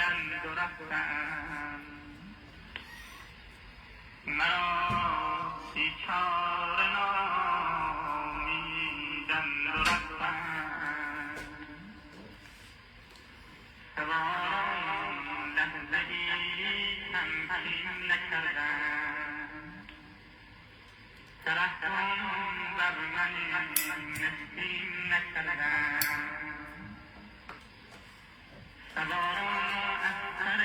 کردند و رفتند. مرا بیچاره نامیدند و رفتند. سواران لحظه‌ای تمکین نکردند. ترحم بر من مسکین نکردند. سواران از سر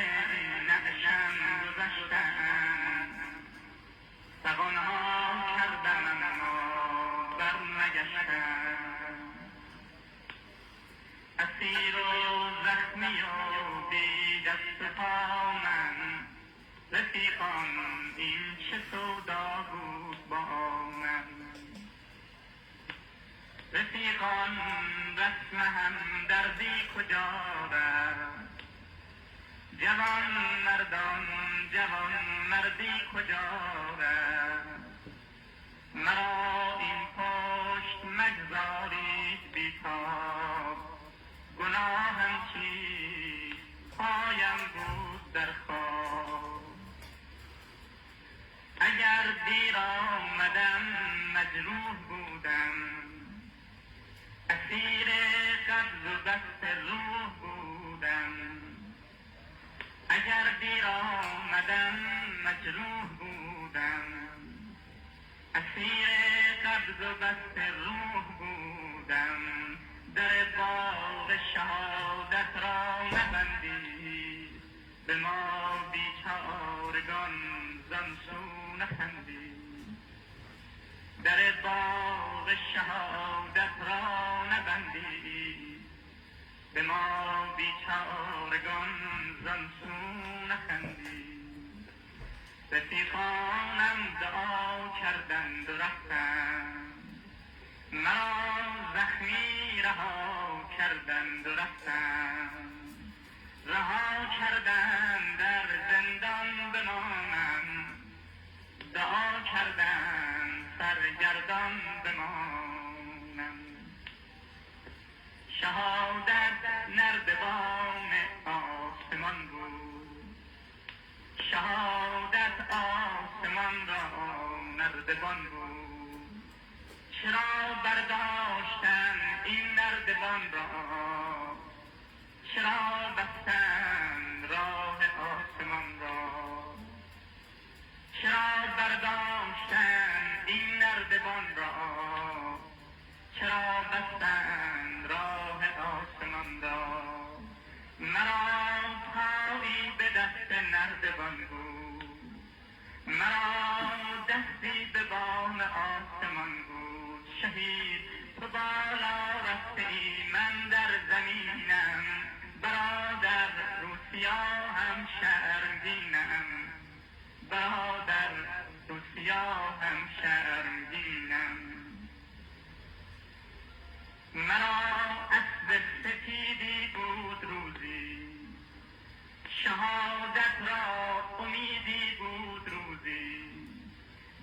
نعشم گذشتند. فغانها کردم اما برنگشتند. اسیر و زخمی و بی دست و پا من، رفیقان این چه سودا بود با من. رفیقان رسم همدردی کجا رفت؟ جوان مردان جوان مردی کجا رفت؟ مرا این پشت مگذارید بیتاب، گناهم چیست پایم بود در خواب. اگر دیر آمدم مجروح بودم، اسیر قبض و بسط روح بودم. اگر دیر آمدم مجروح بودم، اسیر قبض و بسط روح بودم. در باغ شهادت را نبندید، به ما بیچارگان زان سو نخندید. در باغ شهادت را نبندید، به ما بیچارگان زان سو نخندید. رفیقانم دعا کردند و رفتند، مرا زخمی رها کردند و رفتند. رها کردند در زندان بمانم، دعا کردند سرگردان بمانم. شهادت نردبان آسمان بود، شهادت آسمان را نردبان بود. چرا برداشتن این نردبان را؟ چرا بستن راه آسمان را؟ چرا برداشتن این نردبان را؟ چرا بستن راه آسمان را؟ مرا پایی به دست نردبان بود، مرا دستی به بام آسمان بود. شهید تو بالا رفته ای، من در زمینم. برادر روسیا هم شرمگینم، برادر روسیا هم شرمگینم. مرا اسب سپیدی بود روزی، شهادت را امیدی بود روزی.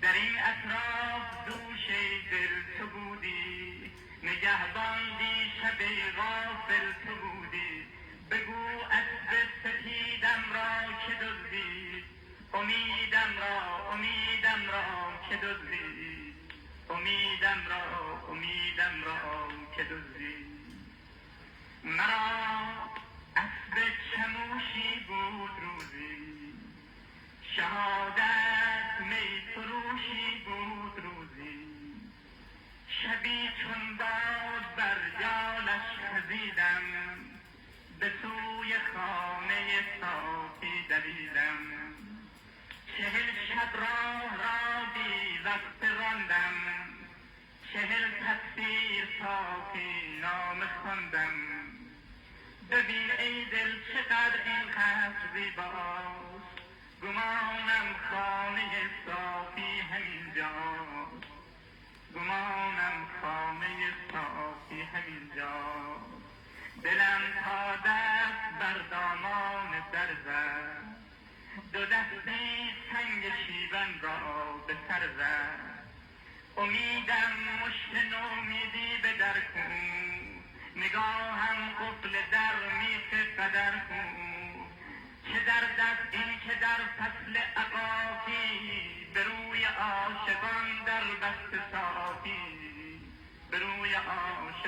در این اطراف دوشه دل تو بودی، نگهبان دیشب غافل تو بودی. بگو اسب سپیدم را که دزدید، امیدم را که دزدید. امیدم را که دزدید. مرا اسب چموشی بود روزی، شهادت می فروشی بود روزی. شبی چون باد بر جالش خزیدم، به سوی خانه صافی دویدم. 40 شب را بی وقت راندم، 40 تفسیر صافی نامه خواندم. ببین ای دل چقدر اینقدر زیباست، گمانم خانه صافی همینجاست. گمانم خانه صافی همینجاست. دلم تا دست بر دامان در زد، دو دستی سنگ شیون را به سر زد. امیدم مشت نومیدی به در کن، نگاهم قفل در میخ قدر کن.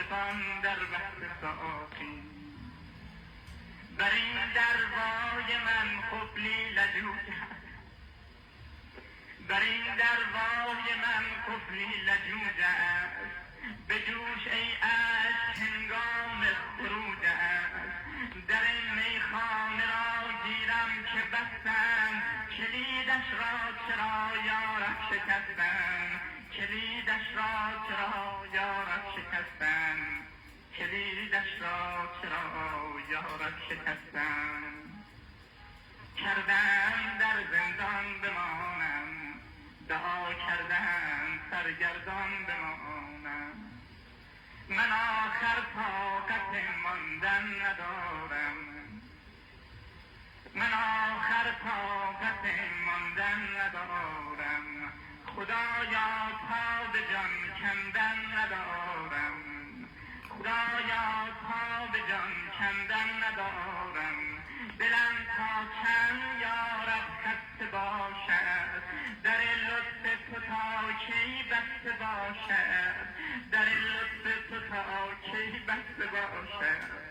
عاشقان در بحث صافی. بر این دروای من قفلی لجوج است، بر این دروای من قفلی لجوج است. به جوش ای عشق هنگام خروج است. در میخانه را گیرم که بستم، کلیدش را چرا یارب شکستم، کلیدش را چرا یارب شکستم، کلیدش را چرا یارب شکستم. کردم در زندان بمانم، دعا کردم سرگردان بمانم. من آخر طاقت ماندن ندارم، من آخر طاقت ماندن ندارم. خدایا تا به جان کندن ندارم، خدایا تا به جان کندن ندارم. دلم تا چند یارب خسته باشد، در لطف تو تا کی بسته باشد، در لطف تو تا کی بسته باشد.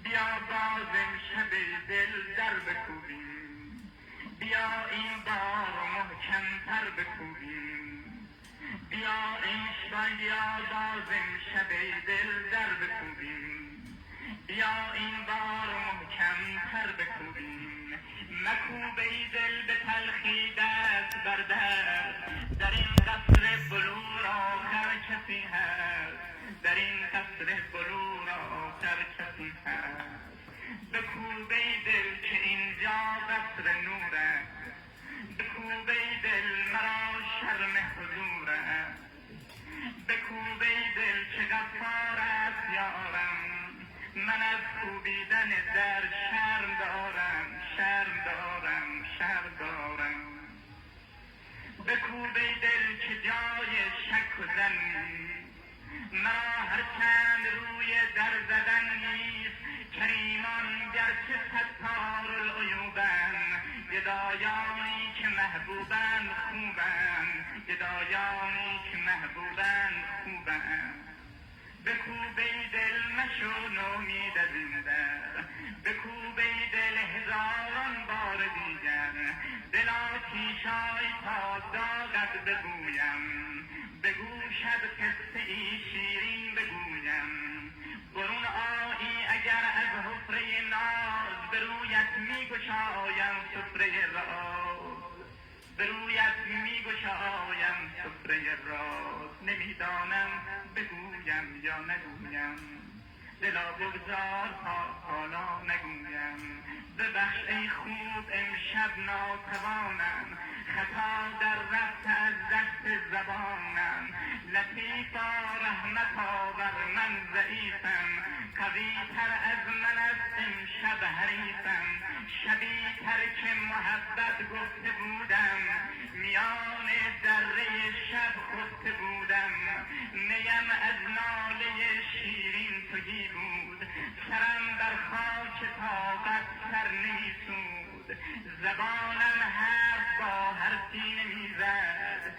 بیا باز امشب دل در بکوبیم، بیا این بار محکم‌تر بکوبیم. بیا باز امشب دل در بکوبیم، بیا این بار محکم‌تر بکوبیم. مکوب ای دل به تلخی دست بر دست، در این قصر بلور آخر کسی هست، در این قصر بلور آخر کسی هست. بکوب ای دل که اینجا قصر نور است، بکوب ای دل مرا شرم حضور است، بکوب ای دل که غفار است یارم. من از کوبیدن در شرم دارم، شرم دارم، شرم دارم. بکوب ای دل که جای شک و ظن نیست، مرا هر چند روی در زدن نیست. کریمان گرچه ستار العیوبند، گدایانی که محبوبند خوبند، گدایانی که محبوبند خوبند. بکوب ای دل مشو نومید از این در، بکوب ای دل هزاران بار دیگر. دلا تیشای تا داغت بگویم، بگوشد قصه ای شیرین بگویم. برون آیی اگر از حفره ناز، به رویت می گشایم سفره راز، به رویت می گشایم سفره راز. نمیدانم بگویم یا نگویم، دلا بگذار تا حالا نگویم. ببخش ای خوب امشب ناتوانم، خطا در رفت از دست زبانم. لطیفا رحمت آور من ضعیفم، قوی تر از من است امشب حریفم. شبی تر که محبت گفته بودم، میان دره شب خفته بودم. نیم از ناله شیرین تهی بود، سرم بر خاک طاقت سر نمی سود. زبانم حرف با حرفی نمی زد،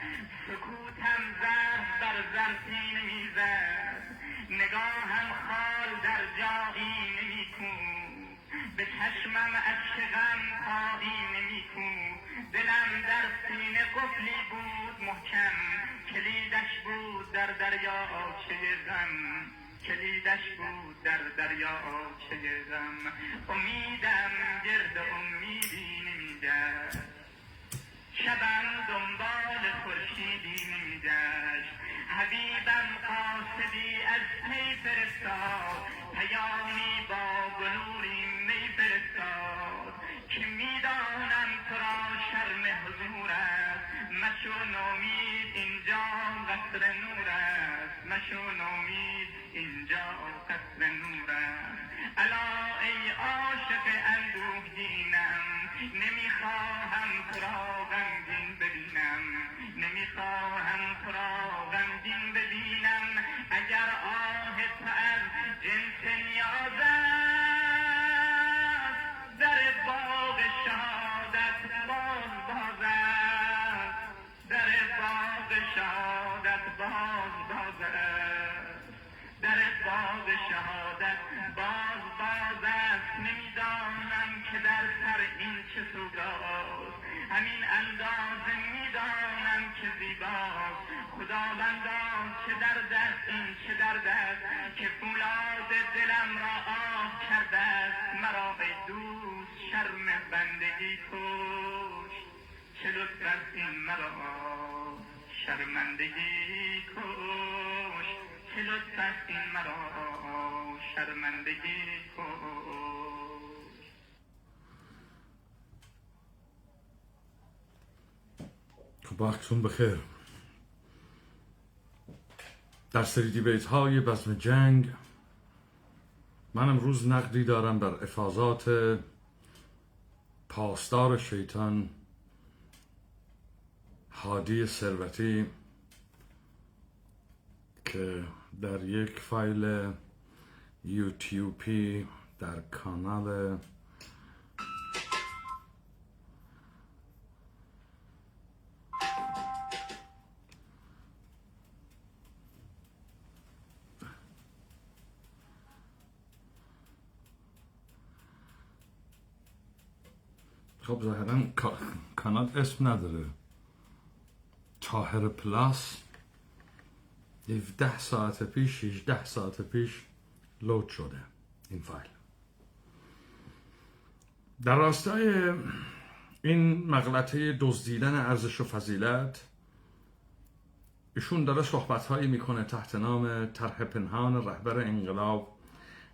سکوتم ظرف بر ظرفی نمی زد. نگاهم خال در جایی نمی کوب، به چشمم اشک غم پایی نمی کوب. دلم در سینه قفلی بود محکم، کلیدش بود در دریاچه غم، کلیدش بود در دریاچه غم. امیدم گرد امیدی نمیگشت، شبم دنبال خورشیدی نمیگشت. حبیبم قاصدی از پی فرستاد، پیامی با بلوری می فرستاد. که میدانم تو را شرم حضور است، مشو نومید اینجا قصر نور است، مشو نومید اینجا قصر نور است. الا ای عاشق اندوهگینم، نمیخواهم تو را غمگین ببینم، نمیخواهم تو را غمگین ببینم. اگر آه تو از جنس نیاز است، در باغ شهادت باز است، در باغ شهادت باز است، در باز است نمیدانم که در سر این چه سوداست همین اندازه میدانم که زیباست خداوندا چه درد است این چه درد است که فولاد دلم را آب کرده است مرا ای دوست شرم بندگی کش چه لطف است این مرا شرمندگی کش چه لطف است این مرا شرمندگی کش وقتتون بخیر. در سری دیبیت های بزم جنگ من امروز نقدی دارم بر افاضات پاسدار شیطان هادی ثروتی که در یک فایل یوتیوبی در کانال خب ظاهرا کانال اسم نداره طاهر پلاس 17 ساعت پیش 18 ساعت پیش لود شده این فایل. در راستای این مغلطه دزدیدن ارزش و فضیلت ایشون داره صحبت‌هایی میکنه تحت نام طرح پنهان رهبر انقلاب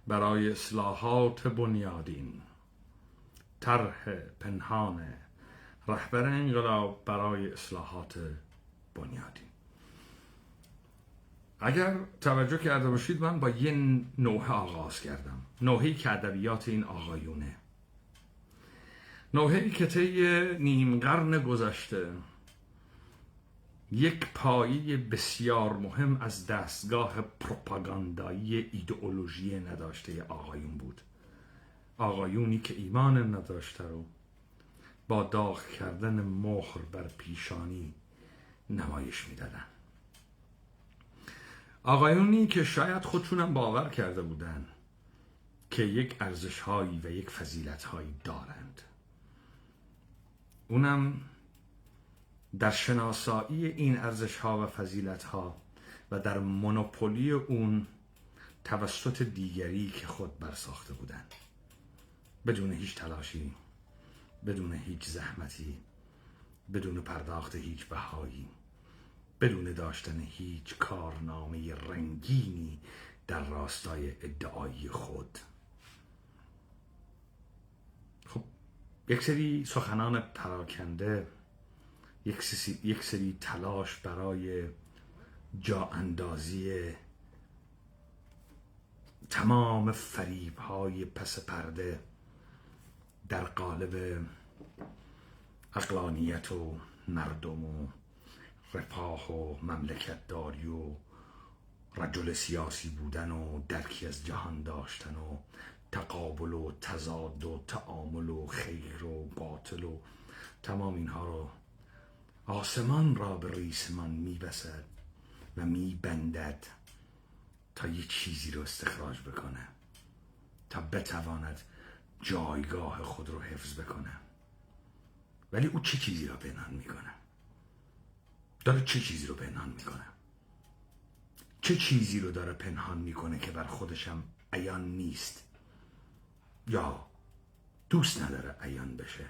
برای اصلاحات بنیادین. طرح پنهان رهبر انقلاب برای اصلاحات بنیادین. اگر توجه کرده باشید من با یه نوحه آغاز کردم، نوحه‌ای که ادبیات این آقایونه، نوحه‌ای که طی نیم قرن گذشته یک پایه بسیار مهم از دستگاه پروپاگاندایی ایدئولوژی نداشته آقایون بود. آقایونی که ایمان نداشته رو با داغ کردن مهر بر پیشانی نمایش میدادن. آقایونی که شاید خودشونم باور کرده بودن که یک ارزش‌هایی و یک فضیلت‌هایی دارند. اونم در شناسایی این ارزش‌ها و فضیلت‌ها و در مونوپولی اون توسط دیگری که خود برساخته بودند، بدون هیچ تلاشی، بدون هیچ زحمتی، بدون پرداخت هیچ بهایی، بدون داشتن هیچ کارنامه رنگینی در راستای ادعای خود. خب یک سری سخنان پراکنده، یک سری تلاش برای جا اندازی تمام فریب‌های پس پرده در قالب عقلانیت و مردم و رفاه و مملکت داری و رجل سیاسی بودن و درکی از جهان داشتن و تقابل و تضاد و تعامل و خیر و باطل و تمام اینها رو آسمان را به ریسمان میبسد و میبندد تا یک چیزی رو استخراج بکنه، تا بتواند جایگاه خود رو حفظ بکنه. ولی او چه چیزی رو پنهان میکنه؟ داره چه چیزی رو پنهان میکنه؟ چه چیزی رو داره پنهان میکنه که بر خودشم عیان نیست یا دوست نداره عیان بشه،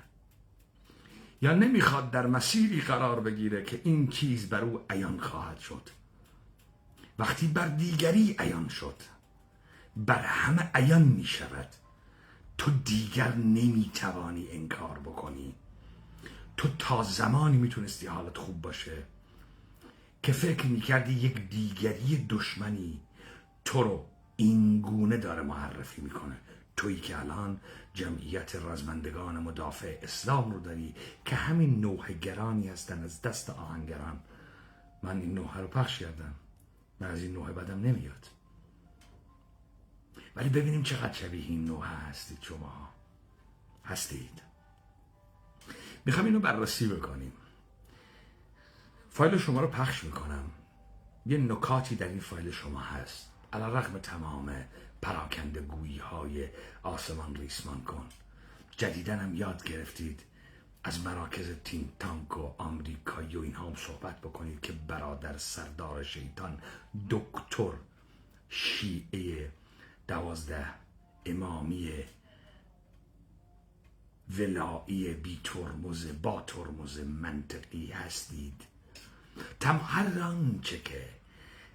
یا نمیخواد در مسیری قرار بگیره که این چیز بر او عیان خواهد شد. وقتی بر دیگری عیان شد، بر همه عیان میشود. تو دیگر نمیتوانی انکار بکنی. تو تا زمانی میتونستی حالت خوب باشه که فکر میکردی یک دیگری دشمنی تو رو این گونه داره معرفی میکنه. تویی که الان جمعیت رزمندگان مدافع اسلام رو داری که همین نوحه گرانی هستن از دست آهنگران. من این نوحه رو پخش کردم، من از این نوحه بدم نمیاد. ولی ببینیم چقدر شبیه این نوحه هستید. شما هستید. میخوام اینو بررسی بکنیم. فایل شما رو پخش میکنم. یه نکاتی در این فایل شما هست، علیرغم تمام پراکنده گویی های آسمان ریسمان کن. جدیدن هم یاد گرفتید از مراکز تین تانک و آمریکایی و اینها هم صحبت بکنید که برادر سردار شیطان دکتر شیعه 12 امامی ولایی بی ترمز با ترمز منطقی هستید. هر آنچه که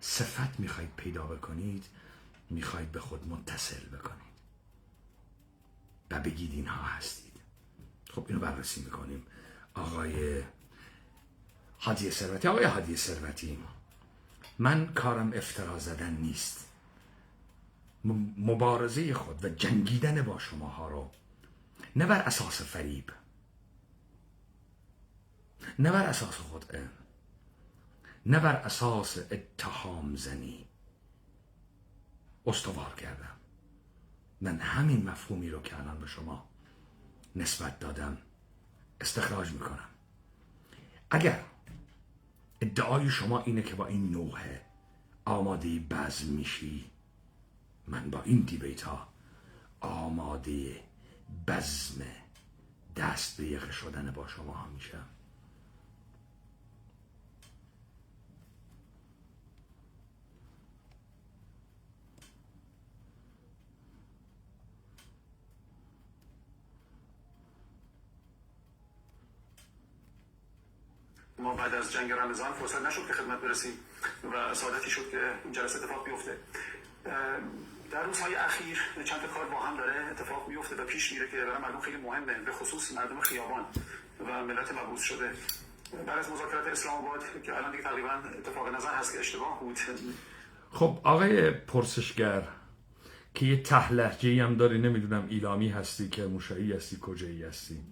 صفت میخواید پیدا بکنید میخواید به خود متصل بکنید و بگید اینها هستید. خب اینو بررسی میکنیم. آقای هادی ثروتی، من کارم افترا زدن نیست. مبارزه خود و جنگیدن با شماها رو نه بر اساس فریب، نه بر اساس خودعه، نه بر اساس اتهام زنی استوار کردم. من همین مفهومی رو که الان به شما نسبت دادم استخراج میکنم. اگر ادعای شما اینه که با این نوحه آماده بزم میشی، من با این دیبیت ها آماده بزم دست به یقه شدن با شما ها میشم. ما بعد از جنگ رمضان فرصت نشد که خدمت برسیم و سعادتی شد که این جلسه اتفاق بیفته. در روزهای اخیر چند تا کار با هم داره اتفاق میفته و پیش میره که برای مردم خیلی مهمه، به خصوص مردم خیابان و ملت مبعوث شده. بعد از مذاکرات اسلام آباد که الان دیگه تقریبا اتفاق نظر هست که اشتباه بود. خب آقای پرسشگر که یه ته لهجه‌ای هم داری، نمیدونم ایلامی هستی که موشایی هستی کجایی هستی،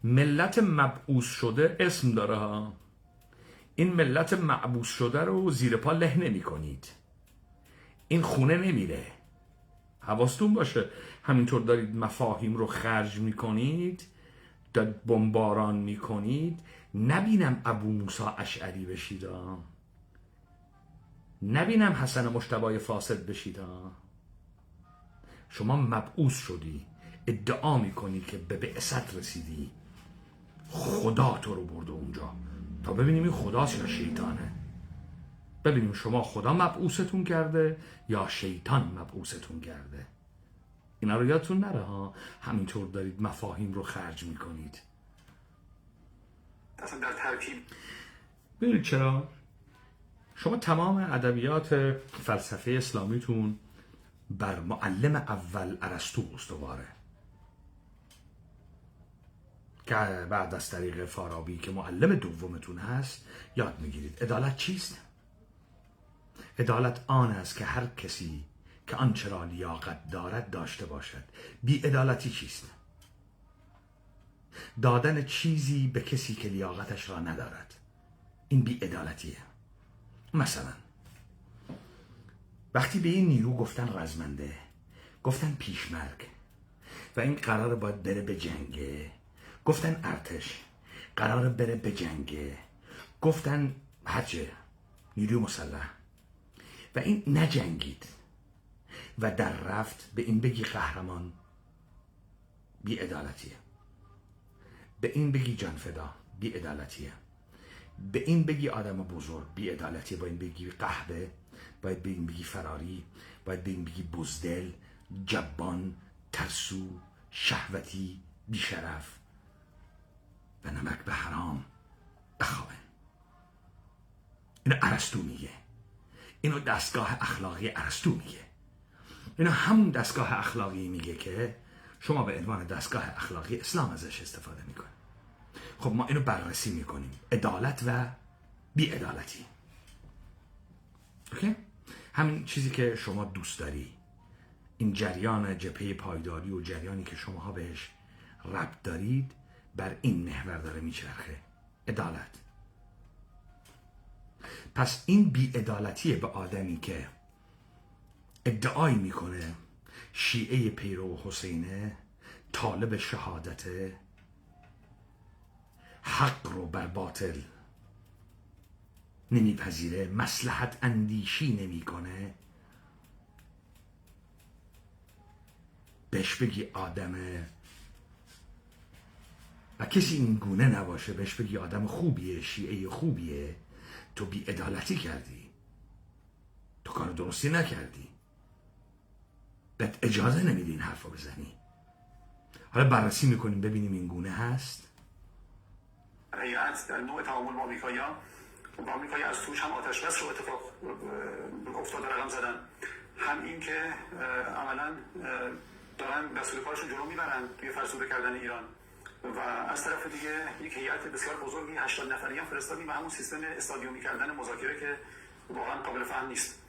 ملت مبعوث شده اسم داره ها. این ملت مبعوث شده رو زیر پا له نمی کنید، این خونه نمیره. حواستون باشه. همینطور دارید مفاهیم رو خرج میکنید، دارید بمباران میکنید. نبینم ابو موسی اشعری بشید ها، نبینم حسن مجتبی فاسد بشید ها. شما مبعوث شدی، ادعا میکنی که به بعثت رسیدی، خدا تو رو برده اونجا تا ببینیم این خداست یا شیطانه. ببینیم شما خدا مبعوثتون کرده یا شیطان مبعوثتون کرده. اینا رو یادتون نره ها. همینطور دارید مفاهیم رو خرج میکنید. اصلا در ترتیب ببینید چرا شما تمام ادبیات فلسفه اسلامیتون بر معلم اول ارسطو استواره که بعد از طریق فارابی که معلم دومتون هست یاد میگیرید. عدالت چیست؟ عدالت آن است که هر کسی که آنچه را لیاقت دارد داشته باشد. بی عدالتی چیست؟ دادن چیزی به کسی که لیاقتش را ندارد. این بی عدالتیه. مثلا وقتی به این نیرو گفتن رزمنده، گفتن پیشمرگ و این قرار باید بره به جنگه، گفتن ارتش قرار بره به جنگه، گفتن هرچه نیروی مسلح و این نجنگید و در رفت، به این بگی قهرمان، بی عدالتیه. به این بگی جانفدا، بی عدالتیه. به این بگی آدم بزرگ، بی عدالتیه. با این بگی قحبه، باید به این بگی فراری، باید به این بگی بزدل، جبان، ترسو، شهوتی، بیشرف و نمک به حرام بخوابه. اینو ارسطو میگه. اینو دستگاه اخلاقی ارسطو میگه. اینو همون دستگاه اخلاقی میگه که شما به عنوان دستگاه اخلاقی اسلام ازش استفاده میکنید. خب ما اینو بررسی میکنیم، عدالت و بی‌عدالتی. اوکی؟ همین چیزی که شما دوست داری، این جریان جبهه پایداری و جریانی که شماها بهش ربط دارید، بر این محور داره میچرخه. عدالت. پس این بی‌عدالتیه به آدمی که ادعای میکنه شیعه پیرو حسینه، طالب شهادته، حق رو بر باطل نمیپذیره، مصلحت اندیشی نمیکنه، بهش بگی آدمه و کسی این گونه نباشه بهش بگی آدم خوبیه، شیعه خوبیه، تو بی‌عدالتی کردی، تو کار درستی نکردی، بهت اجازه نمیدی این حرفو بزنی. حالا بررسی میکنیم ببینیم این گونه هست. هیئت در نوع تعامل با آمریکایی از توش هم آتش بس رو اتفاق افتاده رقم زدن، هم این که عملا دارن دستور کارشون جلو میبرن توی فرسوده کردن ایران و از طرف دیگه یک هیئت بسیار بزرگی 80 نفری هم فرستادیم و همون سیستم استادیومی کردن مذاکره که واقعا قابل فهم نیست.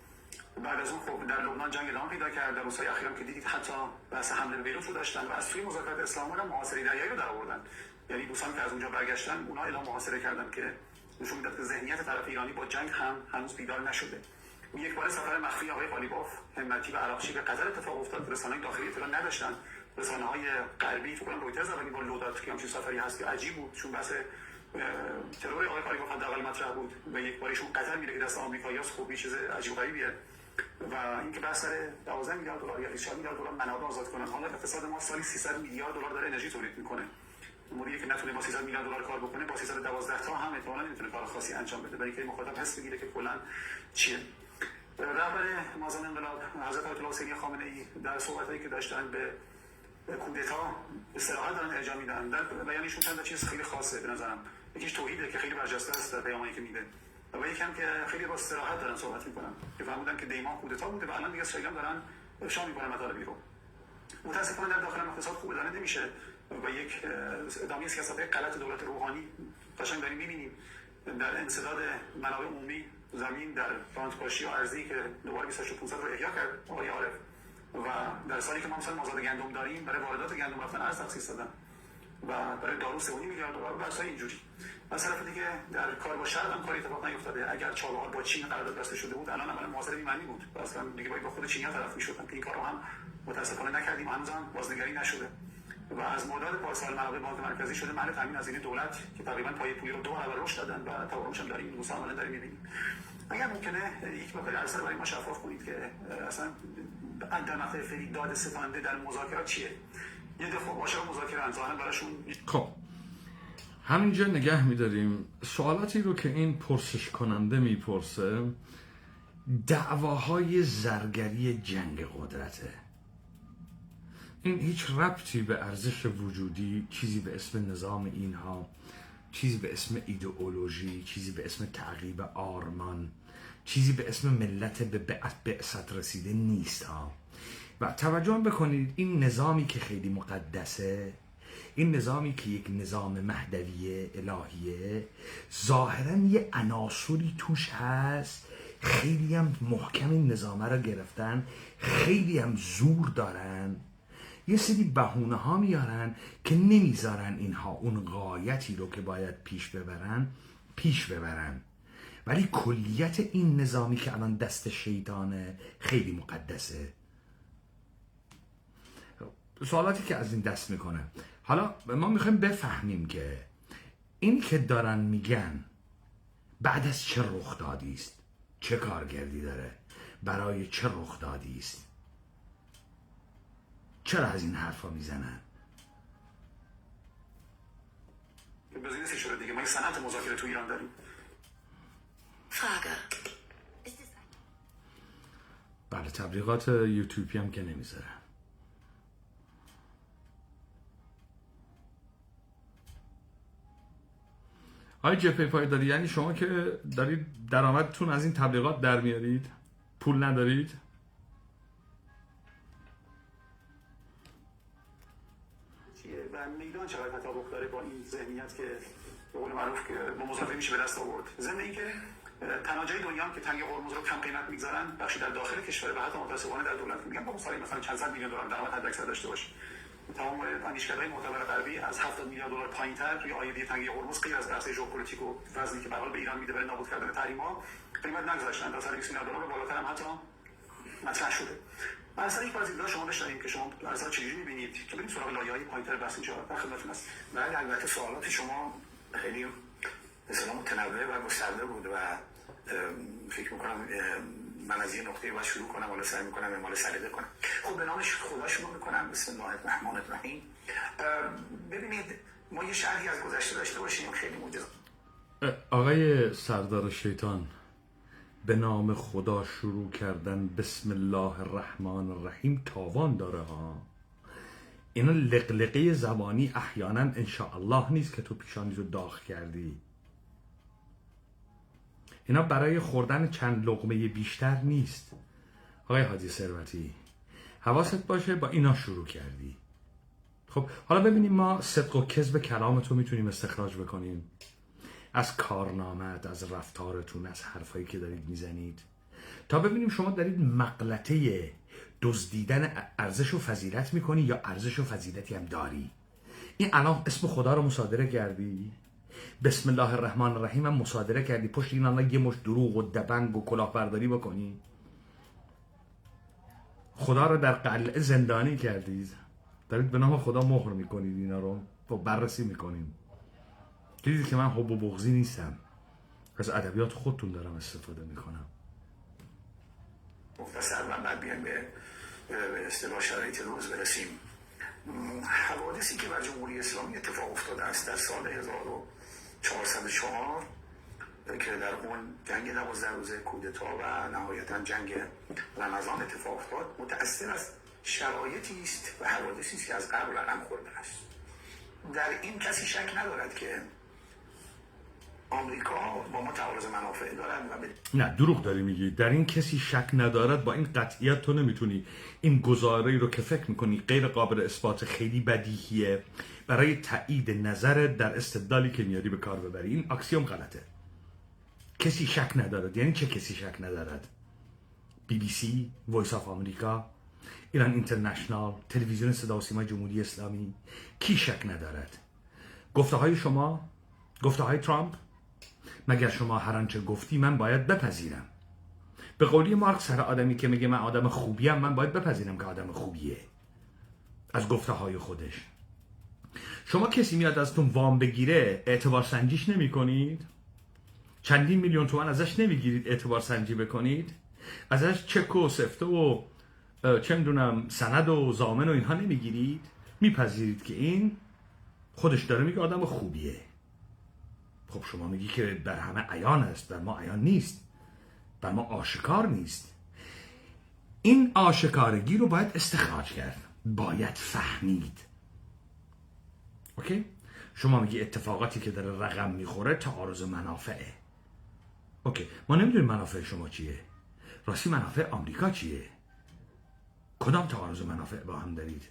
بعد از اون خب در لبنان جنگ ادامه پیدا کرد، در روزهای اخیرم که دیدید حتی بحث حمله به بیروت رو داشتن و از توی مذاکرات اسلام آباد محاصره دریایی رو درآوردن. یعنی دوستان که از اونجا برگشتن اونا اعلام محاصره کردن که نشون میداد که ذهنیت طرف ایرانی با جنگ هم هنوز بیدار نشده. یک بار سفر مخفی آقای قالیباف همتی و عراقچی به قطر اتفاق افتاد، رسانه‌های داخلی اطلاع نداشتن، رسانه‌های غربی فکر کنم رویترز اولین بار لو داد که همچین سفری هست که عجیب بود، چون بحث ترور آقای قالیباف حداقل مطرح بود و یک باریشون قطر میره که دست آمریکاییاست. خب یه چیز عجیب غریبیه. و اینکه بحث سر 12 میلیارد دلار یا 4 میلیارد دلار منابع آزاد کنن. حالا اقتصاد ما سالی 300 میلیارد دلار داره انرژی تولید میکنه. موردی که نتونه با 300 میلیارد دلار کار بکنه با 312 تا هم احتمالاً نمیتونه کار خاصی انجام بده، برای اینکه مخاطب حس بگیره که کلا چیه. رهبر مازن انقلاب حضرت آیت الله حسینی خامنه ای در صحبتایی که داشتن به کودتا استراحت دارن ارجاع میدن. در بیانشون چند تا چیز خیلی خاصه به نظرم. یکیش توحیده که خیلی برجسته است در پیامایی که میده و یکم که خیلی با استراحت دارن صحبت میکنن که فهمیدن که دیمان کودتا بوده و الان دیگه اسرائیل دارن افشا میکنن مطالبی رو. متاسفانه در داخل اقتصاد خوب اداره نمیشه و یک ادامه سیاست غلط دولت روحانی قشنگ داریم میبینیم در انسداد منابع عمومی زمین در فرانسپاشی و ارزی که دوباره 28500 رو احیا کرد آقای عارف و در سالی که ما مثلا مازاد گندم داریم برای واردات گندم رفتن ارز تخصیص دادن و برای دارو 3.5 میلیارد دلار و بحث‌های اینجوری. از طرف دیگه در کار با شرق هم کاری اتفاق نیفتاده. اگر چابهار با چین قرارداد بسته شده بود الان عمل محاصره معنی بود و اصلا دیگه باید با خود چینی‌ها طرف می‌شدن که این کارو هم متأسفانه نکردیم، هنوزم بازنگری نشده و از مدت پارسال منابع بانک مرکزی شده محل تامین هزینه دولت که تقریبا پای پولی رو 2 برابر رشد دادن و تورمش هم داریم مسامحه داریم می‌بینیم. اگر ممکنه یک مقدار ارسال برای ما شفاف کنید که اصلا در مقطع فعلی داد ستانده در مذاکرات چیه؟ یه دفعه باشه مذاکره انزانا براشون. خب همینجا نگه می‌داریم. سوالاتی رو که این پرسش کننده میپرسه دعواهای زرگری جنگ قدرته. این هیچ ربطی به ارزش وجودی، چیزی به اسم نظام اینها، چیزی به اسم ایدئولوژی، چیزی به اسم تعقیب آرمان، چیزی به اسم ملت به بعثت رسیده نیست ها. و توجه بکنید این نظامی که خیلی مقدسه، این نظامی که یک نظام مهدویه الهیه، ظاهرا یه عناصری توش هست خیلی هم محکم این نظامه رو گرفتن، خیلی هم زور دارن، یه سری بهونه ها میارن که نمیذارن اینها اون غایتی رو که باید پیش ببرن. ولی کلیت این نظامی که الان دست شیطانه خیلی مقدسه. سوالاتی که از این دست میکنه. حالا ما میخوایم بفهمیم که این که دارن میگن بعد از چه رخدادی است، چه کارکردی داره، برای چه رخدادی است، چرا از این حرفا میزنن؟ بزینسی شده دیگه، ما یک صنعت مذاکره تو ایران داریم. بله تبلیغات یوتیوبی هم که نمیذاره. آقای جبهه پایداری، یعنی شما که دارید درآمدتون از این تبلیغات در میارید، پول ندارید؟ و میدان چقدر تطابق داره با این ذهنیت که به قول معروف که با مذاکره میشه به دست آورد. ضمن اینکه تناجای دنیا هم که تنگ قرمز رو کم قیمت میگذارن، بخشی در داخل کشور و حتی متاسفانه در دولت میگن با سالی مثلا چند صد میلیون دلار درآمد حداکثر داشته باشه. تمام اندیشکدهای معتبر غربی از 70 میلیارد دلار پایین‌تر روی آیدی تنگی قرمز غیر از بحث ژئوپلیتیک و وزنی که به حال به ایران میده برای نابود کردن تحریم‌ها قیمت نگذاشتن. تا 120 میلیارد دلار بالاتر هم حتی مطرح شده. مثلا یک بازی شما بشنویم که شما ارزش چجوری می‌بینید که بریم سراغ لایه‌های پایین‌تر بحث اینجا در خدمتتون است. بله البته سوالات شما خیلی مثلا متنوع و گسترده بود و فکر می‌کنم من از این نقطه باید شروع کنم، حالا سعی می‌کنم اعمال سلیقه کنم. خب به نام خدا شروع می‌کنم. بسم الله الرحمن الرحیم. ببینید ما یه شرحی از گذشته داشته باشیم خیلی موجز. آقای سردار شیطان، به نام خدا شروع کردن بسم الله الرحمن الرحیم تاوان داره ها. اینا لقلقه زبانی احیانا انشاءالله نیست که تو پیشانی رو داغ کردی. اینا برای خوردن چند لقمه بیشتر نیست. آقای حاجی ثروتی، حواست باشه با اینا شروع کردی. خب حالا ببینیم ما صدق و کذب کلامتو میتونیم استخراج بکنیم از کارنامت، از رفتارتون، از حرفایی که دارید میزنید، تا ببینیم شما دارید مغلطه دزدیدن ارزش و فضیلت میکنی یا ارزش و فضیلتی هم داری. این الان اسم خدا رو مصادره کردی، بسم الله الرحمن الرحیم هم مصادره کردی، پشت این الان یه مش دروغ و دبنگ و کلاهبرداری بکنی. خدا رو در قلعه زندانی کردید، دارید به نام خدا مهر میکنید، اینا رو بررسی میکنیم. دیدید که من حب و بغضی نیستم، از ادبیات خودتون دارم استفاده میکنم. مختصر و بعد بیایم به اصطلاح شرایط روز برسیم. حوادثی که بر جمهوری اسلامی اتفاق افتاده است در سال 1404 که در اون جنگ 12 روزه کودتا و نهایتا جنگ رمضان اتفاق افتاد، متأثر از شرایطی است و حوادثی است که از قبل رقم خورده است. در این کسی شک ندارد که آمریکا با ما تعارض منافع دارد و نه دروغ داری میگی. در این کسی شک ندارد، با این قطعیت تو نمیتونی این گزاره رو که فکر میکنی غیر قابل اثبات، خیلی بدیهیه، برای تایید نظر در استدلالی که میاری به کار ببری. این اکسیوم غلطه. کسی شک ندارد یعنی چه کسی شک ندارد؟ BBC، وایس آف آمریکا، ایران اینترنشنال، تلویزیون صدا و سیما جمهوری اسلامی، کی شک ندارد؟ گفته های شما، گفته های ترامپ، مگر شما هر آنچه گفتی من باید بپذیرم؟ به قولی مارکس هر آدمی که میگه من آدم خوبیم، من باید بپذیرم که آدم خوبیه از گفته های خودش. شما کسی میاد ازتون وام بگیره اعتبار سنجیش نمی کنید؟ چندین میلیون تومان ازش نمیگیرید اعتبار سنجی بکنید؟ ازش چک و سفته و چه میدونم سند و ضامن و اینها نمیگیرید؟ میپذیرید که این خودش داره میگه آدم خوبیه. خب شما میگی که بر همه عیان است، بر ما عیان نیست، بر ما آشکار نیست. این آشکارگی رو باید استخراج کرد، باید فهمید. اوکی؟ شما میگی اتفاقاتی که داره رقم میخوره تعارض منافعه. اوکی، ما نمیدونیم منافع شما چیه، راستی منافع آمریکا چیه؟ کدام تعارض منافع با هم دارید؟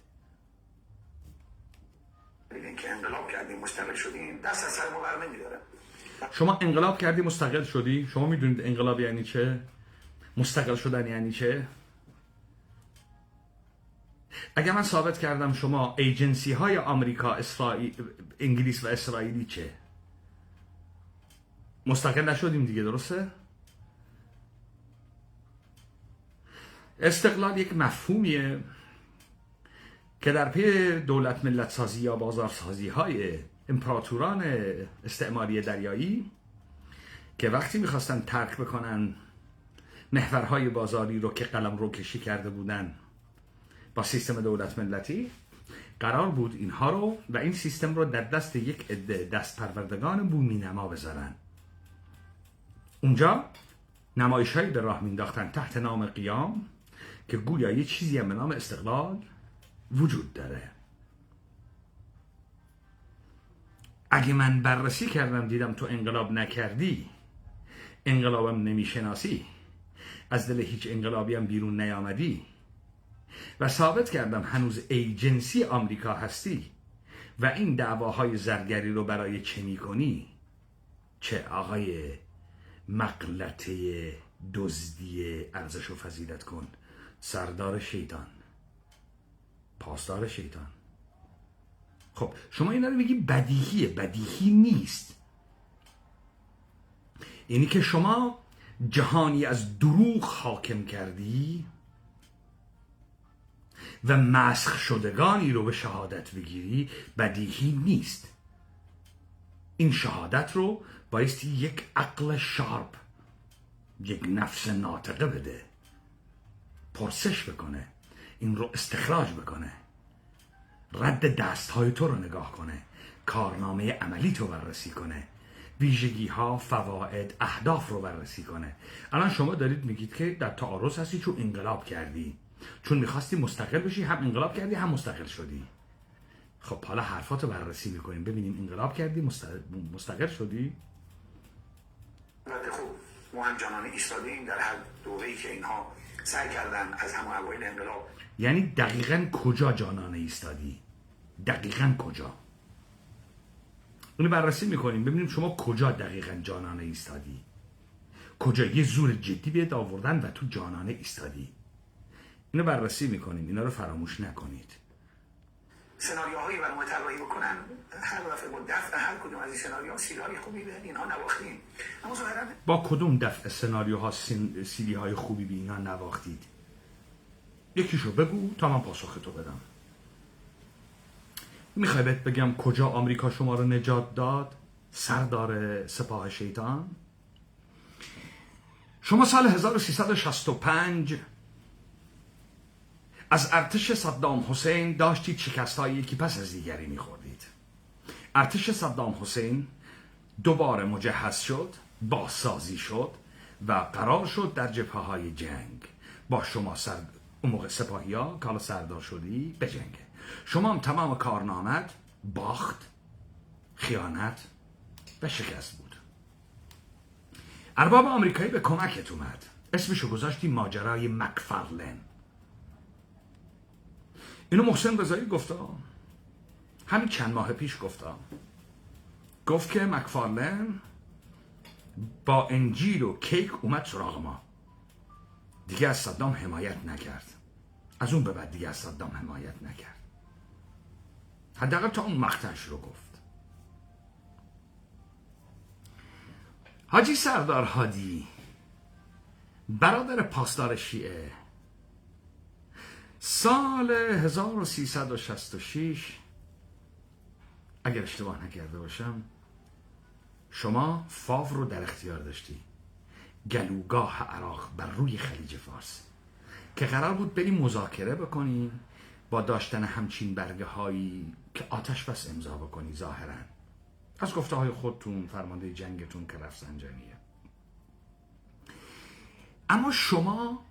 دیدین که انقلاب کردیم مستقل شدیم، دست از سر ما بر نمیداره. شما انقلاب کردی مستقل شدی؟ شما میدونید انقلاب یعنی چه؟ مستقل شدن یعنی چه؟ اگر من ثابت کردم شما ایجنسی های آمریکا، انگلیس و اسرائیلی چه؟ مستقل نشدیم دیگه، درسته؟ استقلال یک مفهومیه که در پی دولت ملت سازی یا بازار سازی های امپراتوران استعماری دریایی که وقتی میخواستن ترک بکنن محورهای بازاری رو که قلمرو کشی کرده بودن با سیستم دولت ملتی، قرار بود اینها رو و این سیستم رو در دست یک عده دست پروردگان بومی نما بذارن. اونجا نمایش هایی به راه مینداختن تحت نام قیام که گویا یه چیزی هم به نام استقلال وجود داره. اگه من بررسی کردم دیدم تو انقلاب نکردی، انقلابم نمیشناسی، از دل هیچ انقلابی هم بیرون نیامدی و ثابت کردم هنوز ایجنسی آمریکا هستی و این دعواهای زرگری رو برای چه میکنی؟ چه آقای مغلطه دزدی ارزش و فضیلت کن، سردار شیطان، پاسدار شیطان. خب شما اینا رو میگی بدیهیه، بدیهی نیست. یعنی که شما جهانی از دروغ حاکم کردی و مسخ شدگانی رو به شهادت بگیری، بدیهی نیست. این شهادت رو بایستی یک عقل شارپ، یک نفس ناطقه بده، پرسش بکنه، این رو استخراج بکنه. رد دستهای تو رو نگاه کنه، کارنامه عملی تو بررسی کنه، ویژگی ها، فواید، اهداف رو بررسی کنه. الان شما دارید میگید که در تعارض هستی چون انقلاب کردی، چون میخواستی مستقل بشی، هم انقلاب کردی هم مستقل شدی. خب حالا حرفاتو بررسی میکنیم ببینیم انقلاب کردی مستقل شدی؟ البته خب ما هم جانانه ایستادیم در هر دوره‌ای که اینها سعی کردن از همون اوایل انقلاب. یعنی دقیقاً کجا جانانه ایستادی؟ دقیقاً کجا؟ اونو بررسی میکنیم ببینیم شما کجا دقیقاً جانانه ایستادی، کجا یه زور جدی بهت آوردن و تو جانانه ایستادی. اینو بررسی میکنیم، اینا رو فراموش نکنید. سناریوهایی برای ما طراحی بکنن، هر دفعه با دفع هر کدوم از این سناریوها سیلهای خوبی به اینها نواختیم، اما ظاهراً با کدوم دفع سناریوها سیلی های خوبی به اینا نواختید؟ یکیشو بگو تا من پاسخ تو بدم. میخوای بهت بگم کجا آمریکا شما رو نجات داد؟ سردار سپاه شیطان. شما سال 1365 از ارتش صدام حسین داشتید شکست‌های یکی پس از دیگری میخوردید. ارتش صدام حسین دوباره مجهز شد، بازسازی شد و قرار شد در جبهه‌های جنگ با شما اون موقع سپاهی ها که حالا سردار شدی بجنگه. شما هم تمام کارنامت باخت، خیانت و شکست بود. ارباب آمریکایی به کمکت اومد، اسمشو گذاشتی ماجرای مکفارلن. اینو محسن رضایی گفتا، همین چند ماه پیش گفتا، گفت که مکفارلن با انجیل و کیک اومد سراغ ما، دیگه از صدام حمایت نکرد، از اون به بعد دیگه از صدام حمایت نکرد، حداقل تا اون مقطعش رو گفت. حاجی سردار هادی برادر پاسدار شیعه سال 1366 اگر اشتباه نکرده باشم شما فاو رو در اختیار داشتی، گلوگاه عراق بر روی خلیج فارس، که قرار بود بریم مذاکره بکنی با داشتن همچین برگه هایی که آتش بس امضا بکنی. ظاهرا از گفته های خودتون، فرمانده جنگتون که رفسنجانیه. اما شما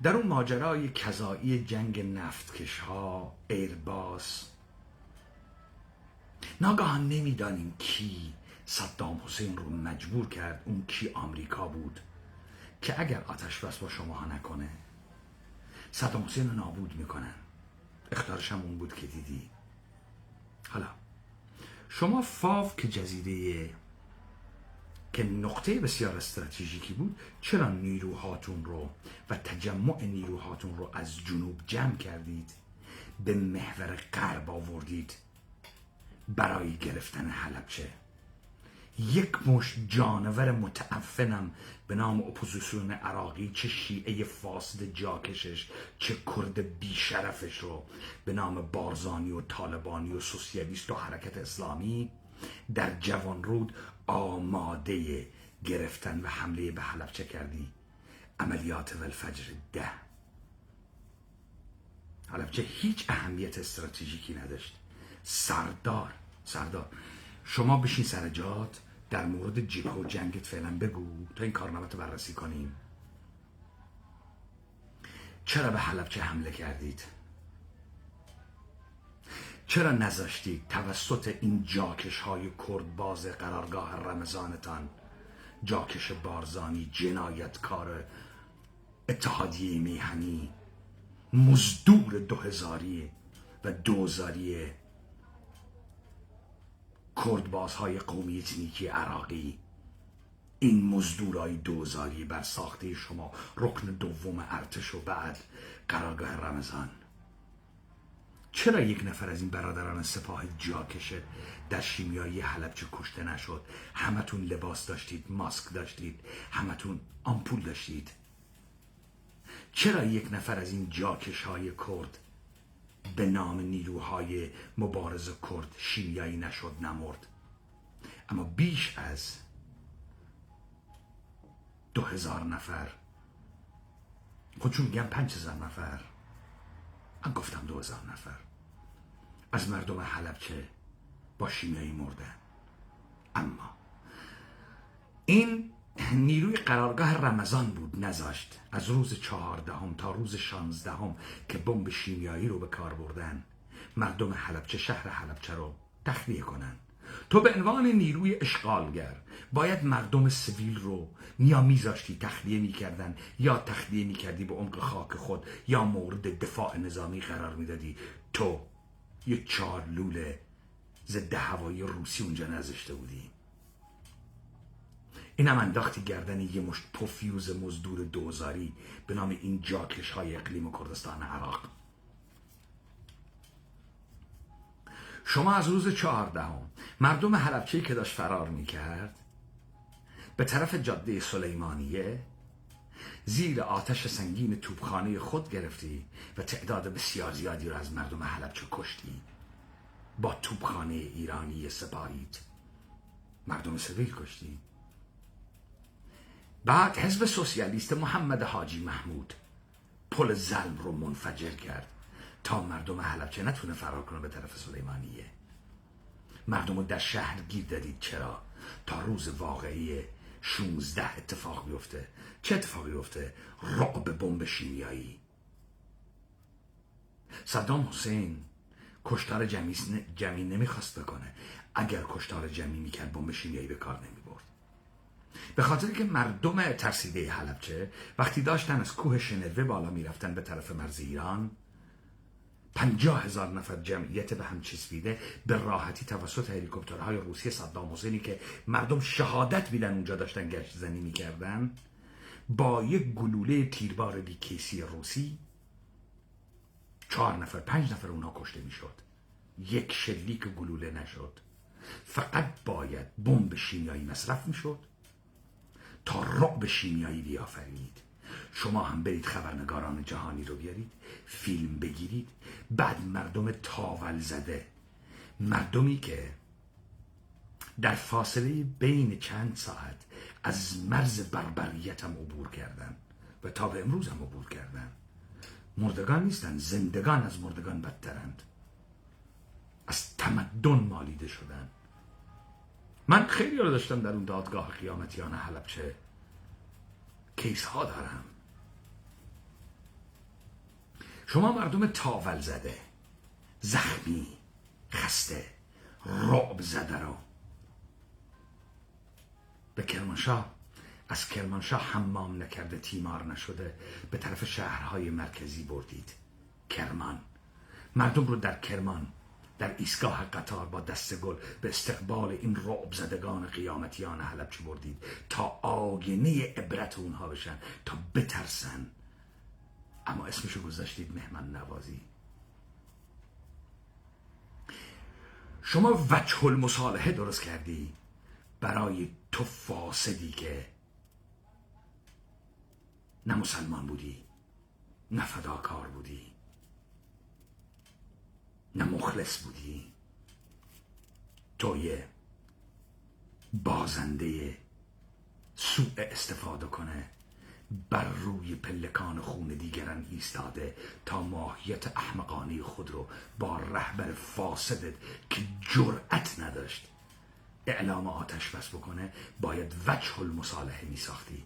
در اون ماجرای کذایی جنگ نفتکش ها، ایرباس، ناگهان نمیدانیم کی صدام حسین رو مجبور کرد، اون کی آمریکا بود که اگر آتش بس با شما ها نکنه صدام حسین رو نابود میکنن. اخطارش هم اون بود که دیدی. حالا شما فاو که جزیره که نقطه بسیار استراتژیکی بود، چرا نیروهاتون رو و تجمع نیروهاتون رو از جنوب جمع کردید، به محور غرب آوردید برای گرفتن حلبچه؟ یک مشت جانور متعفنم به نام اپوزیسیون عراقی، چه شیعه فاسد جاکشش چه کرد بیشرفش رو به نام بارزانی و طالبانی و سوسیالیست و حرکت اسلامی در جوانرود آماده گرفتن و حمله به حلبچه کردی. عملیات والفجر 10. حلبچه هیچ اهمیت استراتژیکی نداشت. سردار شما بشین سر جات، در مورد جبهه و جنگت فعلا بگو تا این کارنامه رو بررسی کنیم. چرا به حلبچه حمله کردید؟ چرا نذاشتید توسط این جاکش های کردباز قرارگاه رمضانتان، جاکش بارزانی، جنایتکار اتحادیه میهنی، مزدور 2000 و 2000 کردبازهای قومی اتنیکی عراقی، این مزدورای 2000 بر ساخته شما رکن دوم ارتش و بعد قرارگاه رمضان، چرا یک نفر از این برادران سپاه جاکشه در شیمیایی حلبچه کشته نشد؟ همتون لباس داشتید، ماسک داشتید، همتون آمپول داشتید. چرا یک نفر از این جاکش های کرد به نام نیروهای مبارز کرد شیمیایی نشد، نمرد؟ اما بیش از 2000 نفر، خودشون میگن 5000 نفر، من گفتم 2000 نفر، از مردم حلبچه با شیمیایی مردن. اما این نیروی قرارگاه رمضان بود، نذاشت از روز 14 تا روز 16 که بمب شیمیایی رو به کار بردن مردم حلبچه، شهر حلبچه رو تخلیه کنن. تو به عنوان نیروی اشغالگر باید مردم سویل رو یا میذاشتی تخلیه میکردن یا تخلیه میکردی به عمق خاک خود یا مورد دفاع نظامی قرار میدادی. تو یک 4 لوله ضد هوایی روسی اونجا نذاشته بودی. اینم انداختی گردن یه مشت پوفیوز مزدور دوزاری به نام این جاکش های اقلیم کردستان عراق. شما از روز 14 مردم حلبچه‌ای که داشت فرار میکرد به طرف جاده سلیمانیه زیر آتش سنگین توپخانه خود گرفتی و تعداد بسیار زیادی رو از مردم حلبچه کشتی. با توپخانه ایرانی سپاهیت مردم سویل کشتی. بعد حزب سوسیالیست محمد حاجی محمود پل ظلم رو منفجر کرد تا مردم حلبچه نتونه فرار کنه به طرف سلیمانیه. مردم رو در شهر گیر دادید. چرا؟ تا روز واقعی 16 اتفاق بیفته. چه اتفاقی بیفته؟ رعب بمب شیمیایی. صدام حسین کشتار جمعی نمیخواست بکنه. اگر کشتار جمعی میکرد بمب شیمیایی به کار نمیبرد. به خاطر که مردم ترسیده حلبچه وقتی داشتن از کوه شنوه بالا میرفتن به طرف مرز ایران، 50,000 نفر جمعیت به هم چسبیده به راحتی توسط هلیکوپترهای روسی صدام حسینی که مردم شهادت میدن اونجا داشتن گشت زنی میکردن، با یک گلوله تیربار بیکیسی روسی 4 نفر 5 نفر اونها کشته میشد. یک شلیک گلوله نشد. فقط باید بمب شیمیایی مصرف میشد تا رعب شیمیایی بیافرینید. شما هم برید خبرنگاران جهانی رو بیارید، فیلم بگیرید. بعد مردم تاول زده، مردمی که در فاصله بین چند ساعت از مرز بربریت هم عبور کردن و تا به امروز هم عبور کردن، مردگان نیستن، زندگان از مردگان بدترند. از تمدن مالیده شدن. من خیلی رو داشتم در اون دادگاه قیامتیان حلبچه کیس ها دارم. شما مردم تاول زده، زخمی، خسته، رعب زده رو به کرمانشاه، از کرمانشاه حمام نکرده، تیمار نشده، به طرف شهرهای مرکزی بردید. کرمان، مردم رو در کرمان در ایستگاه قطار با دست گل به استقبال این رعب زدگان قیامتیان حلبچه بردید تا آینه عبرت اونها بشن، تا بترسن. اما اسمشو گذاشتید مهمان نوازی. شما وجه المصالحه درست کردی برای تو فاسدی که نه مسلمان بودی، نه فداکار بودی، نه مخلص بودی. توی بازنده سوء استفاده کنه بر روی پلکان خون دیگران ایستاده تا ماهیت احمقانه خود رو با رهبر فاسدت که جرأت نداشت اعلام آتش بس بکنه باید وجه المصالحه می ساختی.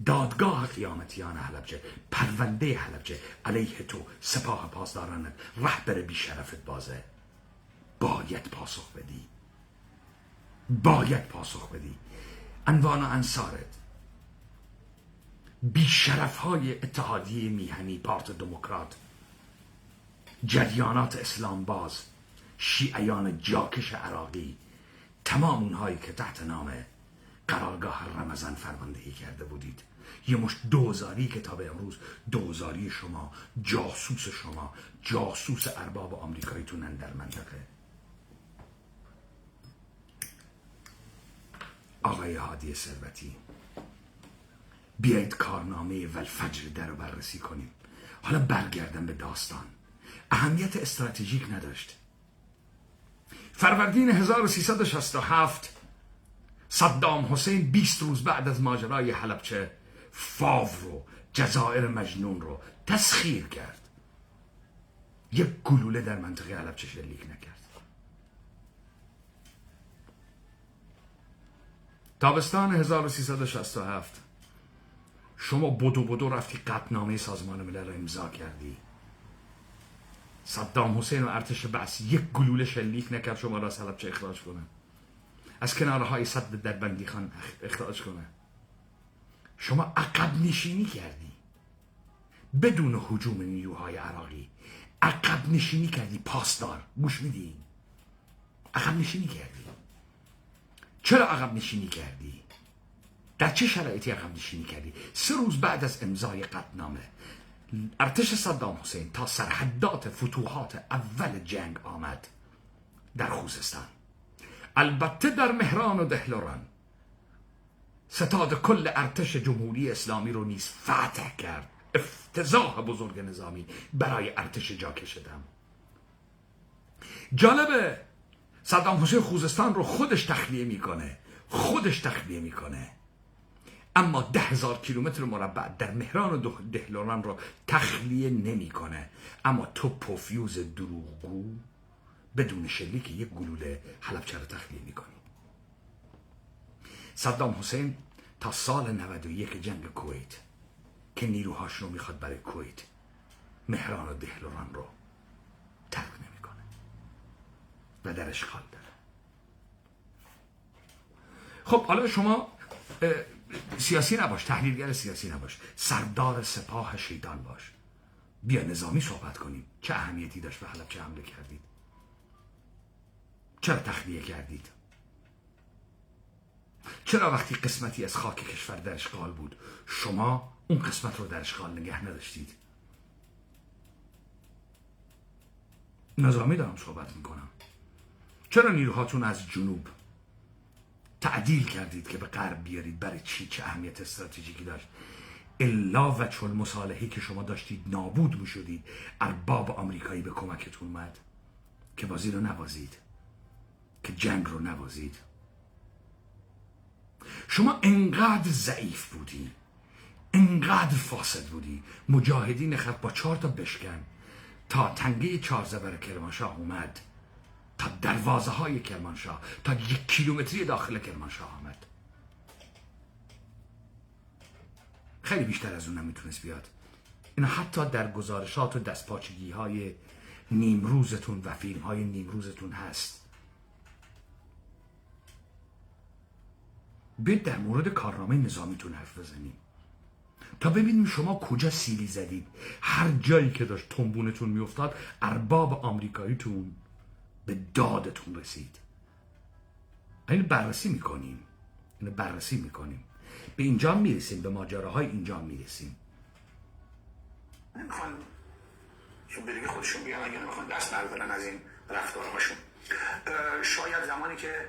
دادگاه قیامتیان حلبچه، پرونده حلبچه علیه تو، سپاه پاسدارانت، رهبر بیشرفت بازه. باید پاسخ بدی. باید پاسخ بدی. انوان و انصارت، بیشرف های اتحادیه میهنی، پارت دموکرات، جریانات اسلام باز، شیعیان جاکش عراقی، تمام اونهایی که تحت نام قرارگاه رمضان فرماندهی کرده بودید، یه مشت دوزاری که تا به امروز دوزاری شما، جاسوس شما، جاسوس ارباب آمریکاییتونن در منطقه. آقای هادی ثروتی، بیایید کارنامه والفجر در رو بررسی کنیم. حالا برگردم به داستان. اهمیت استراتژیک نداشت. فروردین 1367 صدام حسین 20 روز بعد از ماجرای حلبچه فاو رو، جزایر مجنون رو تسخیر کرد. یک گلوله در منطقه حلبچه شلیک نکرد. تابستان 1367 شما بدو رفتی قطعنامه سازمان ملل را امضا کردی. صدام حسین و ارتش بعث یک گلوله شلیک نکرد شما را از حلبچه اخراج کنه، از کنارهای سد در بندیخان اخراج کنه. شما عقب نشینی کردی بدون هجوم نیروهای عراقی. عقب نشینی کردی پاسدار. گوش میدی؟ عقب نشینی کردی. چرا عقب نشینی کردی؟ در چه شرایطی عقب نشینی کردی؟ 3 روز بعد از امضای قطعنامه ارتش صدام حسین تا سرحدات فتوحات اول جنگ آمد در خوزستان. البته در مهران و دهلوران ستاد کل ارتش جمهوری اسلامی رو نیز فتح کرد. افتضاح بزرگ نظامی برای ارتش جا کشیدم. جالبه صدام حسین خوزستان رو خودش تخلیه میکنه، اما 10,000 کیلومتر مربع در مهران و دهلوران رو تخلیه نمیکنه. اما تو پوفیوز دروغگو بدون شلیک یک گلوله حلبچه رو تخلیه میکنی. صدام حسین تا سال 91 جنگ کویت که نیروهاش رو میخواد برای کویت، مهران و دهلوران رو ترک نمیکنه و در اشغال داره. خب حالا شما سیاسی نباش، تحلیلگر سیاسی نباش، سردار سپاه شیطان باش. بیا نظامی صحبت کنیم. چه اهمیتی داشت به حلبچه حمله کردید؟ چرا تخلیه کردید؟ چرا وقتی قسمتی از خاک کشور در اشغال بود شما اون قسمت رو در اشغال نگه نداشتید؟ نظامی دارم صحبت میکنم. چرا نیروهاتون از جنوب تعدیل کردید که به غرب بیارید؟ برای چی؟ چه اهمیت استراتژیکی داشت؟ الا وجه المصالحه که شما داشتید نابود میشدید. ارباب آمریکایی به کمکتون اومد که بازی رو نبازید، که جنگ رو نبازید. شما انقدر ضعیف بودی، انقدر فاسد بودی. مجاهدین خط با 4 تا بشکن تا تنگه 4 زبر کرمانشاه اومد، تا دروازه های کرمانشاه، تا 1 کیلومتری داخل کرمانشاه آمد. خیلی بیشتر از اون نمیتونست بیاد. اینا حتی در گزارشات و دستپاچگی های نیمروزتون و فیلم های نیمروزتون هست. بیاید در مورد کارنامه نظامیتون حرف بزنیم تا ببینیم شما کجا سیلی زدید. هر جایی که داشت تنبونتون میافتاد ارباب آمریکاییتون به دادتون رسید. اینو بررسی میکنیم. به اینجا میرسیم، به ماجراهای اینجا میرسیم. نمیخوان بریگه خودشون بیان، اگه نمیخوان دست بردارن از این رفتارهاشون. شاید زمانی که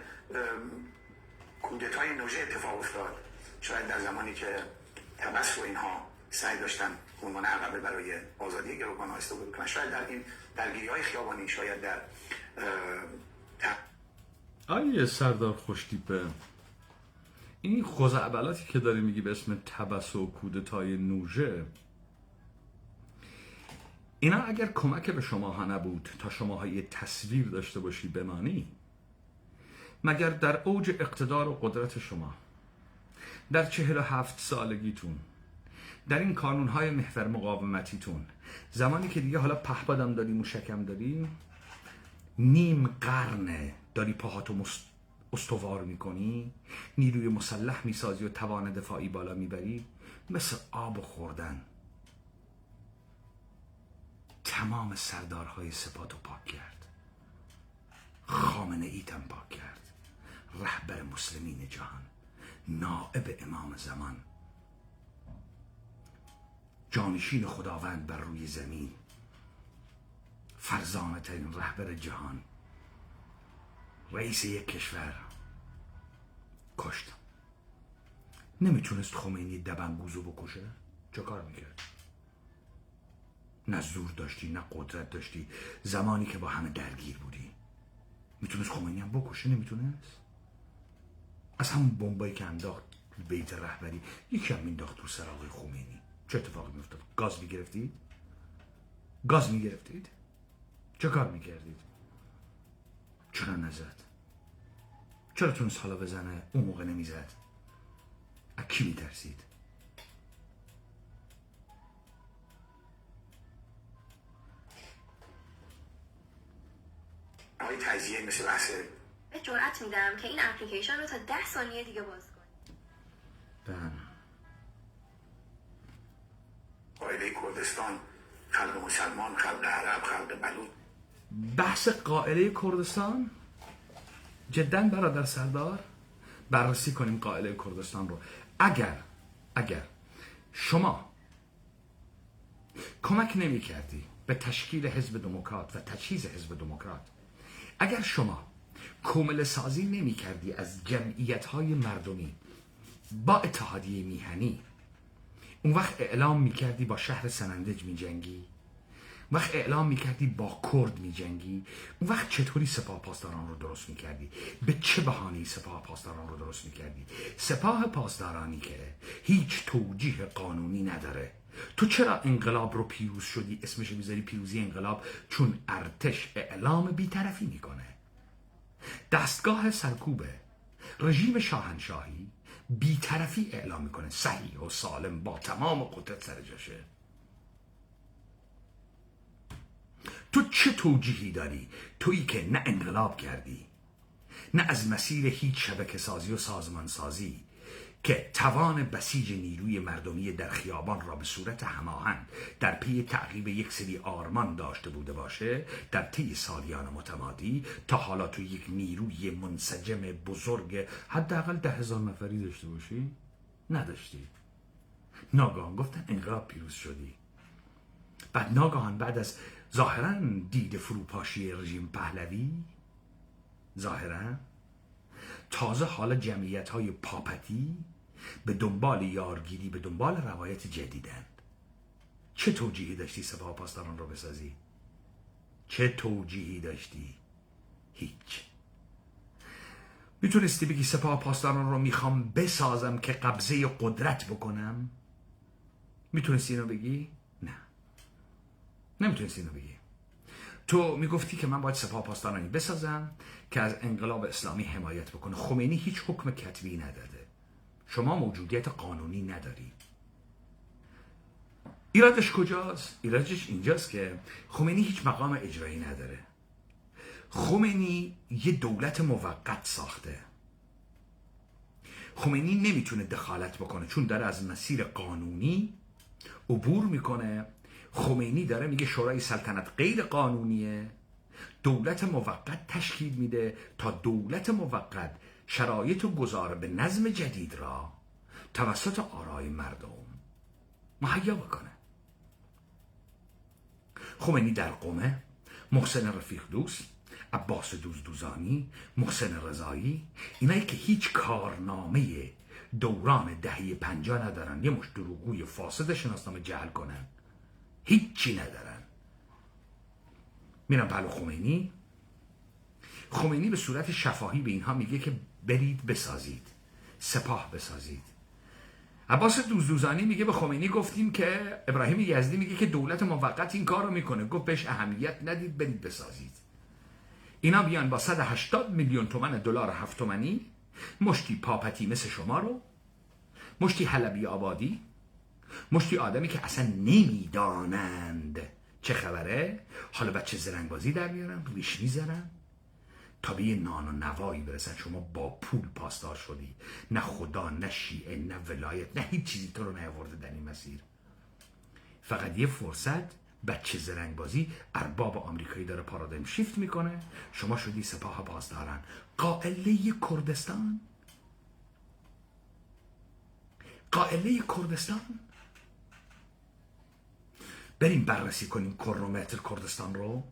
کودتای نوژه اتفاق افتاد، شاید در زمانی که طبس و اینها سعی داشتن عنوان عقبه برای آزادی گروگان‌ها استفاده کنن، شاید در این درگیری‌های خیابانی، شاید در آیه سردار خوشتیپه، این خزعبلاتی که داری میگی به اسم طبس و کودتای نوژه، اینا اگر کمک به شماها نبود تا شماها یه تصویر داشته باشی بمانی، مگر در اوج اقتدار و قدرت شما در 47 سالگیتون، در این کانونهای محور مقاومتیتون، زمانی که دیگه حالا پهپادم داری، موشکم داری، نیم قرنه داری پاهاتو استوار میکنی، نیروی مسلح میسازی و توان دفاعی بالا میبری، مثل آب خوردن تمام سردارهای سپاهو پاک کرد. خامنه ایتم پاک کرد. رهبر مسلمین جهان، نائب امام زمان، جانشین خداوند بر روی زمین، فرزانه ترین رهبر جهان، رئیس یک کشور کشت. نمیتونست خمینی دبنگوزو بکشه؟ چه کار میکرد؟ نه زور داشتی نه قدرت داشتی. زمانی که با همه درگیر بودی میتونست خمینی هم بکشه؟ نمیتونست. از همون بمبایی که انداخت بیت رهبری یکی هم مینداخت تو سر آقای خمینی، چه اتفاقی میافتاد؟ گاز میگرفتید؟ چه کار میکردید؟ چرا نزد؟ چرا تونست حالا بزنه اون موقع نمیزد؟ از کی میترسید؟ های تجزیه مثل بحث به جرأت میدم که این اپلیکیشن رو تا 10 ثانیه دیگه باز کنید. قاعده کردستان، خلق مسلمان، خلق عرب، خلق بلوچ. بحث قائله کردستان؟ جدا برادر سردار بررسی کنیم قائله کردستان رو. اگر شما کمک نمی کردی به تشکیل حزب دموکرات و تجهیز حزب دموکرات، اگر شما کومل سازی نمی کردی از جمعیت های مردمی با اتحادیه میهنی، اون وقت اعلام می کردی با شهر سنندج می جنگی، وقت اعلام میکردی با کرد میجنگی، اون وقت چطوری سپاه پاسداران رو درست میکردی؟ به چه بهانه‌ای سپاه پاسداران رو درست میکردی؟ سپاه پاسدارانی که هیچ توجیه قانونی نداره. تو چرا انقلاب رو پیروز شدی اسمش میذاری پیروزی انقلاب؟ چون ارتش اعلام بی‌طرفی میکنه. دستگاه سرکوب رژیم شاهنشاهی بی‌طرفی اعلام میکنه، صحیح و سالم با تمام قدرت سر جاشه. تو چه توجیهی داری؟ تویی که نه انقلاب کردی، نه از مسیر هیچ شبکه سازی و سازمان سازی که توان بسیج نیروی مردمی در خیابان را به صورت هماهنگ در پی تعقیب یک سری آرمان داشته بوده باشه در طی سالیان متمادی، تا حالا تو یک نیروی منسجم بزرگ حداقل 10,000 نفری داشته باشی؟ نداشتی. ناگهان گفتن انقلاب پیروز شدی. بعد ناگهان بعد از ظاهراً دید فروپاشی رژیم پهلوی، ظاهراً تازه حالا جمعیت های پاپتی به دنبال یارگیری، به دنبال روایت جدیدند. چه توجیهی داشتی سپاه پاسداران رو بسازی؟ چه توجیهی داشتی؟ هیچ. میتونستی بگی سپاه پاسداران رو میخوام بسازم که قبضه قدرت بکنم؟ میتونستی اینو بگی؟ نه، نمیتونستی اینو بگی. تو میگفتی که من باید سپاه پاسدارانی بسازم که از انقلاب اسلامی حمایت بکنه. خمینی هیچ حکم کتبی نداده، شما موجودیت قانونی نداری. ایرادش کجاست؟ ایرادش اینجاست که خمینی هیچ مقام اجرایی نداره. خمینی یه دولت موقت ساخته. خمینی نمیتونه دخالت بکنه چون داره از مسیر قانونی عبور میکنه. خمینی داره میگه شورای سلطنت غیر قانونیه، دولت موقت تشکیل میده تا دولت موقت شرایط و گذار به نظم جدید را توسط آرای مردم مهیا بکنه. خمینی در قمه محسن رفیق دوست، عباس دوزدوزانی، محسن رضایی، اینایی که هیچ کارنامه دوران دهه 50 ندارن، یه مشت دروغگوی فاسد شناسنامه جعل کنن، هیچی ندارن، میرن پلو خمینی. خمینی به صورت شفاهی به اینها میگه که برید بسازید، سپاه بسازید. عباس دوزدوزانی میگه به خمینی گفتیم که ابراهیم یزدی میگه که دولت موقت این کار رو میکنه، گفت بهش اهمیت ندید، برید بسازید. اینا بیان با 180 میلیون تومن دلار 7 تومنی مشتی پاپتی مثل شما رو، مشتی حلبی آبادی، مشتی آدمی که اصلا نمیدانند چه خبره، حالا بچه زرنگبازی در بیارن، ریش میزنن تا به یه نان و نوایی برسن. شما با پول پاسدار شدی، نه خدا، نه شیعه، نه ولایت، نه هیچ چیزی تو رو نیاورده در این مسیر. فقط یه فرصت بچه زرنگبازی ارباب آمریکایی داره پارادایم شیفت میکنه، شما شدی سپاه پاسداران. قائله کردستان، قائله کردستان. بریم بررسی کنیم کرونومتر کردستان رو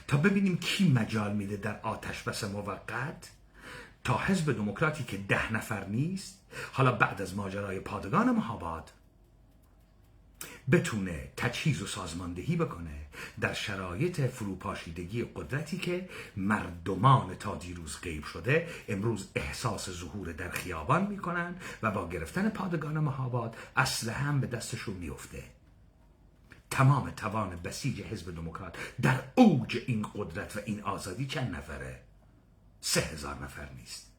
تا ببینیم کی مجال میده در آتش بس موقت تا حزب دموکراتی که 10 نفر نیست، حالا بعد از ماجرای پادگان مهاباد بتونه تجهیز و سازماندهی بکنه در شرایط فروپاشیدگی قدرتی که مردمان تا دیروز غیب شده امروز احساس ظهور در خیابان میکنن و با گرفتن پادگان مهاباد اسلحه هم به دستشون میفته. تمام توان بسیج حزب دموکرات در اوج این قدرت و این آزادی چند نفره؟ 3000 نفر نیست.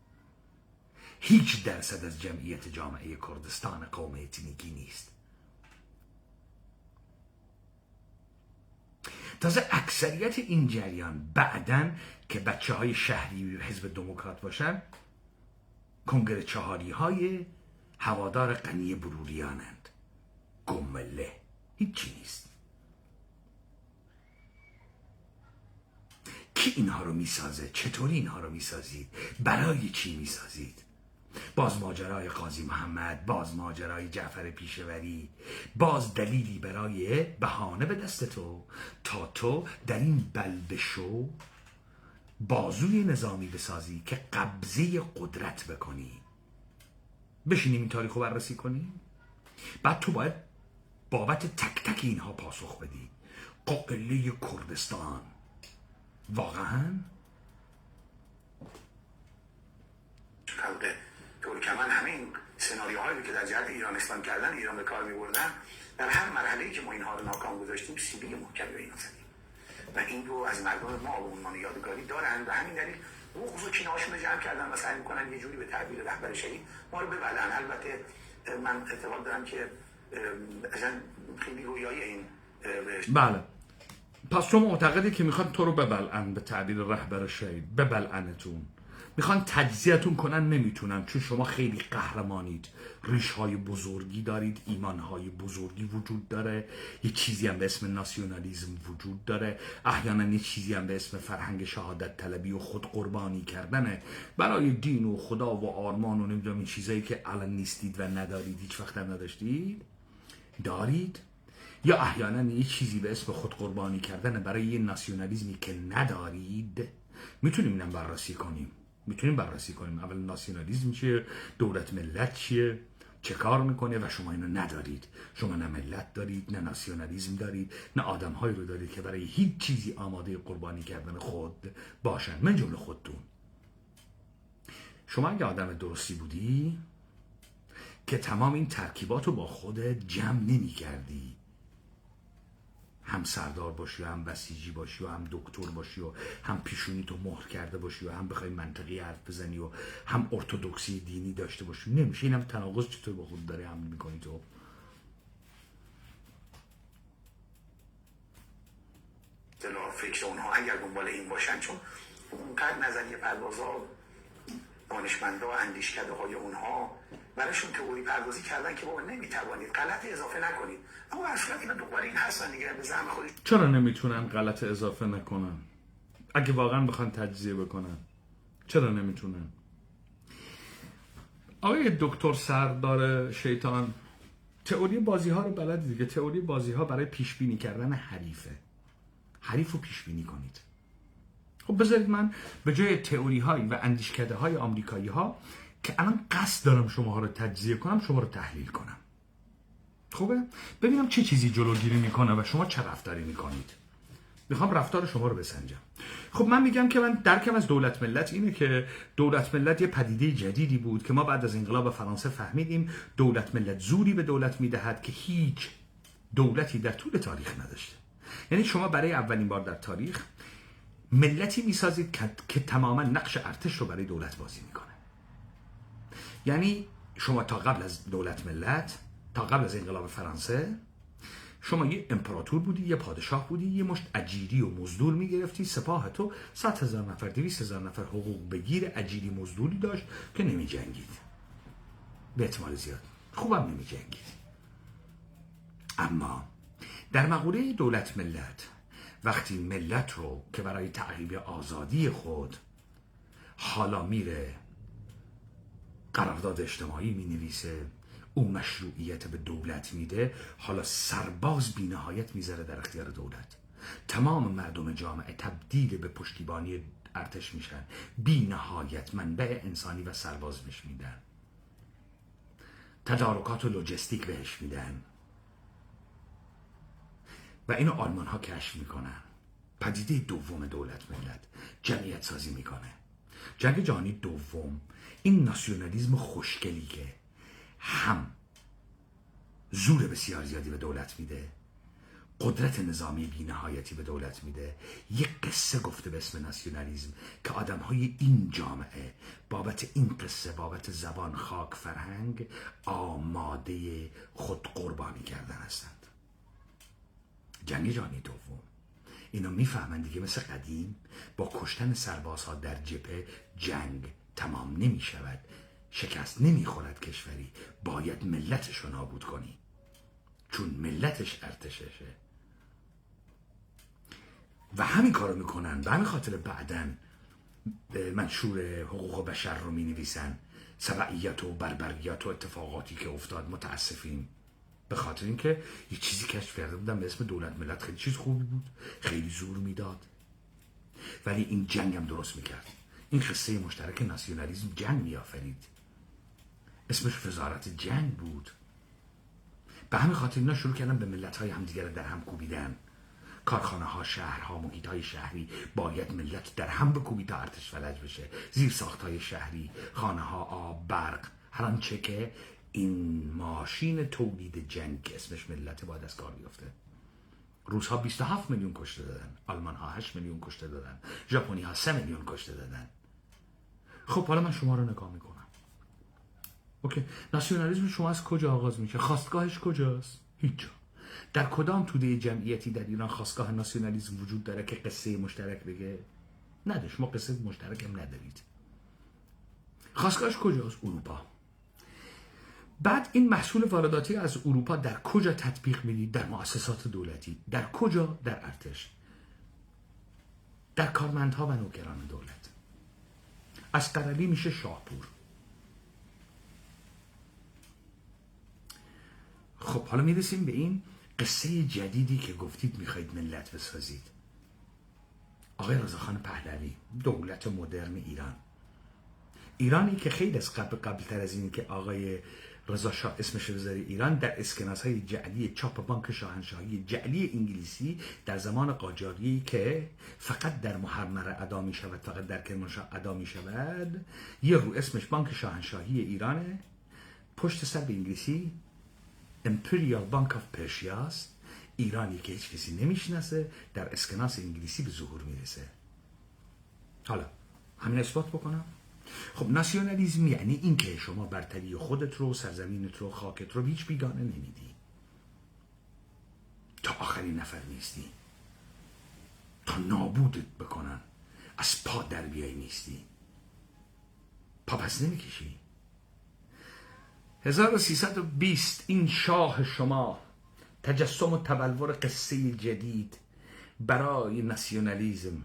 هیچ درصد از جمعیت جامعه کردستان قوم اتنیکی نیست. تازه اکثریت این جریان بعدن که بچه های شهری حزب دموکرات باشن کنگره چهاری های هوادار غنی بروریانند. گمله هیچی نیست. کی اینها رو میسازه؟ چطوری اینها رو میسازید؟ برای چی میسازید؟ باز ماجرای قاضی محمد، باز ماجرای جعفر پیشوری، باز دلیلی برای بهانه به دست تو تا تو در این بلدشو بازوی نظامی بسازی که قبضه قدرت بکنی. بشینیم این تاریخ رو بررسی کنیم. بعد تو باید بابت تک تک اینها پاسخ بدی. قائله کردستان واقعا خلق ترکمن همین سناریوهایی که در جهت ایران اسلام کردن ایران به کار می‌بردن، در هر مرحله‌ای که ما اینها رو ناکام گذاشتیم سیبیل محکمی به اینا زدیم و این رو از مردم ما به عنوان یادگاری دارن و همین دلیل بغض و کینه‌هاشون رو جمع کردن و سعی می‌کنن یه جوری به تعبیر رهبر شهید ما رو ببلن. البته من اعتقاد دارم که اصلا خیلی رویای این بله. پس تو معتقدی که میخوان تو رو ببلعن، به تعبیر رهبر شهید ببلعنتون، میخوان تجزیه‌تون کنن، نمیتونن، چون شما خیلی قهرمانید، ریش‌های بزرگی دارید، ایمان‌های بزرگی وجود داره، یه چیزی هم به اسم ناسیونالیسم وجود داره، احیانا یه چیزی هم به اسم فرهنگ شهادت طلبی و خود قربانی کردنه برای دین و خدا و آرمان و نمیدونم این چیزایی که الان نیستید و ندارید، هیچ وقت هم نداشتید، دارید. یا احیانا یه چیزی به اسم خود قربانی کردن برای یه ناسیونالیسمی که ندارید. میتونیم اینم بررسی کنیم. اول ناسیونالیسم چیه؟ دولت ملت چیه؟ چه کار میکنه؟ و شما اینو ندارید. شما نه ملت دارید، نه ناسیونالیسم دارید، نه آدم‌هایی رو دارید که برای هیچ چیزی آماده قربانی کردن خود باشن، من جمله خودتون. شما اگه آدم درستی بودی که تمام این ترکیبات رو با خودت جمع نمی کردی، هم سردار باشی و هم بسیجی باشی و هم دکتر باشی و هم پیشونی تو مهر کرده باشی و هم بخوای منطقی حرف بزنی و هم ارتودکسی دینی داشته باشی، نمیشه. این هم تناقض چطور با خود داره حمل میکنی تو؟ فکر اونها اگر دنبال این باشن، چون اونقدر نظریه پردازا دانشمندا و اندیشکده های اونها براشون تئوری پردازی کردن که بابا نمیتوانید غلط اضافه نکنید، اما اصلا اینا دوباره این هستن دیگه، به زعم خودش. چرا نمیتونن غلط اضافه نکنن؟ اگه واقعا بخوان تجزیه بکنن چرا نمیتونن؟ آقای دکتر سردار شیطان تئوری بازی ها رو بلد دیگه. تئوری بازی ها برای پیش بینی کردن حریف رو پیش بینی کنید. خب بذارید من به جای تئوری های و اندیشکده های آمریکایی ها که الان قصد دارم شما ها رو تجزیه کنم، شما رو تحلیل کنم. خوبه؟ ببینم چه چیزی جلوگیری میکنه و شما چه رفتاری میکنید. میخوام رفتار شما رو بسنجم. خب من میگم که من درکم از دولت ملت اینه که دولت ملت یه پدیده جدیدی بود که ما بعد از انقلاب فرانسه فهمیدیم دولت ملت زوری به دولت میدهد که هیچ دولتی در طول تاریخ نداشته. یعنی شما برای اولین بار در تاریخ ملتی میسازید که تماما نقش ارتش رو برای دولت بازی میکنه. یعنی شما تا قبل از دولت ملت، تا قبل از انقلاب فرانسه، شما یه امپراتور بودی، یه پادشاه بودی، یه مشت اجیری و مزدور میگرفتی، سپاه تو 100,000 نفر 200,000 نفر حقوق بگیر اجیری مزدوری داشت که نمی جنگید، به احتمال زیاد خوبم نمی جنگید. اما در مقوله دولت ملت، وقتی ملت رو که برای تعقیب آزادی خود حالا میره قرارداد اجتماعی می نویسه، او مشروعیت به دولت میده، حالا سرباز بی نهایت میذاره در اختیار دولت. تمام مردم جامعه تبدیل به پشتیبانی ارتش میشن، بی نهایت منبع انسانی و سرباز بهش میدن، تدارکات و لوجستیک بهش میدن و اینو آلمان ها کشف میکنن. پدیده دوم دولت ملت جمعیت سازی میکنه. جنگ جهانی دوم این ناسیونالیسم خوشگلی که هم زور بسیار زیادی به دولت میده، قدرت نظامی بی‌نهایتی به دولت میده. یک قصه گفته به اسم ناسیونالیسم که آدم‌های این جامعه بابت این قصه، بابت زبان، خاک، فرهنگ آماده خود قربانی کردن هستند. جنگ جهانی دوم اینا میفهمند دیگه مثل قدیم با کشتن سربازها در جبهه جنگ تمام نمی شود، شکست نمی خورد کشوری، باید ملتش رو نابود کنی چون ملتش ارتششه و همین کارو میکنن. به همین خاطر بعدن منشور حقوق بشر رو می نویسن، سبعیت و بربریت و اتفاقاتی که افتاد متاسفیم، به خاطر اینکه یه چیزی کشف کرده بودن به اسم دولت ملت. خیلی چیز خوبی بود، خیلی زور میداد، ولی این جنگ هم درست میکرد. این قصه مشترک ناسیونالیسم جنگ میآفرید، اسمش وزارت جنگ بود. به همین خاطر اینا شروع کردن به ملت‌های همدیگر در هم کوبیدن. کارخانه ها، شهرها، محیط های شهری باید ملت در هم بکوبید تا ارتش فلج بشه. زیر ساختای شهری، خانه ها، آب، برق، هر آنچه که این ماشین تولید جنگ که اسمش ملت باید از کار بیفته. روس ها 27 میلیون کشته دادن، آلمان ها 8 میلیون کشته دادن، ژاپنی ها 3 میلیون کشته دادن. خب حالا من شما رو نگاه میکنم. اوکی، ناسیونالیسم شما از کجا آغاز میشه؟ خواستگاهش کجاست؟ هیچ جا. در کدام توده جمعیتی در ایران خواستگاه ناسیونالیسم وجود داره که قصه مشترک بگه؟ نده، شما قصه مشترک هم ندارید. خواستگاهش کجاست؟ اروپا. بعد این محصول وارداتی از اروپا در کجا تطبیق میدید؟ در مؤسسات دولتی. در کجا؟ در ارتش، در کارمندها و نوکران دولت. اسقرعلی میشه شاهپور. خب حالا میرسیم به این قصه جدیدی که گفتید میخواید ملت بسازید. آقای رضاخان پهلوی، دولت مدرن ایران، ایرانی که خیلی از قبلتر از این که آقای رضا شاه اسمش رو بذاره ایران، در اسکناس های جعلی چاپ بانک شاهنشاهی جعلی انگلیسی در زمان قاجاری که فقط در محمره ادا می شود، فقط در کرمانشاه ادا می شود، یه رو اسمش بانک شاهنشاهی ایرانه، پشت سر به انگلیسی امپریال بانک آف پرشیا است. ایرانی که هیچ کسی نمیشناسه در اسکناس انگلیسی به ظهور میرسه. حالا همین اثبات بکنم. خب ناسیونالیسم یعنی این که شما برتری خودت رو، سرزمینت رو، خاکت رو هیچ بیگانه نمیدی، تا آخرین نفر نیستی، تا نابودت بکنن از پا در بیای نیستی، پا پس نمیکشی. 1320 این شاه شما تجسم و تبلور قصه جدید برای ناسیونالیسم،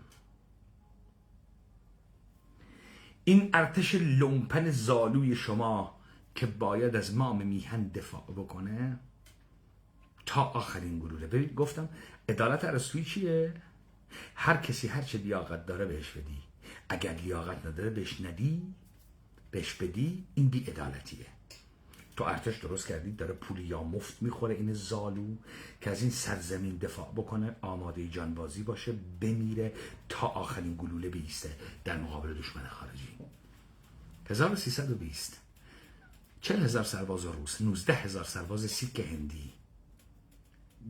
این ارتش لومپن زالوی شما که باید از مام میهن دفاع بکنه تا آخرین گلوله. ببین گفتم عدالت ارسطویی چیه؟ هر کسی هر چه لیاقت داره بهش بدی، اگر لیاقت نداره بهش ندی، بهش بدی، این بی عدالتیه. تو ارتش درست کردی داره پول یا مفت میخوره این زالو که از این سرزمین دفاع بکنه، آماده جانبازی باشه، بمیره تا آخرین گلوله بیسته در مقابل دشمن خارجی. 1320 40,000 سرباز روس، 19,000 سرباز سیک هندی،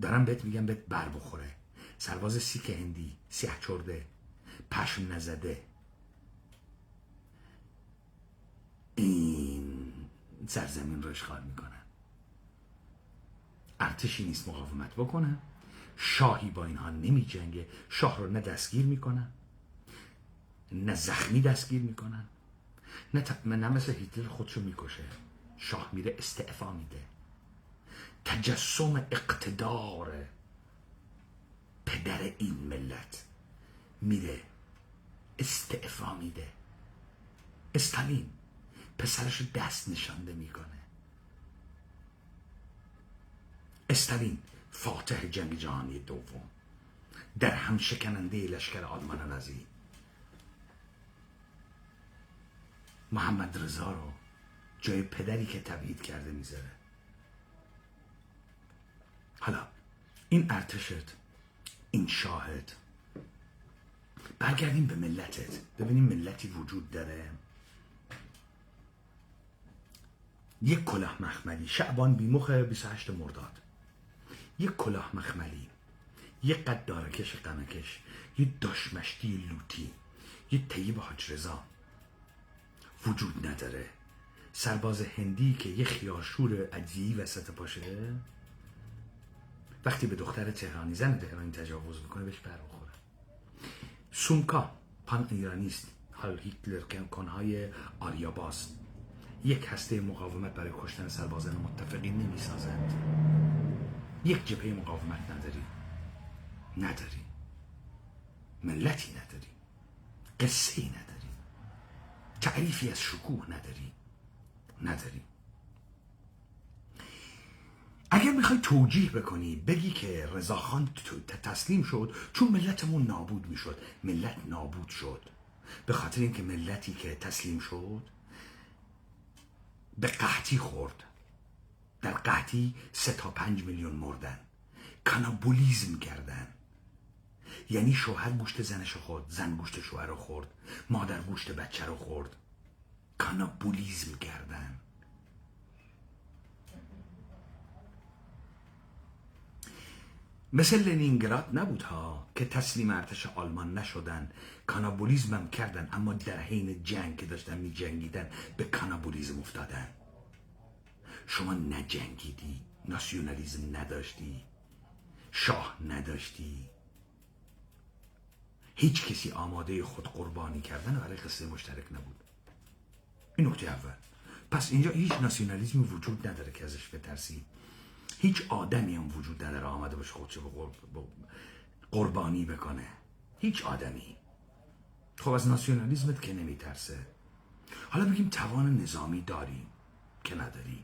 دارم بهت میگم بهت بر بخوره، سرباز سیک هندی، سیاه چرده، پشم نزده، این سرزمین رو اشغال میکنن. ارتشی نیست مقاومت بکنن، شاهی با اینها نمی جنگه، شاه رو نه دستگیر میکنن، نه زخمی دستگیر میکنن، نه مثل هیتلر خودشو میکشه، شاه میره استعفا میده. تجسم اقتدار پدر این ملت میره استعفا میده. استالین پسرش دست نشانده میکنه. استالین فاتح جنگ جهانی دوم، در هم شکننده لشکر آلمان نازی. محمد رضا رو جای پدری که تبعید کرده میذاره. حالا این ارتشت، این شاهد، برگردیم به ملتت، ببینیم ملتی وجود داره. یک کلاه مخملی، شعبان بیمخ 28 مرداد، یک کلاه مخملی یه قدارکش قمکش، یه داشمشتی لوتی، یه طیب حاج رضا وجود نداره. سرباز هندی که یه خیارشور عجیبی وسط پاشه وقتی به دختر تهرانی، زن تهرانی تجاوز میکنه بهش بر بخوره. سومکا پان ایرانیست، هال هیتلر کنهای آریاباس، یک هسته مقاومت برای کشتن سربازان متفقین نمیسازند. یک جبهه مقاومت نداری، ملتی نداری، قصه نداری، تعریفی از شکوه نداری. اگر میخوای توجیه بکنی بگی که رضاخان تسلیم شد چون ملتمون نابود میشد. ملت نابود شد به خاطر اینکه ملتی که تسلیم شد به قحطی خورد. در قحطی 3 تا 5 میلیون مردن. کانابولیزم کردن، یعنی شوهر گوشت زنش رو خورد، زن گوشت شوهر رو خورد، مادر گوشت بچه رو خورد. کانابولیزم کردن. مثل لنینگراد نبود ها که تسلیم ارتش آلمان نشدن، کانابولیزم هم کردن، اما در حین جنگ که داشتن می جنگیدن به کانابولیزم افتادن. شما نجنگیدی، ناسیونالیزم نداشتی، شاه نداشتی، هیچ کسی آماده خود قربانی کردن برای قصه مشترک نبود. این نکته اول. پس اینجا هیچ ناسیونالیزمی وجود نداره که ازش بترسی. هیچ آدمی هم وجود نداره آمده باشه خودشو قربانی بکنه. هیچ آدمی. خب از ناسیونالیزمت که نمیترسه. حالا بگیم توان نظامی داری که نداری،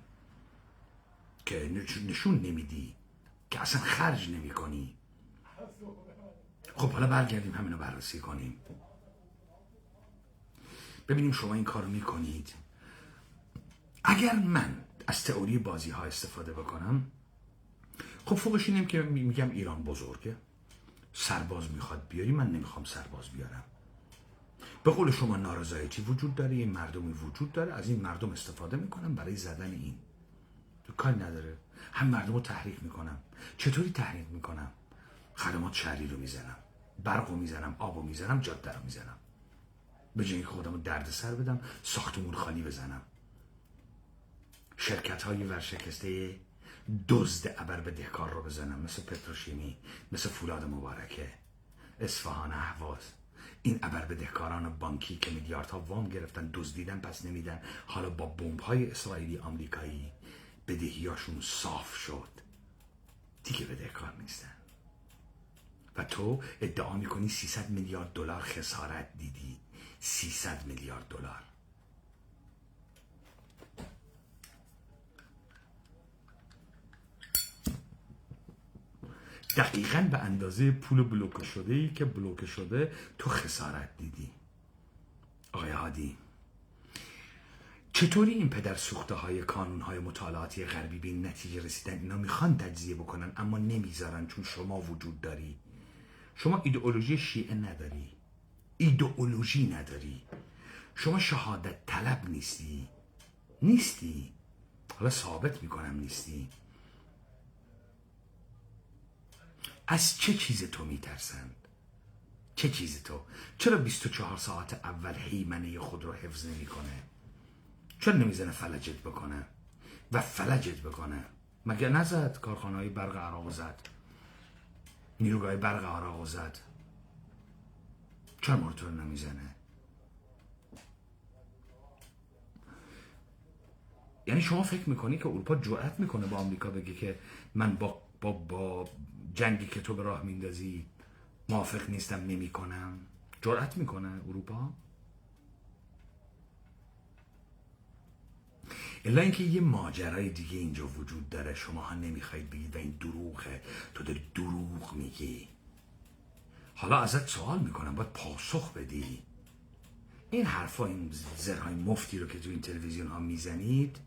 که نشون نمیدی، که اصلا خرج نمی کنی. خب حالا برگردیم همینو بررسی کنیم، ببینیم شما این کارو میکنید. اگر من از تئوری بازی ها استفاده بکنم، خب فوقش اینم که میگم ایران بزرگه، سرباز میخواد بیاری، من نمیخوام سرباز بیارم. به قول شما نارضایتی وجود داره، یه مردمی وجود داره، از این مردم استفاده میکنم برای زدن این. تو کاری نداره. هم مردم رو تحریک میکنم. چطوری تحریک میکنم؟ خدمات شهری رو میزنم، برق رو میزنم، آب رو میزنم، جاده رو میزنم. به جای اینکه خودم رو درد سر بدم ساختمون خالی بزنم. شرکت های ورشکسته دزد ابر بدهکار رو بزنم، مثل پتروشیمی، مثل فولاد مبارکه، اصفهان، اهواز. این ابر بدهکاران بانکی که میلیاردها وام گرفتن، دزدیدن پس نمیدن، حالا با بمب‌های اسرائیلی آمریکایی بدهیاشون صاف شد، دیگه بدهکار نیستن. و تو ادعا میکنی 300 میلیارد دلار خسارت دیدی. 300 میلیارد دلار. دقیقاً به اندازه پول بلوکه شده ای که بلوکه شده تو خسارت دیدی. آقای هادی، چطوری این پدر سوخته های کانون های مطالعاتی غربی به این نتیجه رسیدن اینا میخوان تجزیه بکنن اما نمیذارن چون شما وجود داری؟ شما ایدئولوژی شیعه نداری، ایدئولوژی نداری، شما شهادت طلب نیستی. حالا ثابت میکنم نیستی. از چه چیز تو میترسند؟ چه چیز تو؟ چرا 24 ساعت اول هیمنه خود رو حفظ نمیکنه؟ چرا نمیزنه فلجت بکنه؟ و فلجت بکنه. مگه نزد کارخانه های برق عراق زد؟ نیروگاه برق عراق زد؟ چرا مورد نمیزنه؟ یعنی شما فکر میکنی که اروپا جرأت میکنه با آمریکا بگه که من با جنگی که تو به راه میندازی موافق نیستم، نمیکنم؟ جرأت میکنه اروپا؟ الا اینکه یه ماجرای دیگه اینجا وجود داره شما ها نمیخواید بگید و این دروغه. تو داری دروغ میگی. حالا ازت سوال میکنم، باید پاسخ بدی. این حرفا، این زرهای مفتی رو که تو این تلویزیون ها میزنید،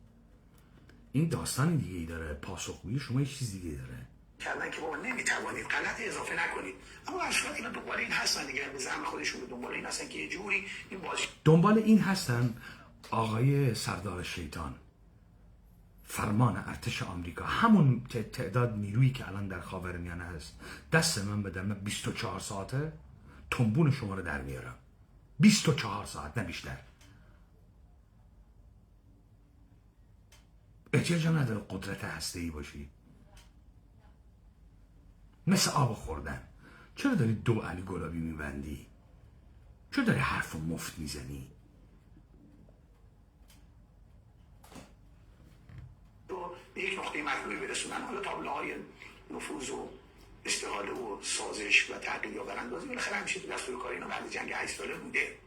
این داستان دیگه ای داره. پاسخگویی شما یه چیز دیگه داره. کردن که بابا نمیتوانید غلط اضافه نکنید، اما اشخاص اینا دنبال این هستن دیگه، به زعم خودشون دنبال این هستن که یه جوری این بازی دنبال این هستن. آقای سردار شیطان فرمان ارتش آمریکا، همون تعداد نیرویی که الان در خاورمیانه هست، دست من بدن، من 24 ساعته تنبون شما رو در میارم. 24 ساعت، نه بیشتر. احتیاج هم نداره قدرت هسته‌ای باشی. مثل آب خوردن. چرا داری دو علی گلابی میبندی؟ چرا داری حرف مفت میزنی؟ به یک نقطه مطلوبی برسونن. حالا تابلوهای نفوذ و استقاله و سازش و تحقیل یا براندازی بالاخره همیشه تو دستور کار اینا بعد جنگ 8 ساله بوده.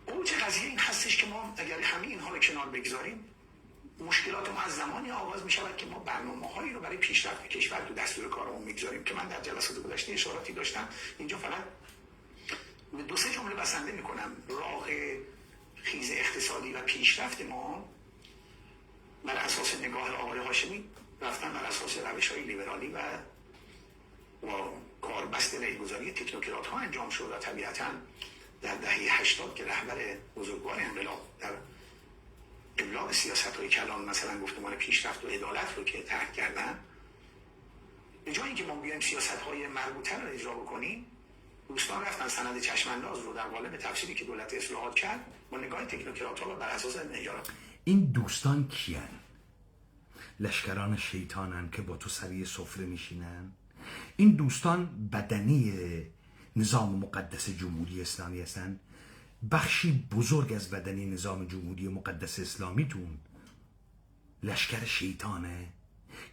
اوج قضیه این هستش که ما اگر همه اینها رو کنار بگذاریم، مشکلات ما از زمانی آغاز می شود که ما برنامه‌هایی رو برای پیشرفت کشور تو دستور کارمون میگذاریم که من در جلسات گذشته اشاراتی داشتم. اینجا فقط به 2-3 جمله بسنده میکنم. راه خیز اقتصادی و پیشرفت ما بر اساس نگاه آقای هاشمی رفتن بر اساس روش‌های لیبرالی و کاربست ریگذاری تکنوکرات ها انجام شد و طبیعتاً در دهه 80 که رهبر بزرگوار انقلاب در ابلاغ سیاست‌های کلان مثلا گفتمان پیشرفت و عدالت رو که طرح کردن، به جای اینکه ما بیایم سیاست‌های مربوطه رو اجرا بکنیم، دوستان رفتن سند چشم‌انداز رو در قالب تفسیری که دولت اصلاحات کرد با نگاه تکنوکرات‌ها و بر اساس نجارت. این دوستان کیان؟ لشکران شیطانن که با تو سری سفره میشینن؟ این دوستان بدنی نظام مقدس جمهوری اسلامی هستن؟ بخشی بزرگ از بدنی نظام جمهوری مقدس اسلامیتون لشکر شیطانه؟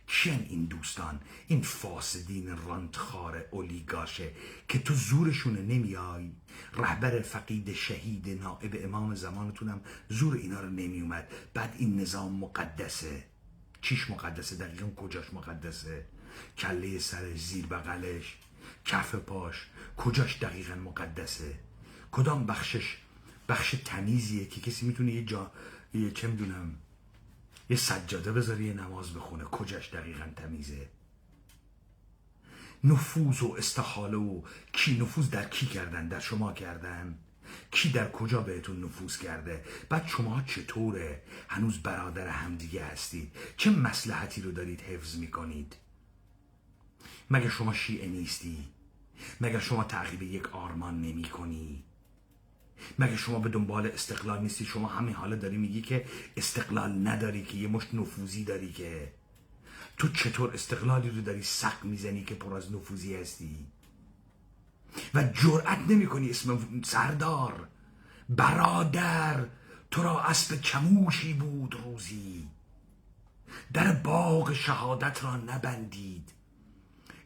کیان این دوستان؟ این فاسدین رانتخار اولیگاشه که تو زورشونه نمیای. رهبر فقید شهید نائب امام زمانتونم زور اینا رو نمیومد. بعد این نظام مقدسه. چیش مقدسه؟ دقیقا کجاش مقدسه؟ کله سرش، زیر بغلش، کف پاش، کجاش دقیقا مقدسه؟ کدام بخش تمیزیه که کسی میتونه چه میدونم یه سجاده بذاره یه نماز بخونه؟ کجاش دقیقا تمیزه؟ نفوذ و استحاله و کی نفوذ در کی کردن؟ در شما کردن؟ کی در کجا بهتون نفوذ کرده؟ بعد شما چطوره هنوز برادر همدیگه هستید؟ چه مصلحتی رو دارید حفظ میکنید؟ مگه شما شیعه نیستی؟ مگه شما تعقیب یک آرمان نمی کنی؟ مگه شما به دنبال استقلال نیستی؟ شما همین حالا داری میگی که استقلال نداری، که یه مشت نفوذی داری. که تو چطور استقلالی رو داری سق میزنی که پر از نفوذی هستی و جرأت نمی کنی اسم سردار برادر تو را اسب چموشی بود روزی، در باغ شهادت را نبندید.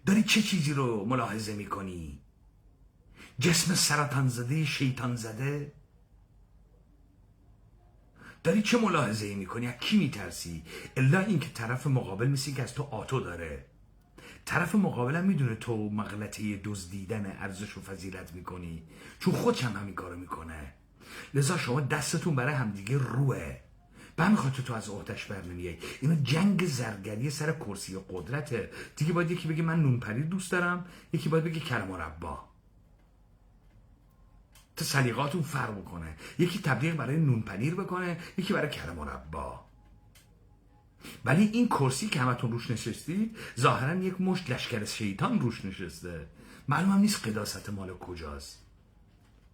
داری چه چیزی رو ملاحظه می کنی؟ جسم سرطان زده شیطان زده؟ داری چه ملاحظه می کنی؟ از کی می ترسی؟ الا اینکه طرف مقابل مثل که از تو آتو داره. طرف مقابل هم میدونه تو مغلطه دزدیدن ارزش و فضیلت میکنی، چون خودش هم همین کارو میکنه. لذا شما دستتون برای همدیگه روه، به همین خاطر تو از عهده‌اش بر نمیای. اینو جنگ زرگری سر کرسی و قدرته دیگه. باید یکی بگه من نونپنیر دوست دارم، یکی باید بگه کره مربا. تا سلیقاتون فرق کنه، یکی تبلیغ برای نونپنیر بکنه، یکی برای کره مربا. ولی این کرسی که همتون روش نشستید ظاهرا یک مشت لشکر شیطان روش نشسته. معلوم هم نیست قداست مال کجاست.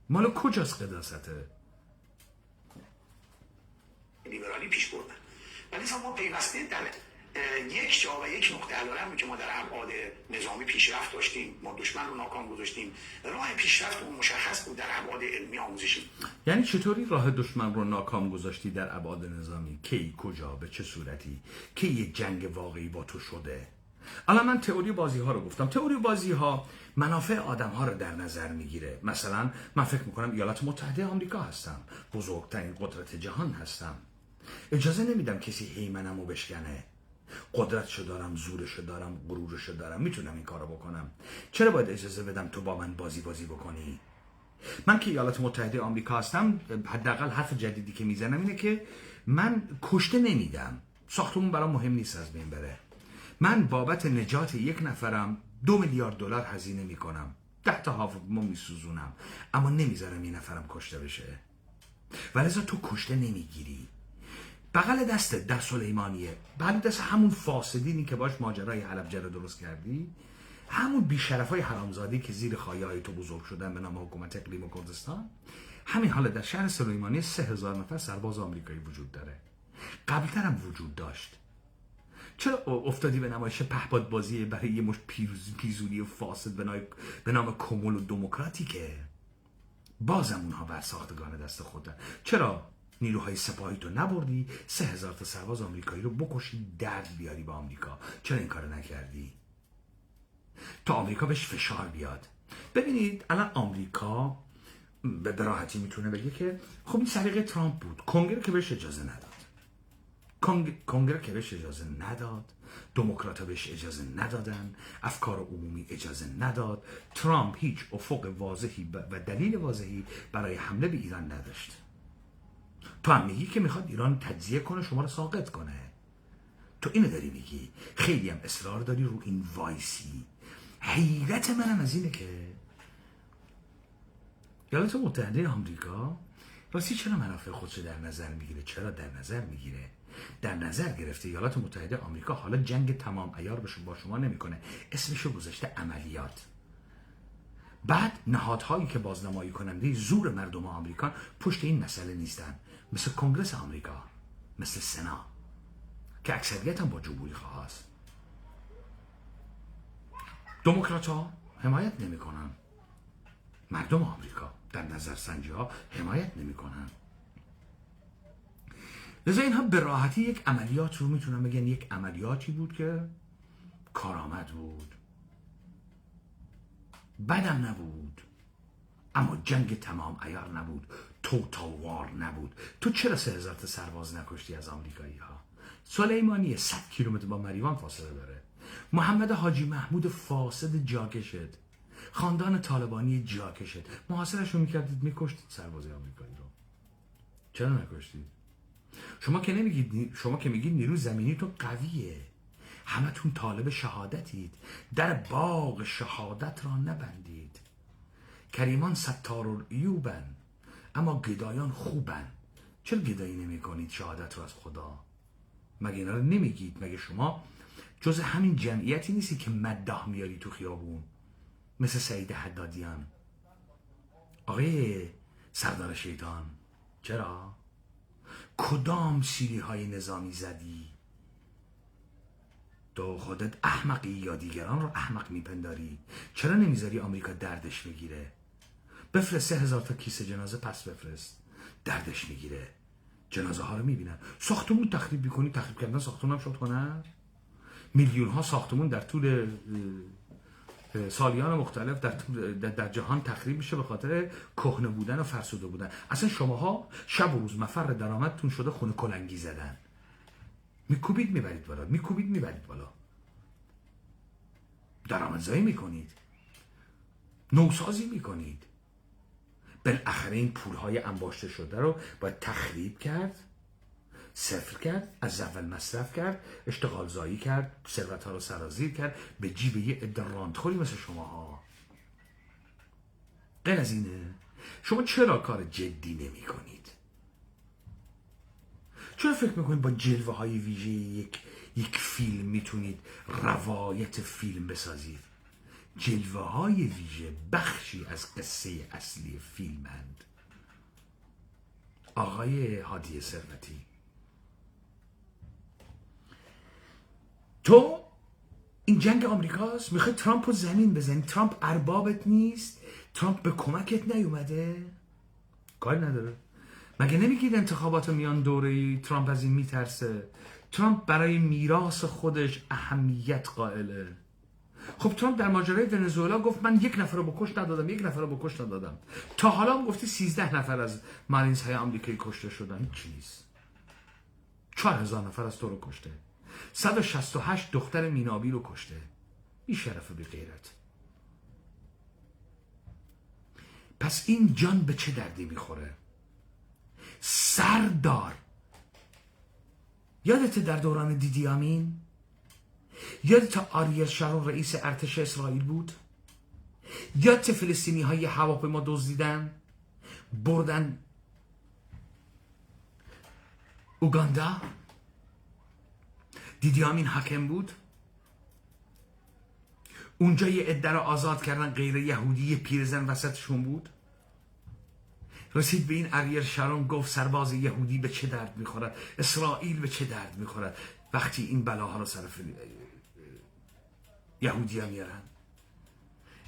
مال کجاست قداسته؟ لیبرالی پیش بردن. ولی ما پیوسته در یک جا و یک نقطه علالم که ما در ابعاد نظامی پیشرفت داشتیم، ما دشمن رو ناکام گذاشتیم، راه پیشرفت اون مشخص بود در ابعاد علمی آموزشی. یعنی چطوری راه دشمن رو ناکام گذاشتی در ابعاد نظامی؟ کی، کجا، به چه صورتی؟ کی یک جنگ واقعی با تو شده؟ الان من تئوری بازی ها رو گفتم. تئوری بازی ها منافع آدم ها رو در نظر میگیره. مثلا من فکر میکنم ایالات متحده آمریکا هستم، بزرگترین قدرت جهان هستم، اجازه نمیدم کسی هیمنمو بشکنه. قدرتشو دارم، زورشو دارم، غرورشو دارم، میتونم این کارو بکنم. چرا باید اجازه بدم تو با من بازی بکنی؟ من که ایالات متحده آمریکا هستم، حداقل حرف جدیدی که میزنم اینه که من کشته نمیدم. ساختمون برام مهم نیست از بین بره. من بابت نجات یک نفرم 2 میلیارد دلار هزینه میکنم، 10 تا هواپیما میسوزونم، اما نمیذارم این نفرم کشته بشه. ولذا تو کشته نمیگیری. بغل دستت در سلیمانیه، بغل دست همون فاسدینی که باش ماجرای حلبجه رو درست کردی، همون بیشرفای حرامزادی که زیر خایه های تو بزرگ شدن به نام حکومت اقلیم و کردستان، همین حالا در شهر سلیمانیه 3000 نفر سرباز آمریکایی وجود داره. قبلتر هم وجود داشت. چرا افتادی به نمایش پهپاد بازی برای یه مشت پیزولی و فاسد به نام کمول و دموکراتیکه؟ بازم اونها برساختگان دست خودن. چرا نیروهای سپاهی تو نبردی 3000 تا سرباز آمریکایی رو بکشی درد بیاری به آمریکا؟ چرا این کارو نکردی؟ تا آمریکا بهش فشار بیاد. ببینید الان آمریکا به راحتی میتونه بگه که خب این سلیقه ترامپ بود، کنگره که بهش اجازه نداد، کنگره که بهش اجازه نداد، دموکرات‌ها بهش اجازه ندادن، افکار عمومی اجازه نداد، ترامپ هیچ افق واضحی و دلیل واضحی برای حمله به ایران نداشت. تو هم میگی که میخواد ایران تجزیه کنه، شما رو ساقط کنه. تو اینو داری میگی، خیلی هم اصرار داری رو این وایسی. حیرت منم از اینه که ایالات متحده آمریکا راستی چرا منافع خودش در نظر میگیره؟ چرا در نظر میگیره؟ در نظر گرفته ایالات متحده آمریکا حالا جنگ تمام عیار با شما نمیکنه، اسمشو گذاشته عملیات. بعد نهادهایی که بازنمایی کننده زور مردم آمریکان پشت این مسئله نیستن، مثل کنگرس آمریکا، مثل سنا که اکثریت هم با جمهوری خواه هست. دموکرات ها حمایت نمیکنن، مردم آمریکا در نظرسنجی ها حمایت نمیکنن. لذا اینها به راحتی یک عملیات رو میتونن بگن یک عملیاتی بود که کارآمد بود، بدم نبود، اما جنگ تمام عیار نبود، توتال وار نبود. تو چرا 3000 تا سرباز نکشتی از آمریکایی ها؟ سلیمانی 100 کیلومتر با مریوان فاصله داره. محمد حاجی محمود فاسد جاکشت، خاندان طالبانی جاکشت، محاصرش رو میکردید، میکشتید سرباز آمریکایی رو. چرا نکشتید؟ شما که میگید نیرو زمینی تو قویه، همتون طالب شهادتید، در باغ شهادت را نبندید. کریمان ستارالعیوبن اما گدایان خوبن. چرا گدایی نمی کنید شهادت رو از خدا؟ مگه اینا رو نمیگید؟ مگه شما جز همین جمعیتی نیستی که مداح میاری تو خیابون مثل سعید حدادیان؟ آقای سردار شیطان، چرا؟ کدام سیلی های نظامی زدی؟ تو خودت احمقی یا دیگران رو احمق میپنداری؟ چرا نمیذاری آمریکا دردش بگیره؟ بفرست 3000 تا کیسه جنازه پس بفرست، دردش میگیره، جنازه ها رو میبینن. ساختمون تخریب میکنی، تخریب کردن ساختمون هم شد هنر. میلیون ها ساختمون در طول سالیان مختلف در جهان تخریب میشه به خاطر کهنه بودن و فرسوده بودن. اصلا شماها شب و روز مفر درآمدتون شده خونه کلنگی زدن. میکوبید میبرید بالا، میکوبید میبرید بالا، درآمدزایی میکنید، نوسازی میکنید. بالاخره این پولهای انباشته شده رو باید تخریب کرد، صفر کرد، از اول مصرف کرد، اشتغال زایی کرد، ثروت‌ها رو سرازیر کرد به جیب یه عده راندخوری مثل شماها. غیر از اینه شما چرا کار جدی نمی کنید؟ چرا فکر میکنید با جلوه های ویژه یک فیلم میتونید روایت فیلم بسازید؟ جلوه های ویژه بخشی از قصه اصلی فیلمند. آقای هادی ثروتی، تو این جنگ آمریکاست، میخوای ترامپ رو زمین بزنی. ترامپ اربابت نیست، ترامپ به کمکت نیومده، کاری نداره. مگه نمیگید انتخابات میان دوره ترامپ از این میترسه؟ ترامپ برای میراث خودش اهمیت قائله. خب ترامپ در ماجرای ونزوئلا گفت من 1 نفر رو به کشت ندادم، 1 نفر رو به کشت ندادم. تا حالا هم گفتی 13 نفر از مارینز های آمریکایی کشته شدن. چیز 4000 نفر از تو رو کشته، 168 دختر مینابی رو کشته. بی شرف و بی غیرت. پس این جان به چه دردی میخوره؟ سردار، یادت در دوران دیدی آمین؟ یادت آریل شارون رئیس ارتش اسرائیل بود؟ یادت فلسطینی های هواپیما دزدیدن، بردن اوگاندا دیدی آمین حاکم بود، اونجا یه عده رو آزاد کردن غیر یهودی پیرزن وسطشون بود. رسید به این اریل شارون گفت سرباز یهودی به چه درد میخورد، اسرائیل به چه درد میخورد وقتی این بلاها رو سر یهودی ها میارن.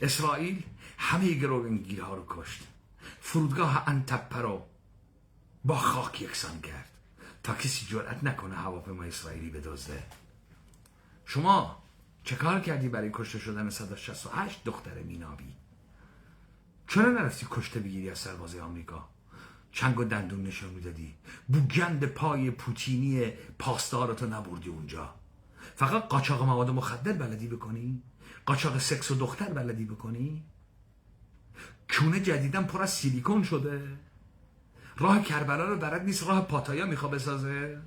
اسرائیل همه گروگانگیرها رو کشت، فرودگاه انتپه رو با خاک یکسان کرد تا کسی جرأت نکنه هواپیما اسرائیلی بدزده. شما چه کار کردی برای کشته شدن 168 دختر مینابی؟ چرا نرفتی کشته بگیری از سربازای آمریکا؟ چنگ و دندون نشون میدادی، بوگند پای پوتینی پاسدارتو نبردی اونجا. فقط قاچاق مواد مخدر بلدی بکنی؟ قاچاق سکس و دختر بلدی بکنی؟ کونه جدیدن پر از سیلیکون شده. راه کربلا رو بلد نیست، راه پاتایا میخوا بسازه.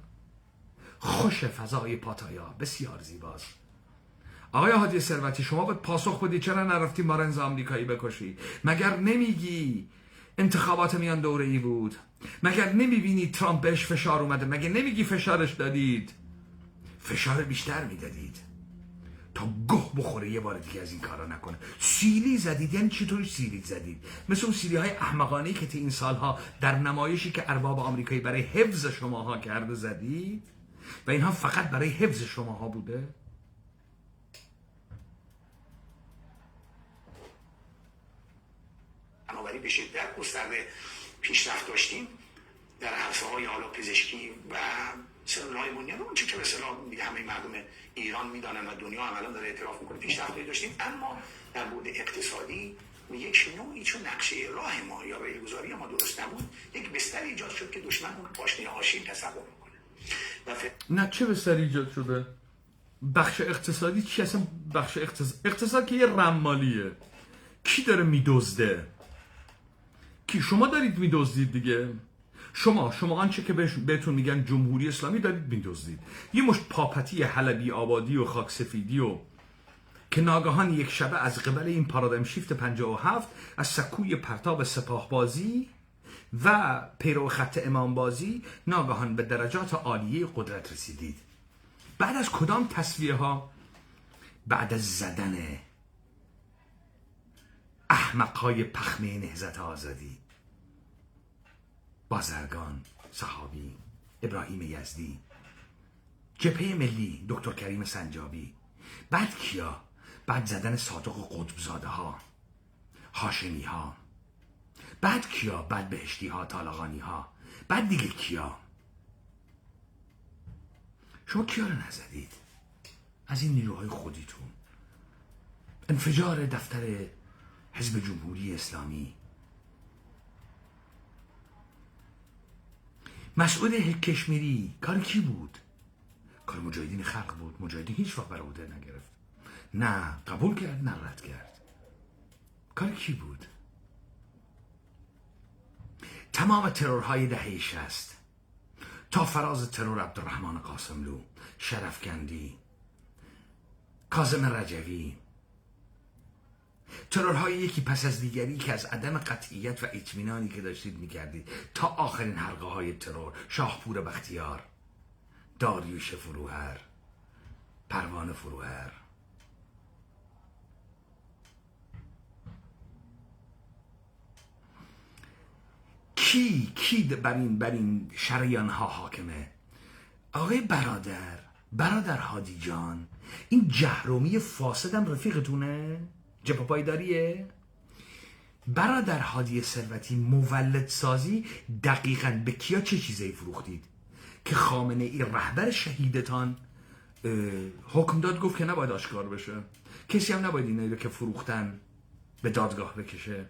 خوش فضای پاتایا، بسیار زیباست. آقای حاجی ثروتی، شما باید پاسخ بدی چرا نرفتی مارنز آمریکایی بکشی؟ مگر نمیگی انتخابات میان دوره ای بود؟ مگر نمیبینی ترامپ بهش فشار اومده؟ مگر نمیگی فشارش دادید؟ فشار بیشتر میدادید تا گه بخوره یه بار دیگه از این کارا نکنه. سیلی زدید. یعنی چطور سیلی زدید؟ مثل اون سیلی های احمقانه‌ای که این سالها در نمایشی که ارباب آمریکایی برای حفظ شماها کرده زدید و اینها فقط برای حفظ شماها بوده. بنابراین به شدت گسترده پیشرفت داشتیم در عرصه‌های حالا پزشکی و سلول‌های بنیان، اون چیزی که به اصطلاح همه مردم ایران میدانن و دنیا هم الان داره اعتراف میکنه پیشرفتی داشتیم. اما در بعد اقتصادی یک نوعی چون نقشه راه ما یا راهگذاری ما درست نبود، یک بستر ایجاد شد که دشمن اون پاشنه آشیل تصور میکنه. نه چه بستری ایجاد شده؟ بخش اقتصادی چی اصلا؟ بخش اقتصاد که یه رمالیه. کی داره میدزده؟ کی؟ شما دارید میدزدید دیگه. شما آنچه که بهتون میگن جمهوری اسلامی دارید میدزدید. یه مشت پاپتی حلبی آبادی و خاک سفیدی و که ناگهان یک شبه از قبل این پارادایم شیفت 57 از سکوی پرتاب سپاهبازی و پیرو خط امامبازی ناگهان به درجات عالیه قدرت رسیدید. بعد از کدام تصفیه ها؟ بعد از زدن احمقهای پخمه نهضت آزادی، بازرگان، صحابی، ابراهیم یزدی، جبهه ملی، دکتر کریم سنجابی. بعد کیا؟ بعد زدن صادق قطبزاده ها، هاشمی ها. بعد کیا؟ بعد بهشتی ها، طالقانی ها. بعد دیگه کیا؟ شما کیا رو نزدید؟ از این نیروهای خودیتون. انفجار دفتر حزب جمهوری اسلامی، مسعود کشمیری، کار کی بود؟ کار مجاهدین خلق بود. مجاهدین هیچ وقت برای عهده نگرفت، نه قبول کرد نه رد کرد. کار کی بود؟ تمام ترورهای دهه 60 تا فراز ترور عبدالرحمن قاسملو، شرفکندی، کاظم رجوی، ترورهای یکی پس از دیگری که از عدم قطعیت و اطمینانی که داشتید میکردید تا آخرین حلقه های ترور، شاهپور بختیار، داریوش فروهر، پروانه فروهر. کی بر این شریان ها حاکمه؟ آقای برادر هادی جان، این جهرومی فاسدم رفیقتونه؟ جبهه پایداریه؟ برادر هادی ثروتی، مولد سازی دقیقاً به کیا چه چیزایی فروختید که خامنه ای رهبر شهیدتان حکم داد گفت که نباید آشکار بشه؟ کسی هم نباید اینایی رو که فروختن به دادگاه بکشه.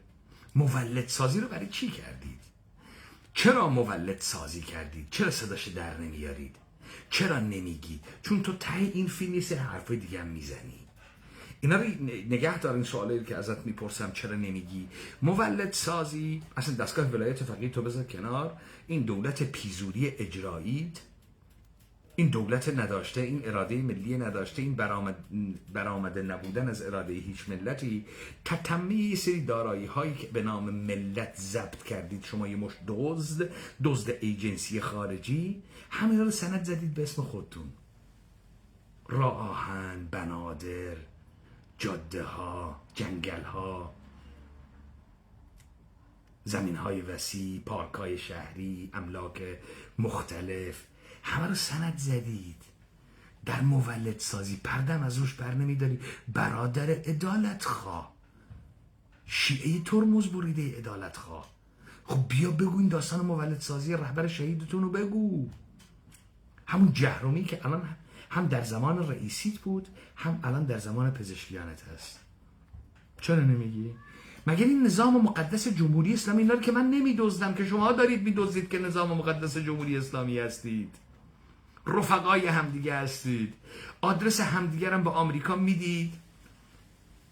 مولد سازی رو برای چی کردید؟ چرا مولد سازی کردید؟ چرا صداش در نمیارید؟ چرا نمیگی؟ چون تو ته این فیلم یه سری حرفای دیگه هم میزنی. اینا رو نگه دار. این سوالی که ازت میپرسم چرا نمیگی؟ مولد سازی اصلا دستگاه ولایت فقیه تو بذار کنار. این دولت پیزوری اجراییت، این دولت نداشته، این اراده ملی نداشته، این برآمده نبودن از اراده هیچ ملتی، تتمه یه سری دارایی هایی که به نام ملت ضبط کردید شما، یه مشت دزد ایجنسی خارجی، همه رو سند زدید به اسم خودتون. راه آهن، بنادر، جاده ها، جنگل ها، زمین های وسیع، پارک های شهری، املاک مختلف، همه رو سند زدید. در مولد سازی پردم از روش بر نمیداری. برادر عدالت خواه، شیعه ترمز بریده عدالت خواه، خب بیا بگو این داستان مولد سازی رهبر شهیدتون رو بگو. همون جهرومی که الان هم در زمان رئیسیت بود، هم الان در زمان پزشکیانت هست. چرا نمیگی؟ مگر این نظام مقدس جمهوری اسلامی، اینا رو که من نمیدزدم که شما دارید میدزدید که نظام مقدس جمهوری اسلامی هستید، رفقای همدیگه هستید، آدرس همدیگه هم به آمریکا میدید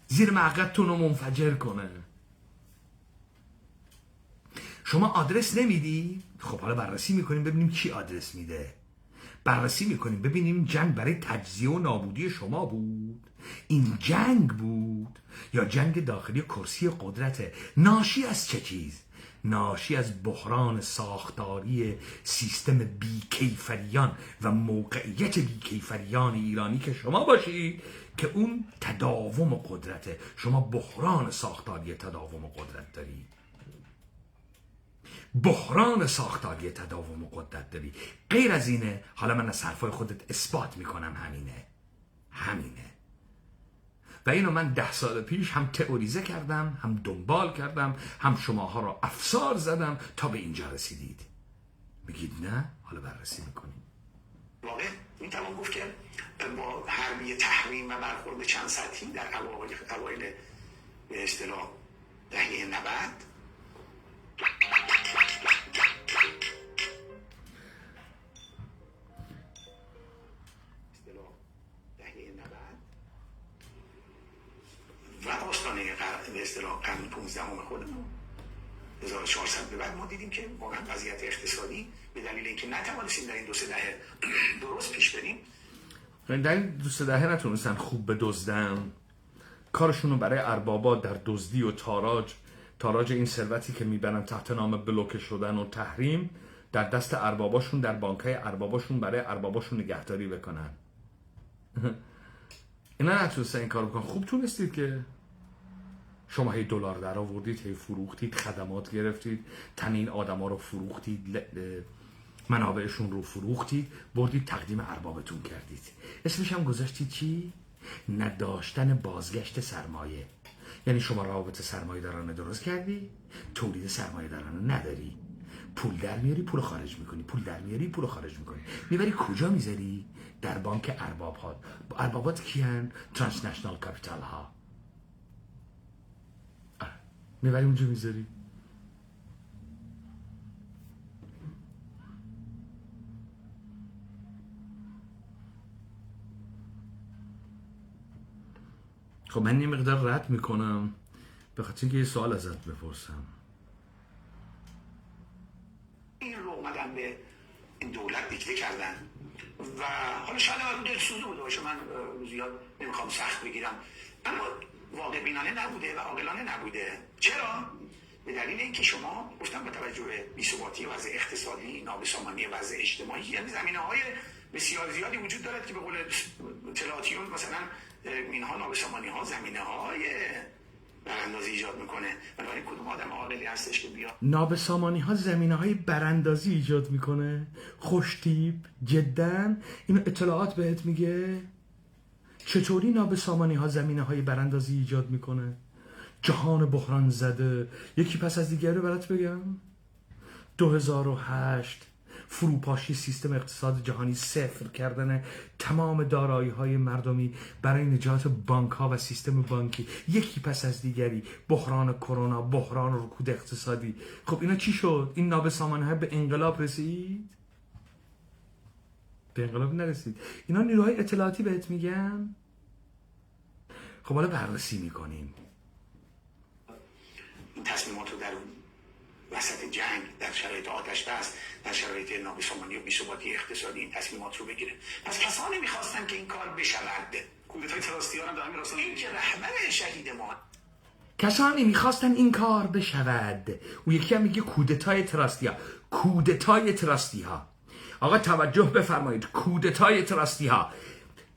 زیر معقدتون رو منفجر کنه. شما آدرس نمیدی؟ خب حالا بررسی میکنیم ببینیم کی آدرس میده. بررسی میکنیم ببینیم جنگ برای تجزیه و نابودی شما بود، این جنگ بود، یا جنگ داخلی کرسی قدرته. ناشی از چه چیز؟ ناشی از بحران ساختاری سیستم بیکیفریان و موقعیت بیکیفریان ایرانی که شما باشی که اون تداوم قدرته. شما بحران ساختاری تداوم قدرت داری، بحران ساختاری تداوم قدرت داری. غیر از اینه، حالا من از حرفای خودت اثبات میکنم همینه. و اینو من 10 سال پیش هم تئوریزه کردم، هم دنبال کردم، هم شماها رو افسار زدم تا به اینجا رسیدید. میگید نه؟ حالا بررسی میکنیم. واقع میتوان گفت که با حربی تحریم و برخورد چند سطحی در اوایل به اصطلاح دهه 90 و آستانه به اصطلاح قرن 15 خودمون 1400 به بعد ما دیدیم که واقعا وضعیت اقتصادی به دلیل اینکه نتوانستیم در این 2-3 دهه درست پیش بریم، در این 2-3 دهه نتونستن خوب بدزدن، کارشون رو برای اربابا در دزدی و تاراج این ثروتی که میبرن تحت نام بلوکه شدن و تحریم در دست ارباباشون، در بانکای ارباباشون برای ارباباشون نگهداری بکنن. اینا نتونستن این کار بکنن. خوب تونستید که شما هی دلار در آوردید، هی فروختید، خدمات گرفتید، تن این آدما رو فروختید، منابعشون رو فروختید، بردید تقدیم اربابتون کردید. اسمش هم گذاشتید چی؟ نداشتن بازگشت سرمایه. یعنی شما روابط سرمایه دارانه درست کردی، تولید سرمایه دارانه نداری، پول در میاری پول خارج میکنی، پول در میاری پول خارج میکنی، میبری کجا میذاری؟ در بانک ارباب ها. اربابات کیان؟ ترانسنشنال کاپیتال ها. میبری اونجا میذاری. خب من یه مقدار رد میکنم به خاطر اینکه یه سوال ازت بپرسم. این رو اومدن به این دولت دیکته کردن و حالا شاید من دلسوزه بوده باشه، من زیاد نمیخوام سخت بگیرم، اما واقع بینانه نبوده و عاقلانه نبوده. چرا؟ به دلیل اینکه شما گفتم با توجه به بی‌ثباتی وضع اقتصادی، نابسامانی وضع اجتماعی، یعنی زمینه‌های بسیار زیادی وجود دارد که به قول اطلاعاتیون مثلا اینها نابسامانی‌ها زمینه‌های براندازی ایجاد میکنه. بنابراین کدوم آدم عاقلی هستش که بیاد نابسامانی‌ها زمینه‌های براندازی ایجاد میکنه؟ خوشتیپ جدا اینو اطلاعات بهت میگه؟ چطوری نابسامانی‌ها زمینه‌های براندازی ایجاد میکنه؟ جهان بحران زده. یکی پس از دیگری رو برات بگم. 2008 فروپاشی سیستم اقتصاد جهانی، صفر کردن تمام دارایی‌های مردمی برای نجات بانک‌ها و سیستم بانکی. یکی پس از دیگری. بحران کرونا، بحران رکود اقتصادی. خب اینا چی شد؟ این نابسامانی‌ها به انقلاب رسید؟ به انقلاب نرسید. اینا نیروهای اطلاعاتی بهت میگن. خب حالا بررسی میکنیم. این تصمیمات رو در وسط جنگ در شرایط آتش بس، در شرایط نابسامانی و بی‌ثباتی اقتصادی این تصمیمات رو بگیره. پس کسانی میخواستن که این کار بشود. کودتای تراستیان هم در همین راستا این که رهبر شهید ما کسانی میخواستن این کار بشود. او یکی هم میگه کودتای تراستیا. کودتای تراستیها. آقا توجه بفرمایید، کودتای تراستیها.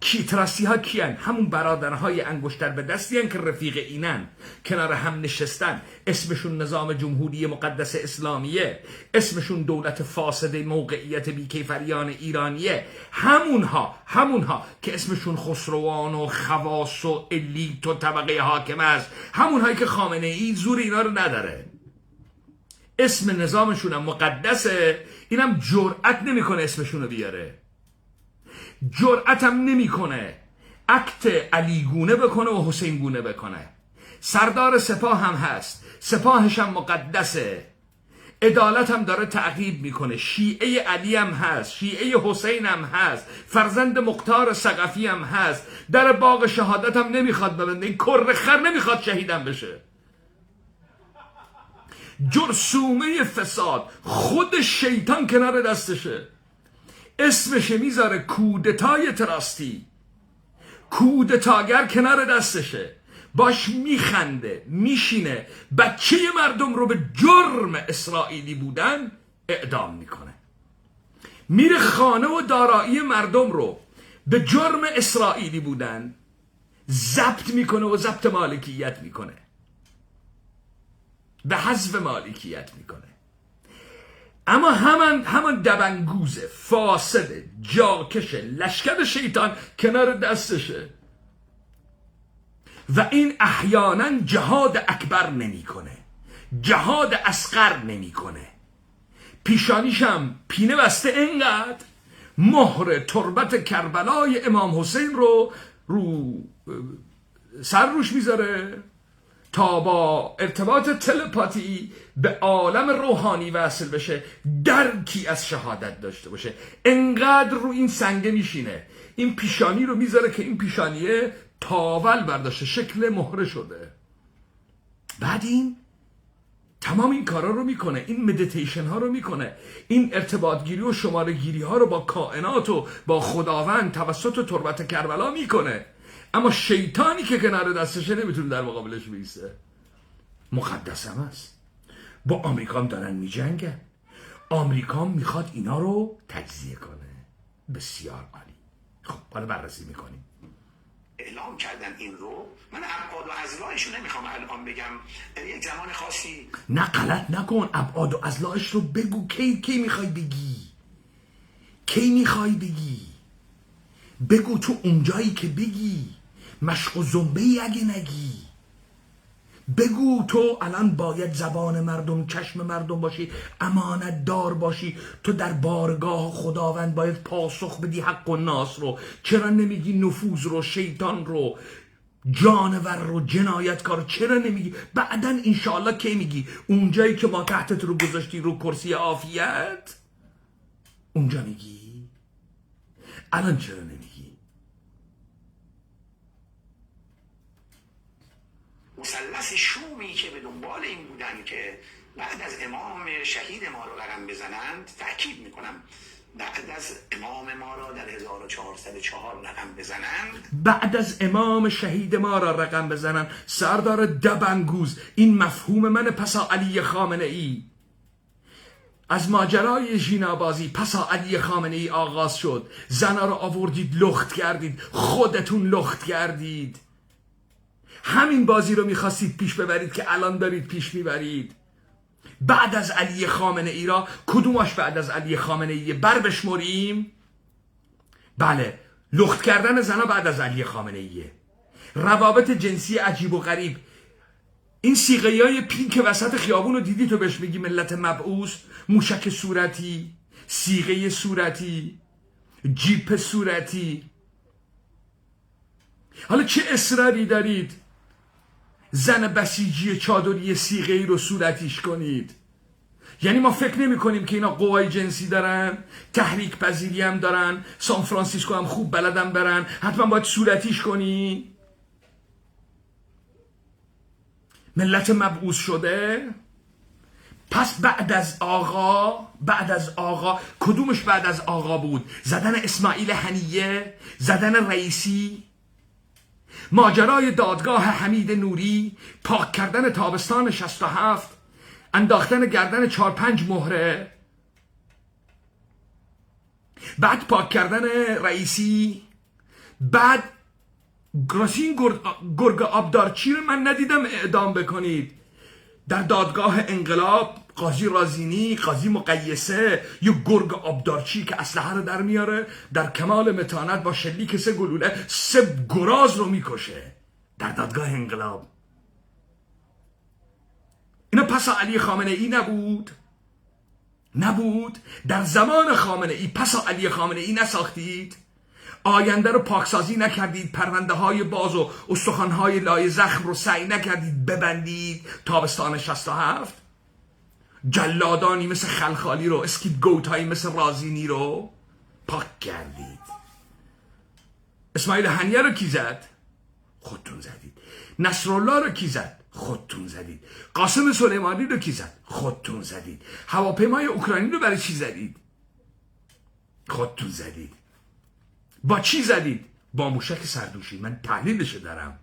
کی تراستیها کیان؟ همون برادرهای انگشتر به دستی هن که رفیق اینن، کنار هم نشستن، اسمشون نظام جمهوری مقدس اسلامیه، اسمشون دولت فاسد موقعیت بیکیفریان ایرانیه. همونها که اسمشون خسروان و خواص و الیت و طبقه حاکم است، همونهایی که خامنه ای زور اینا رو نداره، اسم نظامشون هم مقدسه، اینم جرأت نمیکنه اسمشون رو بیاره، جرأتم نمیکنه اکت علی گونه بکنه و حسین گونه بکنه. سردار سپاه هم هست، سپاهش هم مقدسه، عدالت هم داره تعقیب میکنه، شیعه علی هم هست، شیعه حسین هم هست، فرزند مختار ثقفی هم هست، در باغ شهادت هم نمیخواد ببنده، این کر خر نمیخواد شهیدم بشه. جرثومه فساد خود شیطان کنار دستشه، اسمش میذاره کودتای تراستی، کودتاگر کنار دستشه، باش میخنده، میشینه، بچه مردم رو به جرم اسرائیلی بودن اعدام میکنه، میره خانه و دارایی مردم رو به جرم اسرائیلی بودن ضبط میکنه و ضبط مالکیت میکنه، به حذف مالکیت میکنه. اما همان دبنگوز فاسد جاکش لشکر شیطان کنار دستشه و این احیانا جهاد اکبر نمیکنه، جهاد اصغر نمیکنه. پیشانیشم پینه بسته، اینقدر مهر تربت کربلای امام حسین رو سر روش میذاره تا با ارتباط تلپاتی به عالم روحانی وصل بشه، درکی از شهادت داشته باشه. انقدر رو این سنگه میشینه، این پیشانی رو میذاره که این پیشانیه تاول برداشته، شکل مهره شده. بعد این تمام این کارا رو میکنه، این مدیتیشن ها رو میکنه، این ارتباط گیری و شماره گیری ها رو با کائنات و با خداوند توسط تربت کربلا میکنه. اما شیطانی که کنار دستشه نمیتونه در مقابلش بیسته. مقدس هم است. با آمریکا هم دارن میجنگن، آمریکا میخواد اینا رو تجزیه کنه. بسیار عالی. خب حالا بررسی میکنیم. اعلام کردن این رو. من ابعاد و اضلاعش رو نمیخوام الان بگم، یک زمان خاصی. نه غلط نکن، ابعاد و اضلاعش رو بگو. کی میخوای بگی؟ کی میخوای بگی؟ بگو تو اونجایی که بگی، مشق و زنبه‌ای اگه نگی. بگو تو الان باید زبان مردم، چشم مردم باشی، امانت دار باشی. تو در بارگاه خداوند باید پاسخ بدی حق و ناس رو. چرا نمیگی نفوذ رو، شیطان رو، جانور رو، جنایتکار؟ چرا نمیگی؟ بعدن انشاءالله کی میگی؟ اونجایی که ما تحتت رو گذاشتی رو کرسی عافیت، اونجا میگی. الان چرا نمیگی؟ مثلث شومی که به دنبال این بودن که بعد از امام شهید ما رو رقم بزنند، تأکید میکنم بعد از امام ما را در 1404 رقم بزنند، بعد از امام شهید ما را رقم بزنند. سردار دبنگوز، این مفهوم من پسا علی خامنه ای. از ماجرای ژینابازی پسا علی خامنه ای آغاز شد. زنا رو آوردید لخت کردید، خودتون لخت کردید. همین بازی رو میخواستید پیش ببرید که الان دارید پیش میبرید. بعد از علی خامنه ای را کدومش بعد از علی خامنه ای بر بشمریم؟ بله، لخت کردن زنا بعد از علی خامنه ایه. روابط جنسی عجیب و غریب، این سیغه‌های پینک وسط خیابون رو دیدی تو بهش میگی ملت مبعوث؟ موشک صورتی، سیغه صورتی، جیپ صورتی. حالا چه اصراری دارید زن بسیجی چادری سیغه‌ای رو صورتیش کنید؟ یعنی ما فکر نمی کنیم که اینا قوای جنسی دارن، تحریک پذیری هم دارن، سان فرانسیسکو هم خوب بلدن برن، حتما باید صورتیش کنی؟ ملت مبعوث شده پس بعد از آقا کدومش بعد از آقا بود؟ زدن اسماعیل هنیه، زدن رئیسی، ماجرای دادگاه حمید نوری، پاک کردن تابستان 67، انداختن گردن 4-5 مهره، بعد پاک کردن رئیسی، بعد گراسین گرگ آبدارچی رو من ندیدم اعدام بکنید. در دادگاه انقلاب قاضی رازینی، قاضی مقیسه، یه گرگ آبدارچی که اسلحه رو در میاره، در کمال متانت با شلیک 3 گلوله 3 گراز رو میکشه در دادگاه انقلاب. اینا پس علی خامنه ای نبود؟ در زمان خامنه ای پس علی خامنه ای نساختید؟ آینده رو پاکسازی نکردید؟ پرونده های باز و استخوان های لای زخم رو سعی نکردید ببندید؟ تابستان 67، جلادانی مثل خلخالی رو، اسکیپ گوت هایی مثل رازینی رو پاک کردید. اسماعیل هنیه رو کی زد؟ خودتون زدید. نصرالله رو کی زد؟ خودتون زدید. قاسم سلیمانی رو کی زد؟ خودتون زدید. هواپیمای اوکراینی رو برای چی زدید؟ خودتون زدید. با چی زدید؟ با موشک سردوشی. من تحلیلش دارم.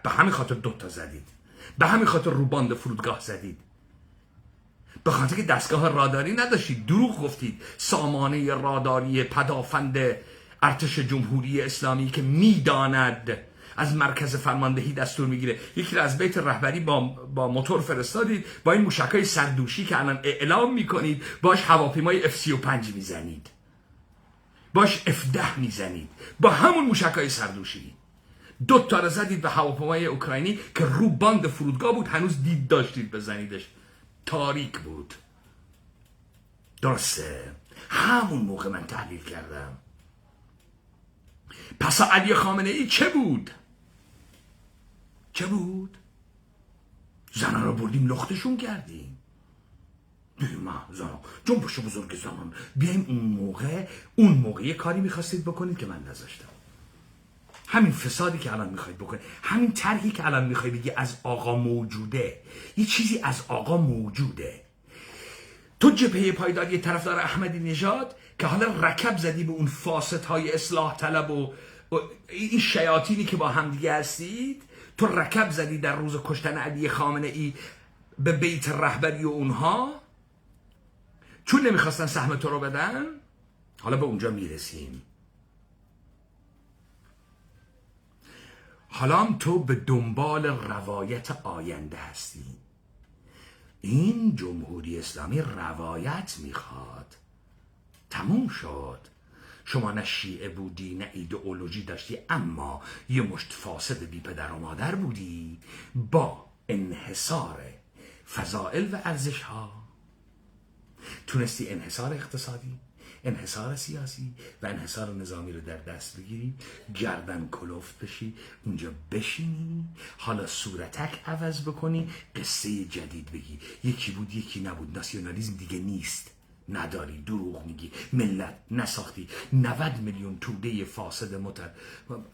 به همین خاطر 2 تا زدید. به همین خاطر رو باند فرودگاه زدید. به خاطر که دستگاه راداری نداشتید. دروغ گفتید. سامانه راداری پدافند ارتش جمهوری اسلامی که میداند از مرکز فرماندهی دستور میگیره، یکی رو از بیت رهبری با موتور فرستادید، با این موشکای سردوشی که الان اعلام میکنید باش هواپیمای F-35 میزنید، باش F-10 میزنید، با همون موشکای سردوشی 2 تا رو زدید به هواپیمای اوکراینی که رو باند فرودگاه بود، هنوز دید داشتید بزنیدش، تاریک بود. درسته، همون موقع من تحلیل کردم. پس علی خامنه ای چه بود؟ زنان رو بردیم لختشون کردیم. ما زنان جنبش بزرگ زنان بیایم. اون موقع یه کاری میخواستید بکنید که من نذاشتم. همین فسادی که الان میخواید بکنید، همین طرحی که الان میخواید بگی از آقا موجوده، یه چیزی از آقا موجوده. تو جبهه پایداری طرفدار احمدی نژاد که حالا رکب زدی به اون فاسدهای اصلاح طلب و این شیاطینی که با هم دیگه هستید، تو رکب زدی در روز کشتن علی خامنه ای به بیت رهبری و اونها، چون نمیخواستن سهم تو رو بدن. حالا به اونجا میرسیم. حالا هم تو به دنبال روایت آینده هستی. این جمهوری اسلامی روایت میخواد. تموم شد. شما نه شیعه بودی نه ایدئولوژی داشتی، اما یه مشت فاسد بی پدر و مادر بودی با انحصار فضائل و ارزش ها. تونستی انحصار اقتصادی، انحصار سیاسی و انحصار نظامی رو در دست بگیری، گردن کلفت بشی، اونجا بشینی، حالا صورتک عوض بکنی، قصه جدید بگی. یکی بود یکی نبود. ناسیونالیسم دیگه نیست. نداری، دروغ میگی، ملت نساختی. 90 میلیون توده فاسد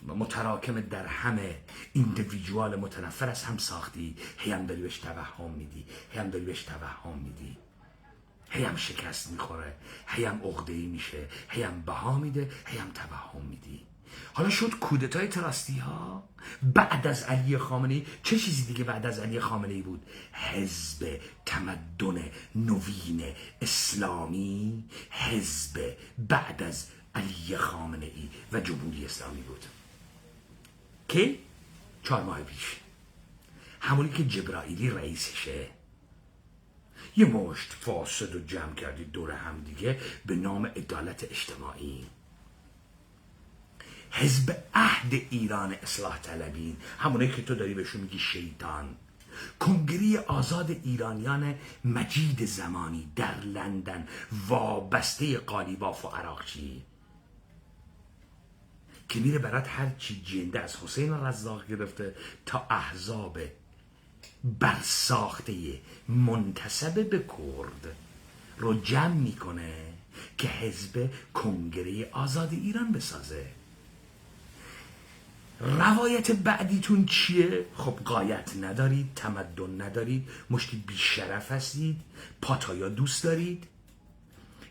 متراکم در همه ایندیویدوال متنفر از هم ساختی. هیم داری بهش توهم میدی، هیم شکست میخوره، هیم عقده‌ای میشه، هیم بها میده، هیم توهم میدی. حالا شد کودتای تراستی ها بعد از علی خامنه ای. چه چیزی دیگه بعد از علی خامنه ای بود؟ حزب تمدن نوین اسلامی، حزب بعد از علی خامنه ای و جمهوری اسلامی بود که 4 ماه پیش همونی که جبرائیلی رئیسشه، یه مشت فاسد رو جمع کردید دور هم دیگه به نام عدالت اجتماعی. حزب عهد ایران اصلاح طلبین، همونه که تو داری بهشون میگی شیطان. کنگره آزاد ایرانیان مجید زمانی در لندن، وابسته قالیباف و عراقچی که میره برات هرچی جنده از حسین رزاق گرفته تا احزاب برساخته منتسب به کرد رو جمع میکنه که حزب کنگره آزاد ایران بسازه. روایت بعدیتون چیه؟ خب قایت ندارید، تمدن ندارید، مشتی بیشرف هستید، پاتایا دوست دارید،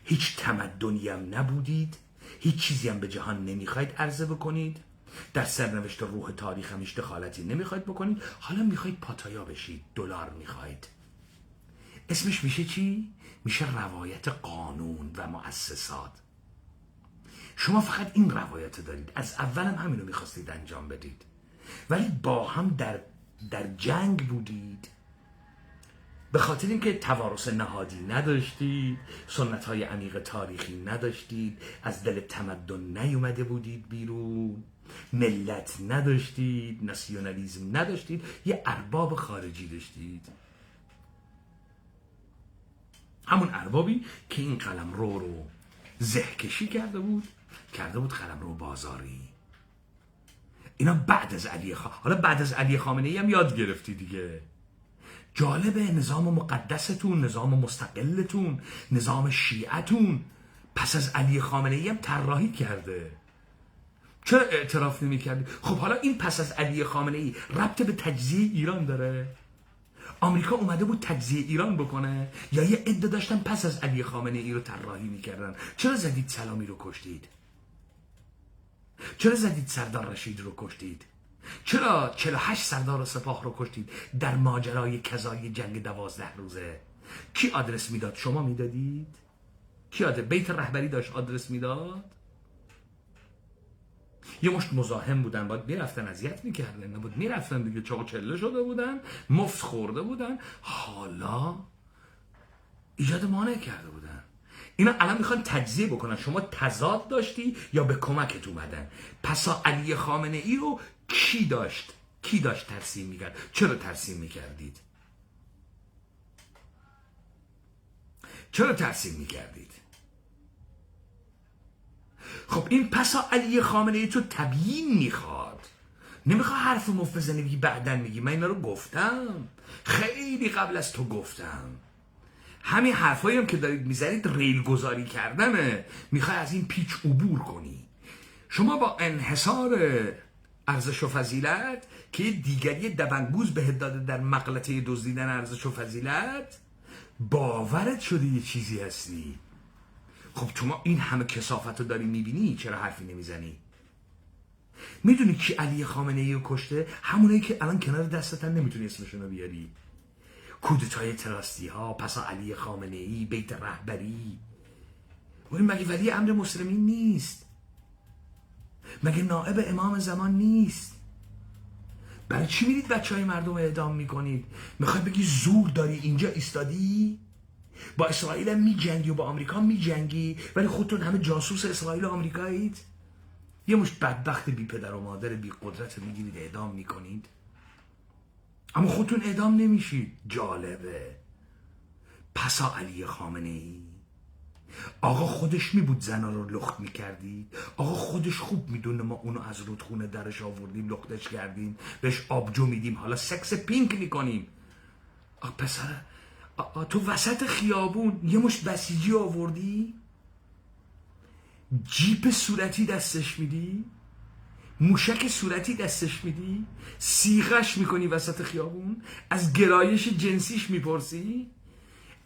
هیچ تمدنی هم نبودید، هیچ چیزی هم به جهان نمیخواید عرضه بکنید، در سرنوشت روح تاریخ هم هیچ دخالتی نمیخواید بکنید، حالا میخواید پاتایا بشید، دلار میخواید. اسمش میشه چی؟ میشه روایت قانون و مؤسسات. شما فقط این روایت دارید، از اول هم همینو میخواستید انجام بدید، ولی با هم در جنگ بودید، به خاطر اینکه توارث نهادی نداشتید، سنت های عمیق تاریخی نداشتید، از دل تمدن نیومده بودید بیرون، ملت نداشتید، ناسیونالیسم نداشتید، یه ارباب خارجی داشتید. همون اربابی که این قلمرو رو زهکشی کرده بود قلمرو بازاری. اینا بعد از حالا بعد از علی خامنه ای هم یاد گرفتی دیگه. جالبه نظام مقدستون، نظام مستقلتون، نظام شیعتون پس از علی خامنه ای هم طراحی کرده. چرا اعتراف نمی کردی؟ خب حالا این پس از علی خامنه ای ربط به تجزیه ایران داره؟ آمریکا اومده بود تجزیه ایران بکنه یا یه عده داشتن پس از علی خامنه ای رو طراحی میکردن؟ چرا زدید سلامی رو کشتید؟ چرا زدید سردار رشید رو کشتید؟ چرا 48 سردار سپاه رو کشتید در ماجرای کذایی جنگ 12 روزه؟ کی آدرس میداد؟ شما میدادید؟ کی بیت رهبری داشت آدرس میداد؟ یه مشت مزاحم بودن، باید میرفتن اذیت میکردن، نبود میرفتن دیگه، چاق چله شده بودن، مفت خورده بودن، حالا ایجاد مانع کرده بودن. اینا الان میخوان تجزیه بکنن. شما تضاد داشتی یا به کمکت اومدن؟ پسا علی خامنه ای رو کی داشت ترسیم میکرد؟ چرا ترسیم میکردید؟ چرا ترسیم میکردید؟ خب این پسا علی خامنه ای تو تبیین میخواد، نمیخواد حرف مفت بزنی بگی بعدن میگی. من اینا رو گفتم، خیلی قبل از تو گفتم. همین حرفایی هم که دارید میزنید ریل گذاری کردنه، میخوای از این پیچ عبور کنی. شما با انحصار ارزش و فضیلت که دیگری دبنگوز بهت داده در مغلطه دزدیدن ارزش و فضیلت، باورت شده یه چیزی هستی. خب شما این همه کثافت رو داری میبینی، چرا حرفی نمیزنی؟ میدونی کی علی خامنه ای رو کشته؟ همونایی که الان کنار دستتن نمیتونی اسمشون رو بیاری. کودتای تراستی ها، پسا علی خامنه ای، بیت رهبری. مگه ولی امر مسلمین نیست؟ مگه نائب امام زمان نیست؟ برای چی میرید بچه های مردم اعدام میکنید؟ میخوای بگی زور داری اینجا ایستادی؟ با اسرائیل هم میجنگی و با آمریکا میجنگی، ولی خودتون همه جاسوس اسرائیل و آمریکایید؟ یه مشت بدبخت بی پدر و مادر بی قدرت میگیرید اعدام میکنید، اما خودتون اعدام نمیشید. جالبه. پسا علی خامنه ای آقا خودش میبود زنا رو لخت میکردی؟ آقا خودش خوب میدونه ما اونو از رودخونه درش آوردیم، لختش کردیم، بهش آبجو میدیم، حالا سکس پینک میکنیم. پسر تو وسط خیابون یه مشت بسیجی آوردی، جیپ صورتی دستش میدی، موشک صورتی دستش میدی، سیغش میکنی وسط خیابون، از گرایش جنسیش میپرسی،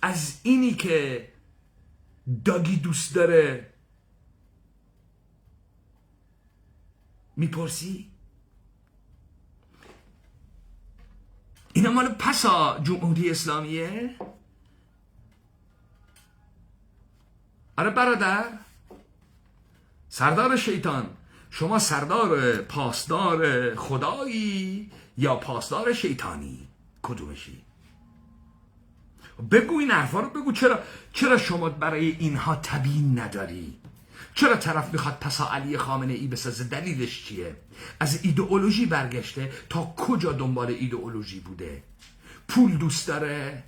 از اینی که داگی دوست داره میپرسی. اینا مال پسا جمهوری اسلامیه؟ آره برادر، سردار شیطان، شما سردار پاسدار خدایی یا پاسدار شیطانی؟ کدومشی؟ بگو این حرفا رو بگو. چرا شما برای اینها تبیین نداری؟ چرا طرف میخواد پسا علی خامنه ای بسازه؟ دلیلش چیه؟ از ایدئولوژی برگشته تا کجا دنبال ایدئولوژی بوده؟ پول دوست داره؟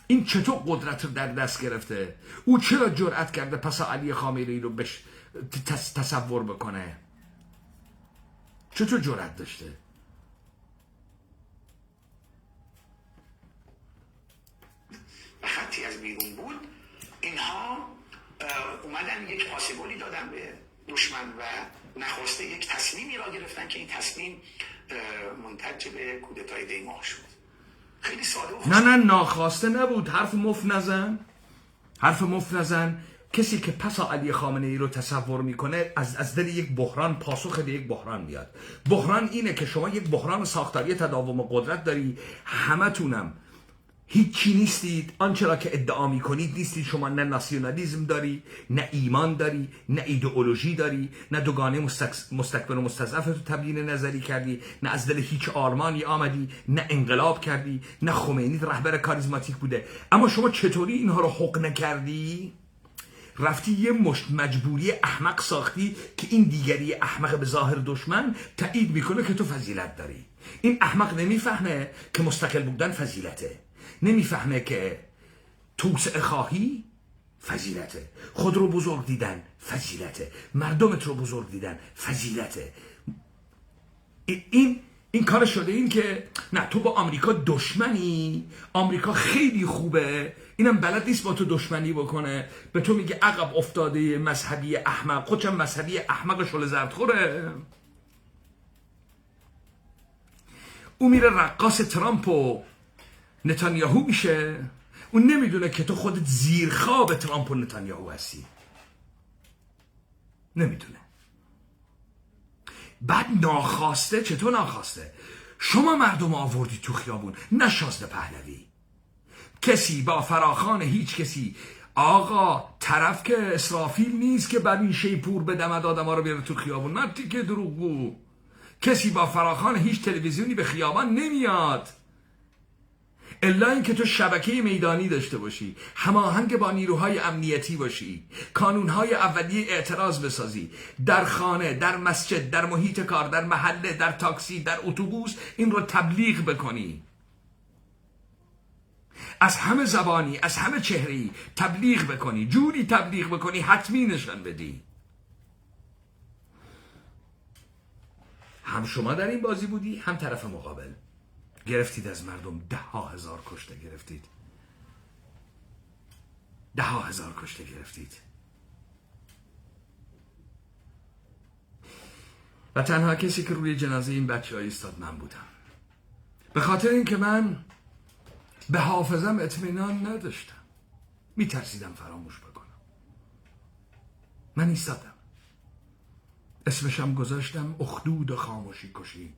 این چطور قدرت رو در دست گرفته؟ او چرا جرأت کرده پسا علی خامنه ای رو بهش تصور بکنه؟ چطور جرأت داشته؟ خطی از بیرون بود، اینها اومدن یک پاسبولی دادن به دشمن و نخواسته یک تصمیمی را گرفتن که این تصمیم منتج به کودتای دیماه شد. خیلی ساده و نه ناخواسته نبود. حرف مفت نزن. کسی که پسا علی خامنه ای رو تصور میکنه از دل یک بحران پاسخ به یک بحران میاد. بحران اینه که شما یک بحران ساختاری تداوم قدرت داری، همتونم هیچی نیستید، آنچه را که ادعا میکنید نیستید. شما نه ناسیونالیسم داری، نه ایمان داری، نه ایدئولوژی داری، نه دوگانه مستکبر و مستضعف تو تبیین نظری کردی، نه از دل هیچ آرمانی آمدی، نه انقلاب کردی، نه خمینی رهبر کاریزماتیک بوده. اما شما چطوری اینها رو حق نکردی؟ رفتی یه مشت مجبوری احمق ساختی که این دیگری احمق به ظاهر دشمن تایید میکنه که تو فضیلت داری. این احمق نمیفهمه که مستقل بودن فضیلته، نمیفهمه که توسعه خواهی فضیلته، خود رو بزرگ دیدن فضیلته، مردمت رو بزرگ دیدن فضیلته. این کار شده این که نه تو با آمریکا دشمنی، آمریکا خیلی خوبه، اینم بلد نیست با تو دشمنی بکنه، به تو میگه عقب افتاده مذهبی احمق. خودشم مذهبی احمق شل زردخوره. او میره رقاص ترامپ و نتانیاهو میشه، اون نمیدونه که تو خودت زیرخواب ترامپ و نتانیاهو هستی، نمیدونه. بعد ناخواسته، چطور ناخواسته؟ شما مردم آوردی تو خیابون، نه شازده پهلوی. کسی با فراخان هیچ کسی، آقا طرف که اسرافیل نیست که بر این شیپور به دمد آدم ها رو بیاره تو خیابون، نه تیکه دروغگو. کسی با فراخان هیچ تلویزیونی به خیابان نمیاد الا اینکه تو شبکه میدانی داشته باشی، هماهنگ با نیروهای امنیتی باشی، کانونهای اولیه اعتراض بسازی، در خانه، در مسجد، در محیط کار، در محله، در تاکسی، در اتوبوس این رو تبلیغ بکنی، از همه زبانی، از همه چهره‌ای تبلیغ بکنی، جوری تبلیغ بکنی حتمی نشان بدی. هم شما در این بازی بودی، هم طرف مقابل. گرفتید از مردم 10,000 کشته گرفتید، 10,000 کشته گرفتید. و تنها کسی که روی جنازه این بچه ها ایستاد من بودم، به خاطر اینکه من به حافظم اطمینان نداشتم، میترسیدم فراموش بکنم. من ایستادم، اسمشم گذاشتم اخدود خاموشی کشی،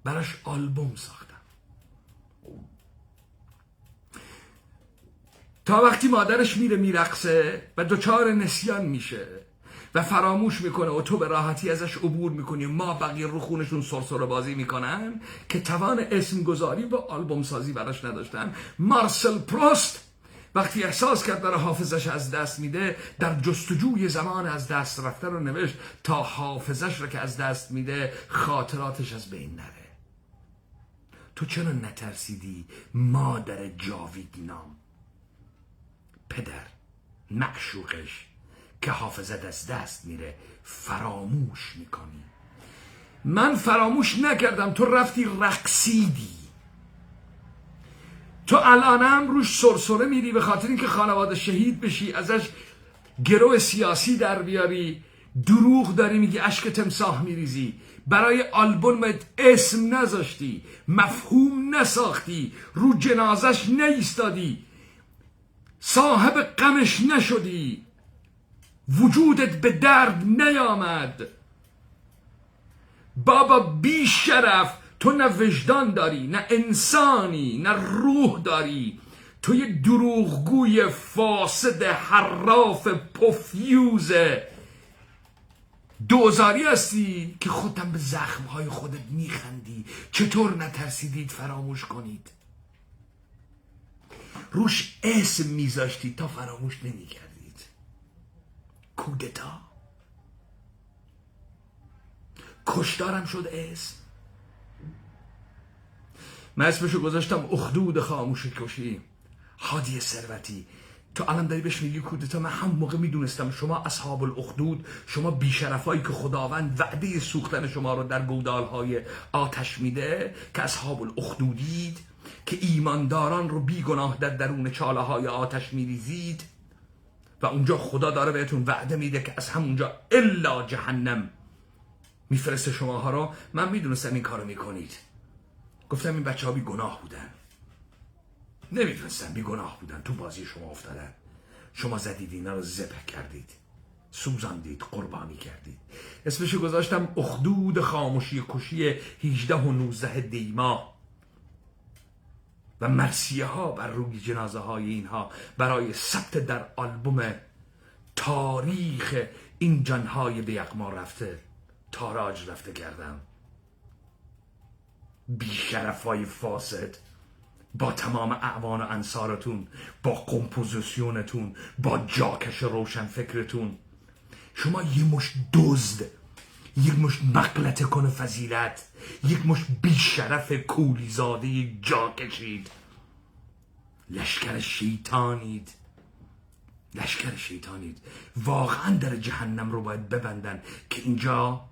براش آلبوم ساختم. تا وقتی مادرش میره میرقصه و دچار نسیان میشه و فراموش میکنه و تو به راحتی ازش عبور میکنی، ما بقیه رو خونشون سرسره بازی میکنن که توان اسم گذاری و آلبوم سازی براش نداشتن. مارسل پروست وقتی احساس کرد داره حافظش از دست میده، در جستجوی زمان از دست رفته رو نوشت تا حافظش رو که از دست میده خاطراتش از بین نره. تو چرا نترسیدی مادر جاویدنام، پدر معشوقش که حافظت از دست میره فراموش میکنی؟ من فراموش نکردم، تو رفتی رقصیدی. تو الانم روش سرسره میری به خاطر اینکه خانواده شهید بشی، ازش گروه سیاسی در بیاری، دروغ داری میگی، اشک تمساح میریزی، برای آلبومت اسم نذاشتی، مفهوم نساختی، رو جنازش نیستادی، صاحب غمش نشدی، وجودت به درد نیامد. بابا بی شرف، تو نه وجدان داری، نه انسانی، نه روح داری. تو یه دروغگوی فاسد حراف پفیوز دوزاری هستی که خودم به زخمهای خودت میخندی. چطور نترسیدید فراموش کنید؟ روش اسم میذاشتید تا فراموش نمیکردید. کودتا، کشتارم شد اسم. من اسمشو گذاشتم اخدود خاموشی کشی. هادی ثروتی، تو الان داری بهش میگی کودتا. من هم موقع میدونستم شما اصحاب الاخدود، شما بیشرفایی که خداوند وعده سوختن شما رو در گودالهای آتش میده که اصحاب الاخدودید، که ایمانداران رو بیگناه در درون چاله های آتش میریزید. و اونجا خدا داره بهتون وعده میده که از همونجا الا جهنم میفرسته شماها رو. من میدونستم این کارو میکنید. گفتم این بچه ها بی گناه بودن، نمیدونستم بی گناه بودن، تو بازی شما افتادن. شما زدید اینا رو ذبح کردید، سوزاندید، قربانی کردید. اسمشو گذاشتم اخدود خاموشی کشی 18 و 19 دیما و مرثیه ها بر روی جنازه های اینها برای ثبت در آلبوم تاریخ این جانهای به یغما رفته تاراج رفته کردم. بیشرفای فاسد با تمام اعوان و انصارتون، با کمپوزیشنتون، با جاکش روشن فکرتون، شما یه مش دزد، یک مش مغلطه کن فضیلت، یک مش بیشرف کولیزاده جا کشید. لشکر شیطانید، لشکر شیطانید. واقعا در جهنم رو باید ببندن که اینجا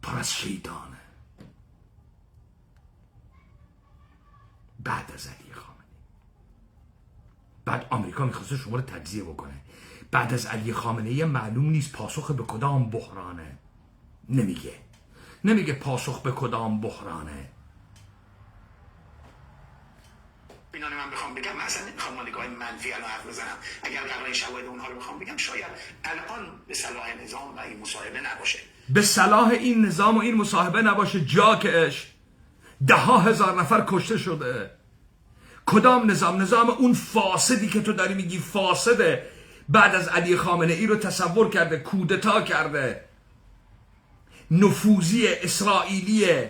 پر از شیطانه. بعد از علی خامنه‌ای، بعد آمریکا میخواسته شما رو تجزیه بکنه. بعد از علی خامنه‌ای معلوم نیست پاسخ به کدام بحرانه. نمیگه پاسخ به کدام بحرانه. اینا من بخوام بگم، من اصلا نمیخوام نگاه منفی الان حرف بزنم. اگر قرار شواهد اونها رو بخوام بگم، شاید الان به صلاح نظام و این مصاحبه نباشه. به صلاح این نظام و این مصاحبه نباشه. جاکش 10,000 نفر کشته شده. کدام نظام؟ نظام اون فاسدی که تو داری میگی فاسده، بعد از علی خامنه‌ای رو تصور کرده، کودتا کرده، نفوذی اسرائیلی،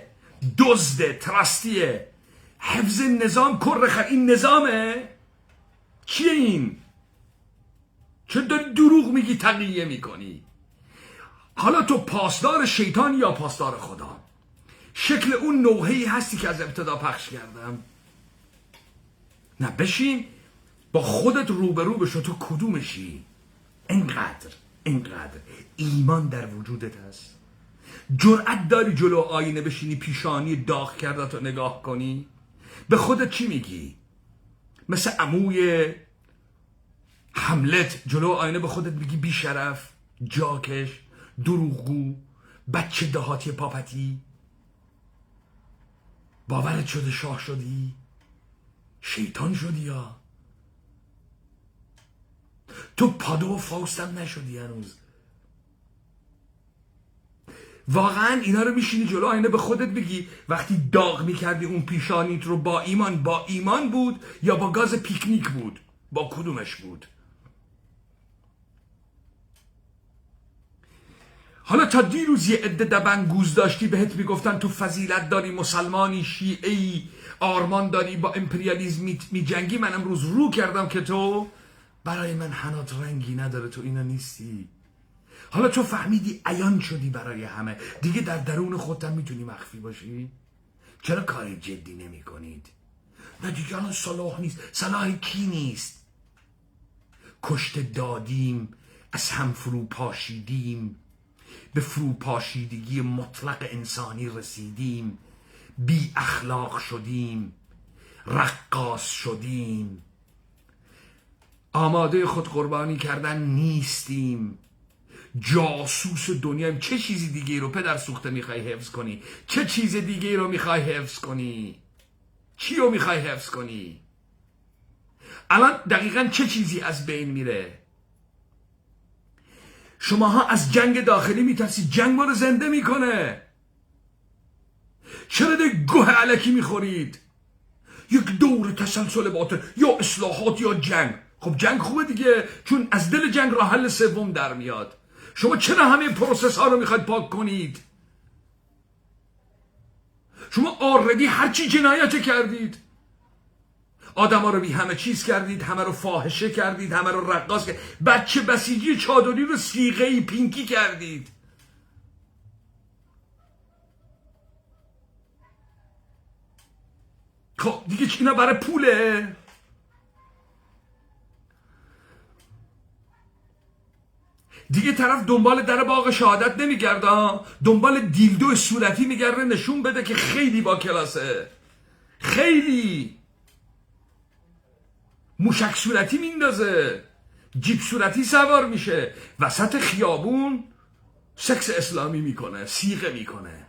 دزد، ترستیه، حفظ نظام کر این نظامه؟ چیه این؟ چه داری دروغ میگی، تقیه میکنی؟ حالا تو پاسدار شیطان یا پاسدار خدا؟ شکل اون نوحه‌ای هستی که از ابتدا پخش کردم. نه بشین با خودت روبرو بشو، تو کدومشی؟ اینقدر ایمان در وجودت هست؟ جرأت داری جلو آینه بشینی پیشانی داغ کردت رو نگاه کنی؟ به خودت چی میگی؟ مثل عموی حملت جلو آینه به خودت میگی بی شرف، جاکش، دروغگو، بچه دهاتی پاپتی؟ باورت شده شاه شدی؟ شیطان شدی یا؟ تو پادو و فاوستم نشدی هنوز؟ واقعا اینا رو میشینی جلو آینه به خودت بگی وقتی داغ میکردی اون پیشانیت رو با ایمان بود یا با گاز پیکنیک بود؟ با کدومش بود؟ حالا تا دیروز یه عده دبنگوز داشتی بهت میگفتن تو فضیلت داری، مسلمانی، شیعه‌ای، آرمان داری، با امپریالیزم میجنگی. من امروز رو کردم که تو برای من حنات رنگی نداره، تو اینا نیستی. حالا تو فهمیدی، عیان شدی برای همه، دیگه در درون خودت هم میتونی مخفی باشی. چرا کار جدی نمی کنید؟ نه دیگه الان صلاح نیست. صلاح کی نیست؟ کشته دادیم، از هم فرو پاشیدیم، به فروپاشیدگی مطلق انسانی رسیدیم، بی اخلاق شدیم، رقاص شدیم، آماده خود قربانی کردن نیستیم، جاسوس دنیاییم. چه چیزی دیگه رو پدر سوخته میخوای حفظ کنی؟ چه چیز دیگه رو میخوای حفظ کنی؟ چی رو میخوای حفظ کنی؟ الان دقیقا چه چیزی از بین میره؟ شماها از جنگ داخلی میترسید، جنگ ما رو زنده میکنه. چرا ده گوه علکی میخورید؟ یک دور تسلسل باطل، یا اصلاحات یا جنگ. خب جنگ خوبه دیگه، چون از دل جنگ راه حل سوم در میاد. شما چرا همه پروسس ها رو میخواید پاک کنید؟ شما آردی هرچی جنایت کردید، آدم ها رو بی همه چیز کردید، همه رو فاحشه کردید، همه رو رقاص کردید، بچه بسیجی چادری رو صیغه پینکی کردید. خب دیگه اینا برای پوله؟ دیگه طرف دنبال در باغ شهادت نمیگرده، دنبال دیلدو صورتی میگرده نشون بده که خیلی با کلاسه، خیلی موشک صورتی میندازه. جیپ صورتی سوار میشه وسط خیابون، سکس اسلامی میکنه، صیغه میکنه.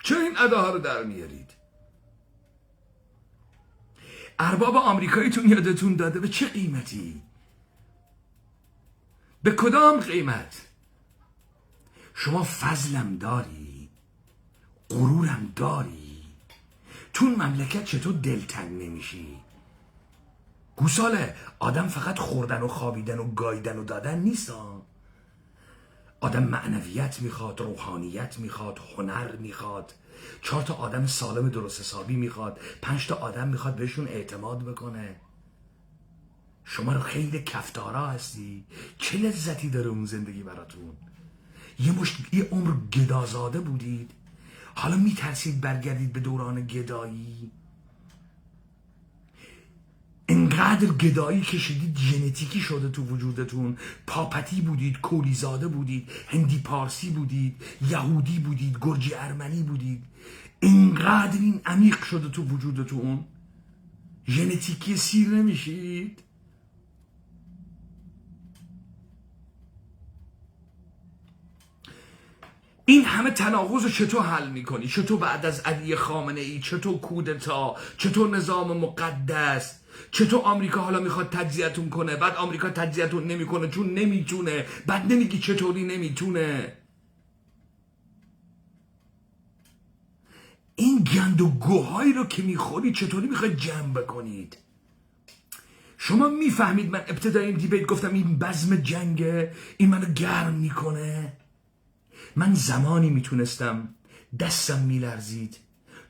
چرا این اداها رو در میارید؟ ارباب آمریکاییتون یادتون داده به چه قیمتی؟ به کدام قیمت؟ شما فضلم داری، غرورم داری، تو مملکت چطور دلتنگ نمیشی؟ گوساله، آدم فقط خوردن و خوابیدن و گاییدن و دادن نیست. آدم معنویت میخواد، روحانیت میخواد، هنر میخواد، 4 تا آدم سالم درست حسابی میخواد، 5 تا آدم میخواد بهشون اعتماد بکنه. شما رو خیلی کفتارا هستی. چه لذتی داره اون زندگی براتون؟ یه عمر گدازاده بودید، حالا میترسید برگردید به دوران گدایی. انقدر گدایی کشیدید ژنتیکی شده تو وجودتون. پاپتی بودید، کولیزاده بودید، هندی پارسی بودید، یهودی بودید، گرجی ارمنی بودید. انقدر این عمیق شده تو وجودتون ژنتیکی سیر نمیشید. این همه تناقض رو چطور حل میکنی؟ چطور بعد از علی خامنه ای، چطور کودتا، چطور نظام مقدس، چطور آمریکا حالا میخواد تجزیه‌تون کنه، بعد آمریکا تجزیه‌تون نمیکنه چون نمیتونه، بعد نمیگی چطوری نمیتونه. این گند و گوهایی رو که میخوری چطوری میخواید جمع بکنید؟ شما میفهمید من ابتدای این دیبیت گفتم این بزم جنگه، این منو گرم میکنه. من زمانی میتونستم دستم میلرزید،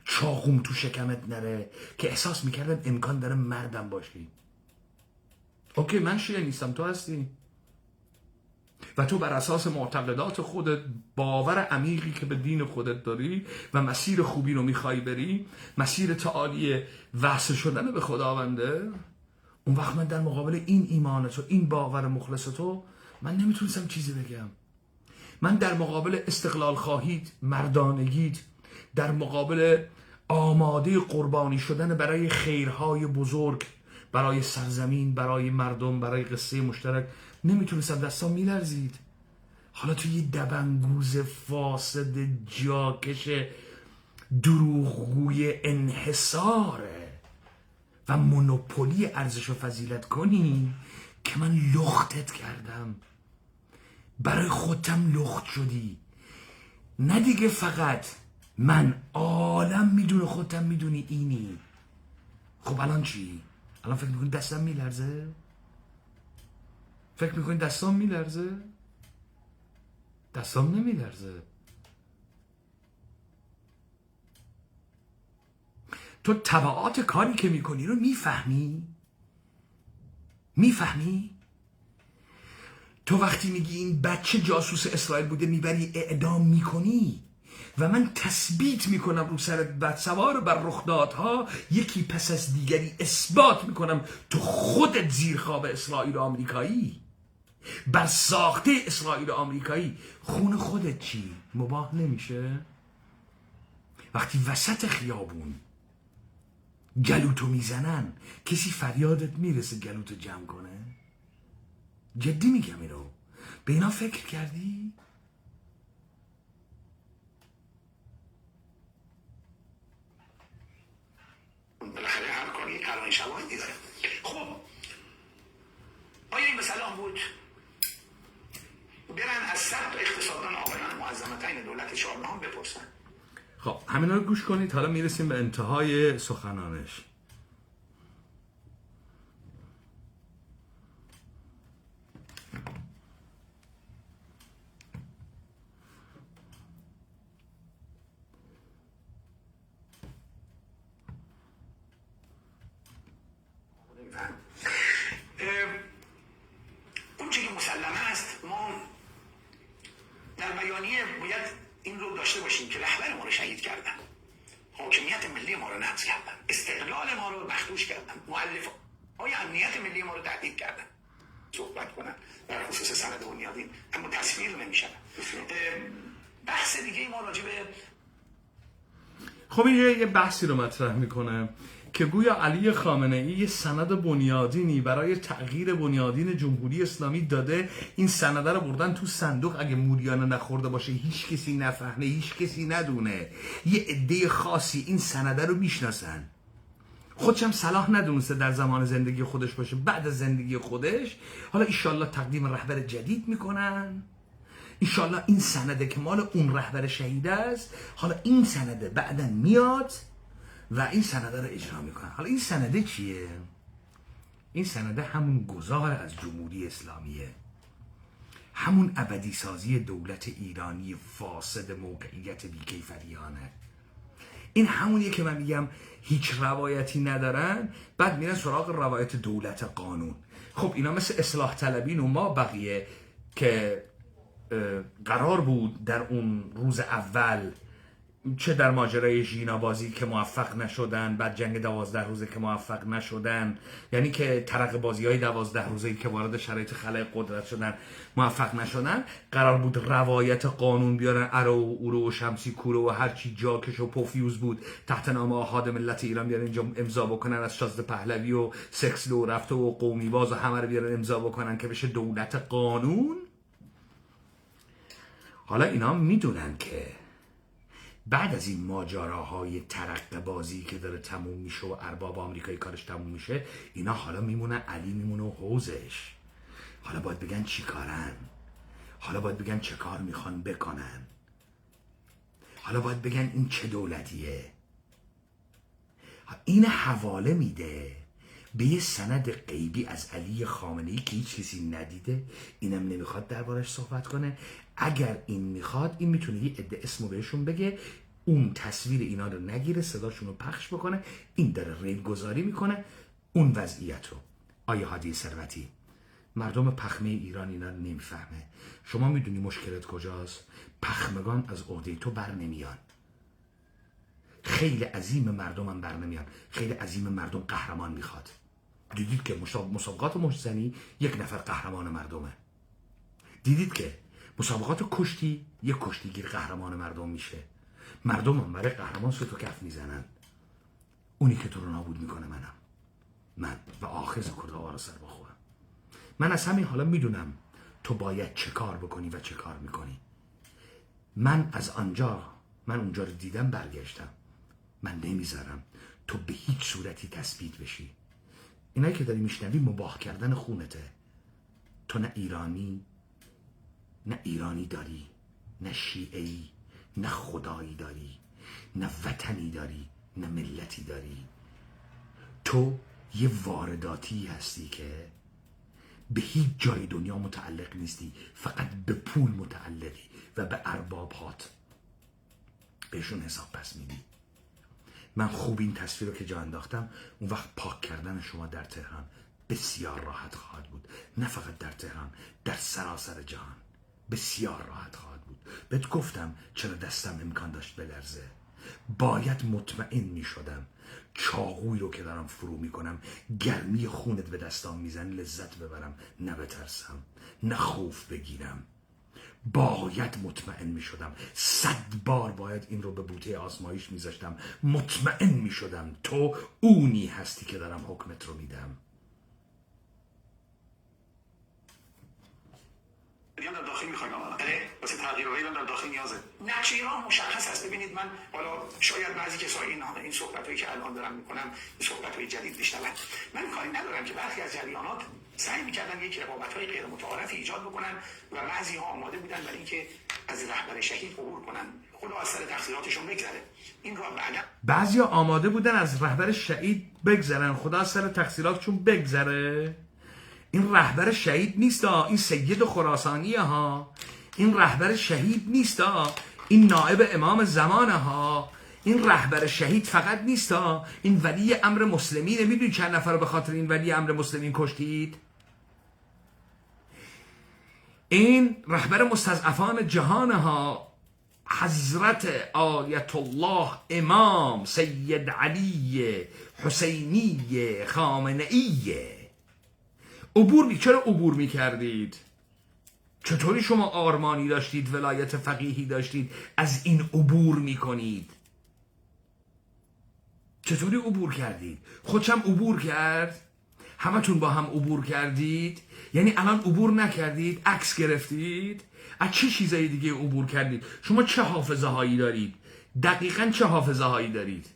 چاقوم تو شکمت نره که احساس میکردم امکان داره مردم باشی. اوکی، من شیعه نیستم، تو هستی و تو بر اساس معتقدات خودت، باور عمیقی که به دین خودت داری و مسیر خوبی رو میخوای بری، مسیر تعالی وصل شدن به خداونده، اون وقت من در مقابل این ایمان تو، این باور مخلص تو، من نمیتونستم چیزی بگم. من در مقابل استقلال خواهید، مردانگیت، در مقابل آماده قربانی شدن برای خیرهای بزرگ، برای سرزمین، برای مردم، برای قصه مشترک، نمیتونستم، دستام میلرزید. حالا تو یه دبنگوز فاسد جاکش دروغگوی انحصاره و مونوپولی ارزش و فضیلت کنی که من لختت کردم، برای خودم لخت شدی. نه دیگه فقط من، عالم میدونه، خودم میدونی اینی. خب الان چی؟ الان فکر میکنی دستم میلرزه؟ فکر میکنی دستم میلرزه؟ دستم نمیلرزه. تو تبعات کاری که میکنی رو میفهمی؟ میفهمی؟ تو وقتی میگی این بچه جاسوس اسرائیل بوده میبری اعدام میکنی و من تثبیت میکنم رو سرت بعد سوار بر رخدادها یکی پس از دیگری اثبات میکنم تو خودت زیرخواب اسرائیل و آمریکایی، بر ساخته اسرائیل و آمریکایی. خون خودت چی؟ مباح نمیشه؟ وقتی وسط خیابون گلوتو میزنن کسی فریادت میرسه گلوتو جمع کنه؟ جدی میگم اینو، به اینا فکر کردی؟ بالاخره هر کاری یک علائم شواهدی داره. خب آیا این مثلا بود برن از ثبت اقتصاددان آقایان معظمتین دولت شاهنامه بپرسن؟ خب همینا رو گوش کنید، حالا میرسیم به انتهای سخنانش. اون چیزی مسلمه است، ما در بیانیه باید این رو داشته باشیم که رهبر ما رو شهید کردن، حاکمیت ملی ما رو نقض کردن، استقلال ما رو مخدوش کردن، مؤلفه‌های امنیت ملی ما رو تهدید کردن. صحبت کنن در خصوص سند بنیادین اما تصویر نمیشن. بحث دیگه ما راجع به خب این یه بحثی رو مطرح میکنه. که گویا علی خامنه ای یه سند بنیادینی برای تغییر بنیادین جمهوری اسلامی داده، این سند رو بردن تو صندوق، اگه موریانه نخورده باشه، هیچ کسی نفهمه، هیچ کسی ندونه، یه عده خاصی این سند رو میشناسن. خودش هم صلاح ندونسته در زمان زندگی خودش باشه، بعد از زندگی خودش حالا ایشالله تقدیم رهبر جدید میکنن، ایشالله این سنده که مال اون رهبر شهید است، حالا این سنده بعداً میاد و این سنده رو اجرا میکنن. حالا این سنده چیه؟ این سنده همون گذار از جمهوری اسلامیه، همون ابدی سازی دولت ایرانی فاسد موقعیت بیکیفریانه. این همونیه که من میگم هیچ روایتی ندارن، بعد میرن سراغ روایت دولت قانون. خب اینا مثل اصلاح طلبین و ما بقیه که قرار بود در اون روز اول، چه در ماجرای ژینا بازی که موفق نشدن، بعد جنگ 12 روزه که موفق نشدن، یعنی که ترق بازی های 12 روزه که وارد شرایط خلای قدرت شدن موفق نشدن، قرار بود روایت قانون بیارن، ارو و اورو و شمسی کوره و هرچی جاکش و پوفیوز بود تحت نام آحاد ملت ایران بیارن اینجا امضا بکنن، از شازده پهلوی و سکسلو رفته و قومی باز و همه رو بیارن امضا بکنن که بشه دولت قانون. حالا اینا میدونن که بعد از این ماجراهای ترقه بازی که داره تموم میشه و ارباب آمریکایی کارش تموم میشه، اینا حالا میمونن علی میمونه و حوزش. حالا باید بگن چی کارن، حالا باید بگن چه کار میخوان بکنن، حالا باید بگن این چه دولتیه. این حواله میده به یه سند غیبی از علی خامنه ای که هیچ کسی ندیده، اینم نمیخواد دربارش صحبت کنه. اگر این میخواد، این میتونه یه عده اسمو بهشون بگه، اون تصویر اینا رو نگیره، صداشون رو پخش بکنه، این داره ریل گذاری میکنه اون وضعیت رو. آیا هادی ثروتی، مردم پخمه ایران اینا رو نمیفهمه. شما میدونی مشکلت کجاست؟ پخمگان از عهده تو بر نمیان، خیلی عظیم مردم هم بر نمیان، خیلی عظیم مردم قهرمان میخواد. دیدید که مسابقات محسنی یک نفر قهرمان مردمه، دیدید که مسابقات کشتی یک کشتیگیر قهرمان مردم میشه، مردم هم برای قهرمان سوت و کف میزنن. اونی که تو رو نابود میکنه من و آخذ کرده رو سر بخورم. من از همین حالا میدونم تو باید چه کار بکنی و چه کار میکنی. من اونجا رو دیدم، برگشتم. من نمیذارم تو به هیچ صورتی تثبیت بشی. اینایی که داری میشنوی مباح کردن خونته. تو نه ایرانی داری، نه شیعه‌ای، نه خدایی داری، نه وطنی داری، نه ملتی داری. تو یه وارداتی هستی که به هیچ جای دنیا متعلق نیستی، فقط به پول متعلقی و به اربابات بهشون حساب پس میدی. من خوب این تصویر رو که جا انداختم، اون وقت پاک کردن شما در تهران بسیار راحت خواهد بود. نه فقط در تهران، در سراسر جهان بسیار راحت خواهد بود. بهت گفتم چرا دستم امکان داشت بلرزه. باید مطمئن می شدم چاقوی رو که دارم فرو می کنم، گرمی خونت به دستام میزنه، لذت ببرم، نه بترسم، نه خوف بگیرم. باید مطمئن می شدم، 100 بار باید این رو به بوته آزمایش می ذاشتم، مطمئن می شدم تو اونی هستی که دارم حکمت رو میدم. هم در داخل میخوایم واسه تغییرهایی هم در داخل نیازه. نقش ایران مشخص است. ببینید من حالا شاید بعضی کسایی این صحبتایی که الان دارم میکنم صحبت‌های جدید بشنون، من کاری ندارم که برخی از جریانات سعی میکردن یک رقابت‌های غیر متعارف ایجاد بکنن و بعضی‌ها آماده بودن برای اینکه از رهبر شهید عبور کنن، خدا از سر تقصیراتشون بگذره. این رو بعدا بعضی‌ها آماده بودن از رهبر شهید بگذرن، خدا از سر تقصیراتشون بگذره. این رهبر شهید نیست، این سید خراسانیه ها. این رهبر شهید نیست، این نائب امام زمانه ها. این رهبر شهید فقط نیست، این ولی امر مسلمینه. میدونی چند نفر رو به خاطر این ولی امر مسلمین کشتید؟ این رهبر مستضعفان جهان ها، حضرت آیت الله امام سید علی حسینی خامنه‌ای. چرا عبور میکردید؟ چطوری شما آرمانی داشتید، ولایت فقیهی داشتید، از این عبور میکنید؟ چطوری عبور کردید؟ خودشم عبور کرد؟ همتون با هم عبور کردید؟ یعنی الان عبور نکردید؟ عکس گرفتید؟ از چه چیزایی دیگه عبور کردید؟ شما چه حافظه هایی دارید؟ دقیقاً چه حافظه هایی دارید؟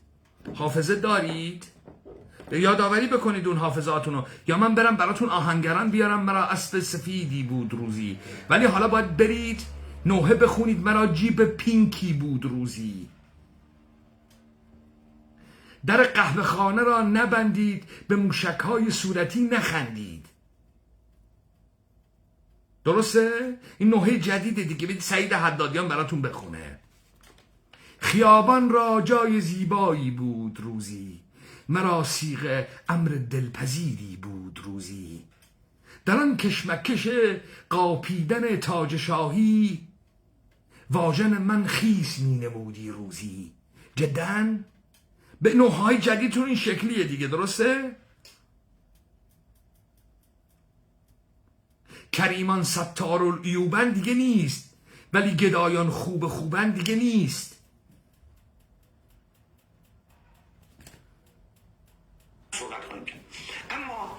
حافظه دارید؟ یادآوری بکنید اون حافظاتونو، یا من برم براتون آهنگران بیارم مرا اسب سفیدی بود روزی، ولی حالا باید برید نوحه بخونید مرا جیب پینکی بود روزی. در قهوه خانه را نبندید، به موشک‌های صورتی نخندید. درسته؟ این نوحه جدیده دیگه، بدید سعید حدادیان براتون بخونه. خیابان را جای زیبایی بود روزی، مرا صیغه امر دلپذیری بود روزی. در آن کشمکش قاپیدن تاج شاهی، واژن من خیس می نمودی روزی. جداً به نوعهای جدیدتون این شکلیه دیگه، درسته؟ کریمان ستارالعیوبن دیگه نیست، ولی گدایان خوبن دیگه نیست. صحبت کنیم که اما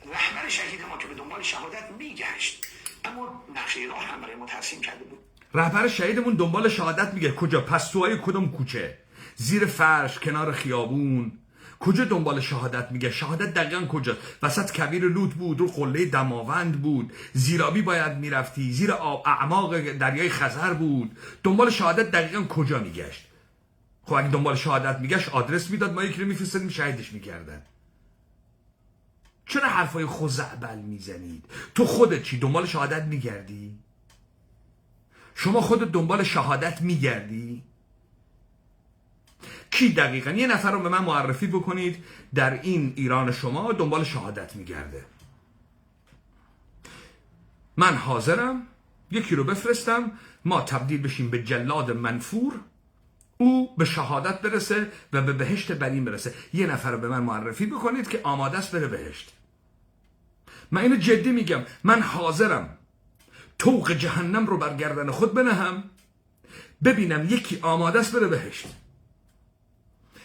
رهبر شهید ما که به دنبال شهادت میگشت، اما نقشه راه هم برای ما ترسیم کرده بود. رهبر شهیدمون دنبال شهادت میگه کجا؟ پستوهای کدوم کوچه؟ زیر فرش، کنار خیابون؟ کجا دنبال شهادت میگه؟ شهادت دقیقا کجا؟ وسط کویر لوط بود، رو قله دماوند بود، زیرابی باید میرفتی، زیر اعماق دریای خزر بود. دنبال شهادت دقیقا کجا میگشت؟ خب اگه دنبال شهادت میگشت آدرس میداد، ما یکی رو میفرستادیم شهیدش میکردن. چرا حرفای خزعبل میزنید؟ تو خودت چی؟ دنبال شهادت میگردی؟ شما خودت دنبال شهادت میگردی؟ کی دقیقا؟ یه نفر رو به من معرفی بکنید در این ایران شما دنبال شهادت میگرده. من حاضرم یکی رو بفرستم، ما تبدیل بشیم به جلاد منفور، او به شهادت برسه و به بهشت برین برسه. یه نفر رو به من معرفی بکنید که آماده است بره بهشت. من اینو جدی میگم، من حاضرم طوق جهنم رو بر گردن خود بنهم، ببینم یکی آماده است بره بهشت.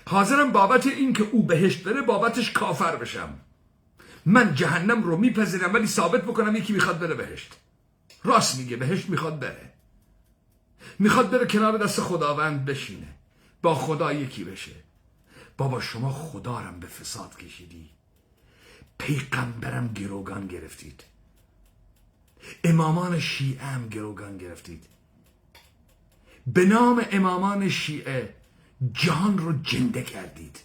حاضرم بابت این که او بهشت بره بابتش کافر بشم. من جهنم رو میپذیرم ولی ثابت بکنم یکی میخواد بره بهشت. راست میگه، بهشت میخواد بره، میخواد بره کنار دست خداوند بشینه، با خدا یکی بشه. بابا شما خدا رم به فساد کشیدی، پیغمبرم گروگان گرفتید، امامان شیعه هم گروگان گرفتید. به نام امامان شیعه جهان رو جنده کردید.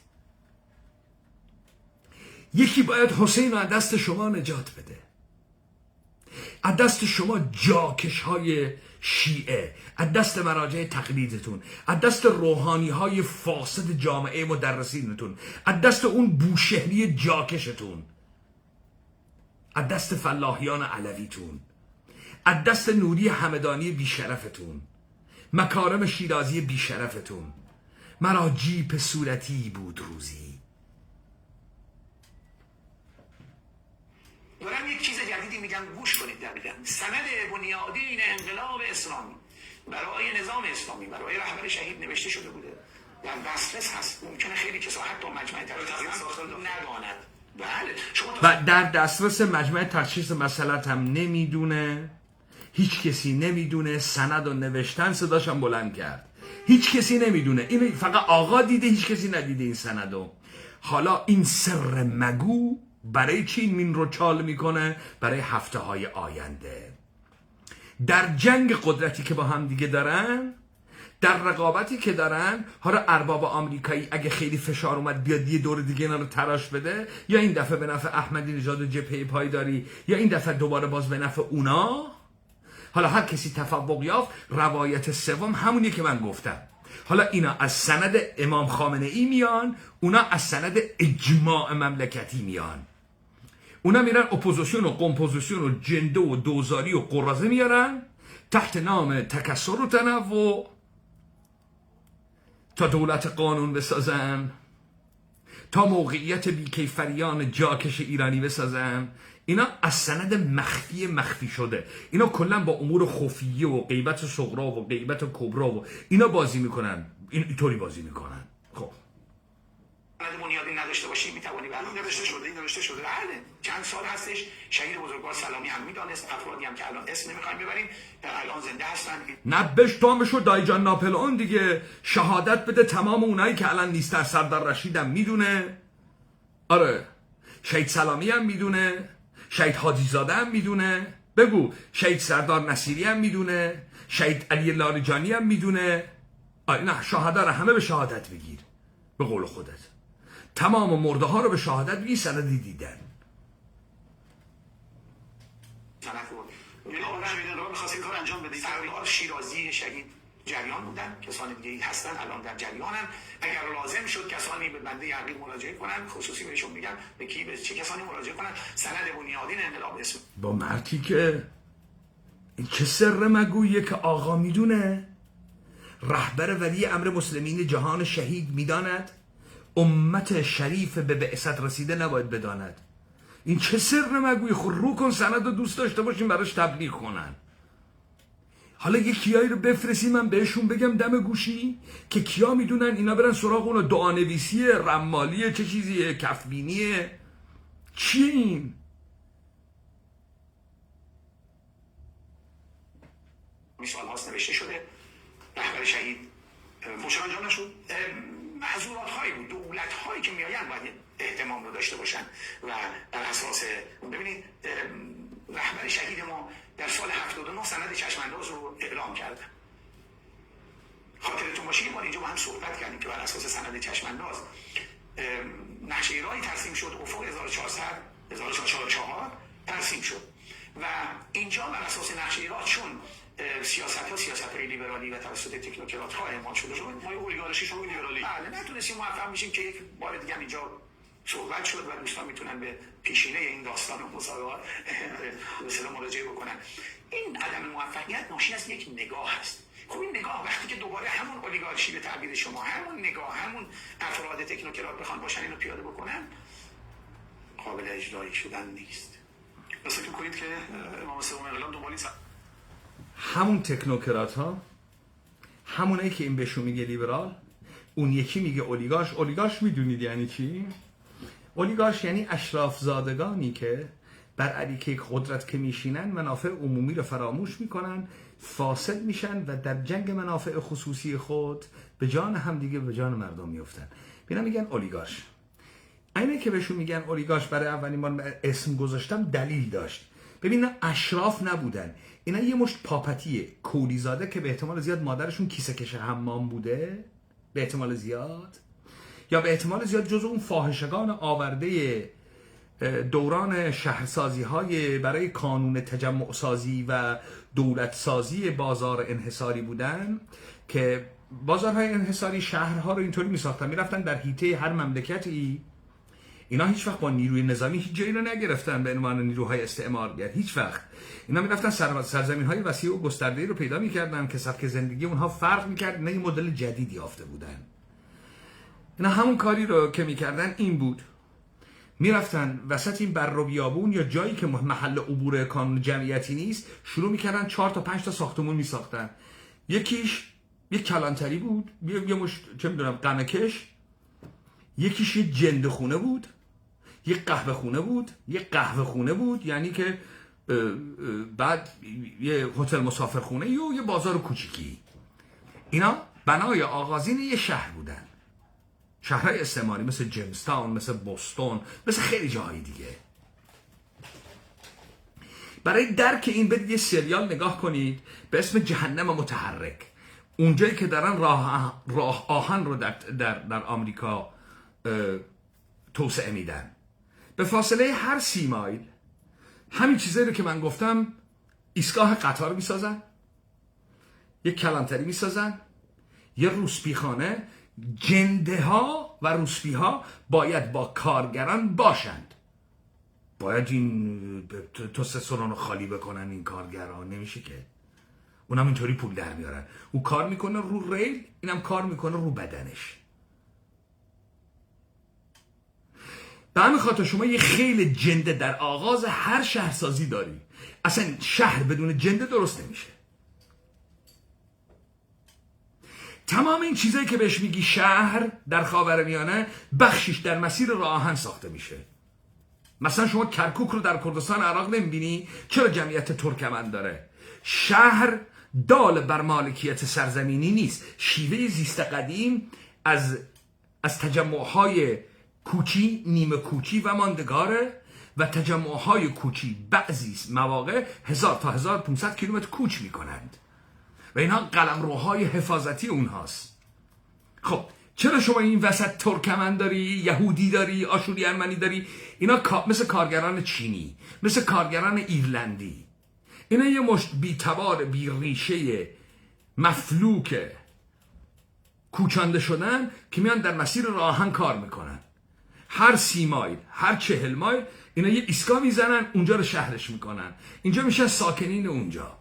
یکی باید حسین رو از دست شما نجات بده، از دست شما جاکش های شیعه، از دست مراجع تقلیدتون، از دست روحانی های فاسد جامعه مدرسینتون، از دست اون بوشهری جاکشتون، از دست فلاحیان علویتون، از دست نوری همدانی بیشرفتون، مکارم شیرازی بیشرفتون. مرا جیپ صورتی بود روزی. دارم یک چیز جدیدی میگم، گوش کنید. دقیقاً سند بنیادین انقلاب اسلامی برای نظام اسلامی برای رهبر شهید نوشته شده بوده، در دسترس هست. ممکنه خیلی کسا حتی مجمع تحقیق نداند. بله شما و در دسترس مجمع تشخیص مسئلت هم نمیدونه، هیچ کسی نمیدونه. سند و نوشتن صداشم بلند کرد، هیچ کسی نمیدونه. این فقط آقا دیده، هیچ کسی ندیده این سندو. حالا این سر مگو برای چی این رو چال میکنه؟ برای هفته های آینده، در جنگ قدرتی که با هم دیگه دارن، در رقابتی که دارن. حالا ارباب آمریکایی اگه خیلی فشار اومد بیاد یه دور دیگه اینا رو تراش بده، یا این دفعه به نفع احمدی نژاد و جبهه پایداری، یا این دفعه دوباره باز به نفع اونا. حالا هر کسی تفوق یافت. روایت سوم همونی که من گفتم. حالا اینا از سند امام خامنه ای میان، اونا از سند اجماع مملکتی میان. اونا میرن اپوزیسیون و کمپوزیسیون و جنده و دوزاری و قرازه میارن تحت نام تکثر و تنوع تا دولت قانون بسازن، تا موقعیت بیکیفریان جاکش ایرانی بسازن. اینا از سند مخفی شده. اینا کلا با امور خفیه و غیبت صغرا و غیبت کبرا و اینا بازی میکنن. اینطوری بازی میکنن. خب نداشته باشی میتوانی این نوشته شده بله چند سال هستش شهید بزرگوار سلامی هم میدانست، افرادی هم که الان اسم نمیخوایم ببریم الان زنده هستن. نبش تامشو دایجان ناپلئون دیگه شهادت بده تمام اونایی که الان نیستن. سردار رشید هم میدونه، آره شهید سلامی هم میدونه، شهید حاجی زاده هم میدونه، بگو شهید سردار نصیری هم میدونه، شهید علی لاریجانی هم میدونه. نه شهدا رو همه به شهادت بگیر، به قول خودت تمام مرده ها رو به شهادت بگیر، سندی دیدن. این آقا شهید رو می‌خواست این کار انجام بده. سردار شیرازی شهید جریان بودن، کسان دیگه هستن الان در جریانن. اگر لازم شد کسانی به بنده یقین مراجعه کنن، خصوصی بهشون میگم به کی، به چه کسانی مراجعه کنن. سند بنیادین انقلاب اسم با مردی که این چه سر مگویه که آقا میدونه، رهبر ولی امر مسلمین جهان شهید میداند، امت شریف به بعثت رسیده نباید بداند. این چه سر مگویه؟ خود رو کن سند رو دوست داشته باشیم براش تبلیغ کنن. حالا یه کیایی رو بفرستی من بهشون بگم دم گوشی که کیا میدونن اینا برن سراغ اونو، دعانویسیه، رمالیه، چه چیزیه، کفبینیه، چیه این؟ سال هاست نوشته شده. رهبر شهید مشکل انجام نشد. محظورات هایی بود، دولت هایی که میآیند باید اهتمام رو داشته باشن و بر اساس ببینید رهبر شهید ما در سال 79 سند چشمانداز رو اعلام کردن. خاطرتون باشه که ما اینجا با هم صحبت کردیم که بر اساس سند چشمانداز نقشه راهی ترسیم شد، افق 1404 ترسیم شد و اینجا بر اساس نقشه راه چون سیاست های لیبرالی و توسط تکنوکرات ها اعمال شده شد، ما اولیگارشی شما لیبرالی بله نتونستیم موفق میشیم که یک بار دیگه اینجا صحبت شد و دوستان میتونن به پیشینه این داستان و مصاحبه‌ها به اصطلاح مراجعه بکنن. این عدم موفقیت ناشی از یک نگاه است. خب این نگاه وقتی که دوباره همون اولیگارشی به تعبیر شما، همون نگاه، همون افراد تکنوکرات بخوان باشن اینو پیاده بکنن، قابل اجرایی شدن نیست. بس فکر کنید که امام سوم انقلاب دنبال همون تکنوکرات ها، همونایی که این بهشون میگه لیبرال، اون یکی میگه اولیگارش. اولیگارش میدونید یعنی چی؟ اولیگارش یعنی اشراف زادگانی که بر علیه قدرت که میشینن منافع عمومی رو فراموش میکنن، فاسد میشن و در جنگ منافع خصوصی خود به جان همدیگه به جان مردم میفتن. بینا میگن اولیگارش. اینه که بهشون میگن اولیگارش برای اولین بار اسم گذاشتم دلیل داشت. ببین اشراف نبودن، اینا یه مشت پاپتیه کولیزاده که به احتمال زیاد مادرشون کیسه کش حمام بوده، به احتمال زیاد، یا به احتمال زیاد جزو اون فاحشگان آورده دوران شهرسازی های برای کانون تجمع سازی و دولت سازی بازار انحصاری بودن که بازارهای انحصاری شهرها رو اینطوری می ساختن، می رفتن در حیطه هر مملکتی. اینا هیچ وقت با نیروی نظامی هیچ جایی رو نگرفتن به عنوان نیروهای استعمارگر، هیچ وقت. اینا میرفتن سرزمین‌های وسیع و گسترده‌ای رو پیدا می‌کردن که سبک زندگی اونها فرق می‌کرد، اینا یه مدل جدید یافته بودن. اینا همون کاری رو که می‌کردن این بود، میرفتن وسط این بر و بیابون یا جایی که محل عبور کانون جمعیتی نیست، شروع می‌کردن 4 تا 5 تا ساختمون می‌ساختن. یکیش یک کلانتری بود، یه مش چه می‌دونم غمکش، یکیش یه جنده خونه بود، یک قهوه خونه بود، یعنی که بعد یه هتل مسافرخونه و یه بازار کوچیکی. اینا بنای آغازین یه شهر بودن، شهرهای استعماری مثل جیمزتاون، مثل بوستون، مثل خیلی جاهای دیگه. برای درک این برید یه سریال نگاه کنید به اسم جهنم متحرک، اونجایی که دارن راه آهن رو در آمریکا توسعه میدن. به فاصله هر 30 مایل همین چیزایی رو که من گفتم، ایستگاه قطار میسازن، یک کلانتری میسازن، یه روسپیخانه. جنده ها و روسپی ها باید با کارگران باشند، باید این تستوسترون رو خالی بکنن. این کارگران نمیشه که اونم اینطوری پول در میارن. او کار میکنه رو ریل، اینم کار میکنه رو بدنش. به همین خاطر شما یه خیل جنده در آغاز هر شهرسازی داری. اصلا شهر بدون جنده درست نمیشه. تمام این چیزایی که بهش میگی شهر در خاورمیانه بخشیش در مسیر راه آهن ساخته میشه. مثلا شما کرکوک رو در کردستان عراق نمیبینی؟ چرا جمعیت ترکمن داره؟ شهر دال بر مالکیت سرزمینی نیست، شیوه زیست قدیم از تجمعهای کوچی، نیمه کوچی و ماندگاره و تجمعهای کوچی بعضی مواقع 1000 تا 1500 کیلومتر کوچ میکنند و اینها قلمروهای حفاظتی اونهاست. خب چرا شما این وسط ترکمن داری، یهودی داری، آشوری ارمنی داری؟ اینا مثل کارگران چینی، مثل کارگران ایرلندی، اینا یه مشت بی‌تبار، بی ریشه، مفلوک کوچانده شدن که میان در مسیر راه آهن کار میکنن. هر 30 مایل، هر 40 مایل اینا یه ایستگاه میزنن، اونجا رو شهرش میکنن، اینجا میشن ساکنین اونجا.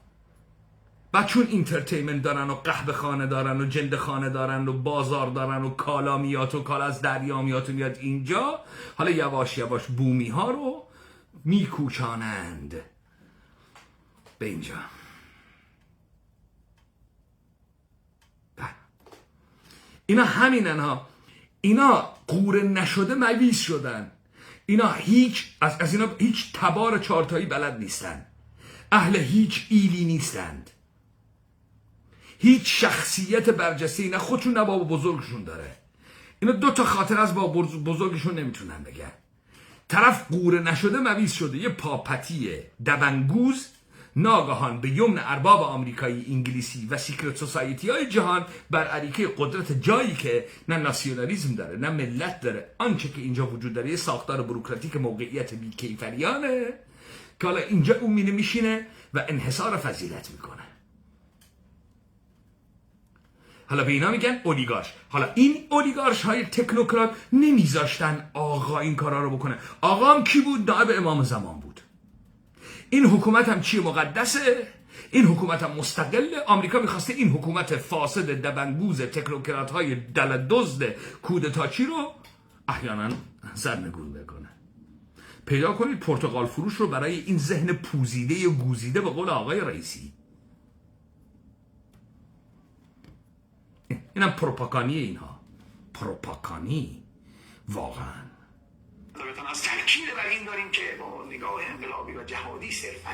بعد چون اینترتینمنت دارن و قهوه خانه دارن و جنده خانه دارن و بازار دارن و کالا میاد و کالا از دریا میاد و میاد اینجا، حالا یواش یواش بومی ها رو میکوچانند به اینجا. اینا همینن ها، اینا قوره نشده مویز شدن. اینا از اینا هیچ تبار چارتایی بلد نیستن، اهل هیچ ایلی نیستند، هیچ شخصیت برجسته نه خودشون نه بابا بزرگشون داره. اینا 2 تا خاطر از بابا بزرگشون نمیتونن بگن. طرف قوره نشده مویز شده، یه پاپتی دبنگوز ناگهان به یمن ارباب آمریکایی، انگلیسی و سیکرت سوسایتی های جهان بر عریکه قدرت، جایی که نه ناسیونالیسم داره نه ملت داره، آنچه که اینجا وجود داره یه ساختار بوروکراتیک موقعیت بیکیفریانه که حالا اینجا اون میشینه و انحصار فضیلت میکنه. حالا به اینا میگن اولیگارش. حالا این اولیگارش های تکنوکرات نمیذاشتن آقا این کارا رو بکنه. آقا هم کی بود؟ نائب امام زمان بود. این حکومت هم چیه؟ مقدسه. این حکومت هم مستقله. آمریکا میخواسته این حکومت فاسد دبنگوز تکنوکرات های دلدزد کودتاچی رو احیانا سرنگون بکنه. پیدا کنید پرتقال فروش رو برای این ذهن پوزیده یا گوزیده به قول آقای رئیسی. اینم پروپاگانی اینها، پروپاگانی واقعا. از ترکیب بر این داریم که با نگاه انقلابی و جهادی صرفا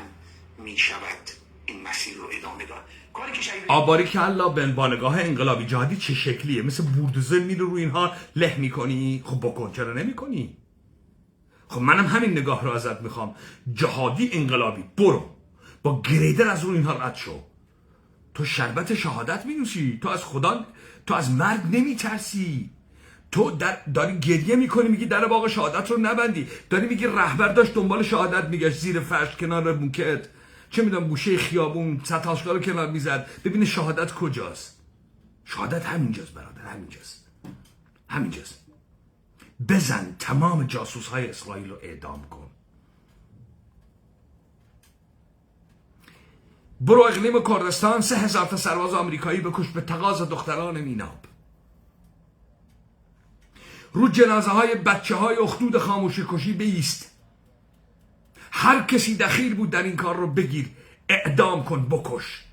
می شود این مسیر رو ادامه داد. کاری که شاید آباری که الله با نگاه انقلابی جهادی چه شکلیه؟ مثل بوردوزر میره رو اینها له میکنی؟ خب بکن، چرا نمیکنی؟ خب منم همین نگاه رو ازت میخوام. جهادی انقلابی برو با گریدر از رو اینها رد شو. تو شربت شهادت مینوشی، تو از خدا، تو از مرگ نمیترسی، تو داری گریه میکنی میگی در باغ شهادت رو نبندی، داری میگی رهبر داشت دنبال شهادت میگشت زیر فرش کنار موکت، چه میدونم گوشه خیابون ستاشگاه رو کنار میزد ببینه شهادت کجاست. شهادت همینجاست برادر، همینجاست. بزن تمام جاسوس های اسرائیل رو اعدام کن. برو اقلیم کردستان 3000 تا سرباز آمریکایی بکش به تقاضا دختران میناب. رو جنازه های بچه های اخدود خاموشی کشی بیست. هر کسی دخیل بود در این کار رو بگیر، اعدام کن، بکش.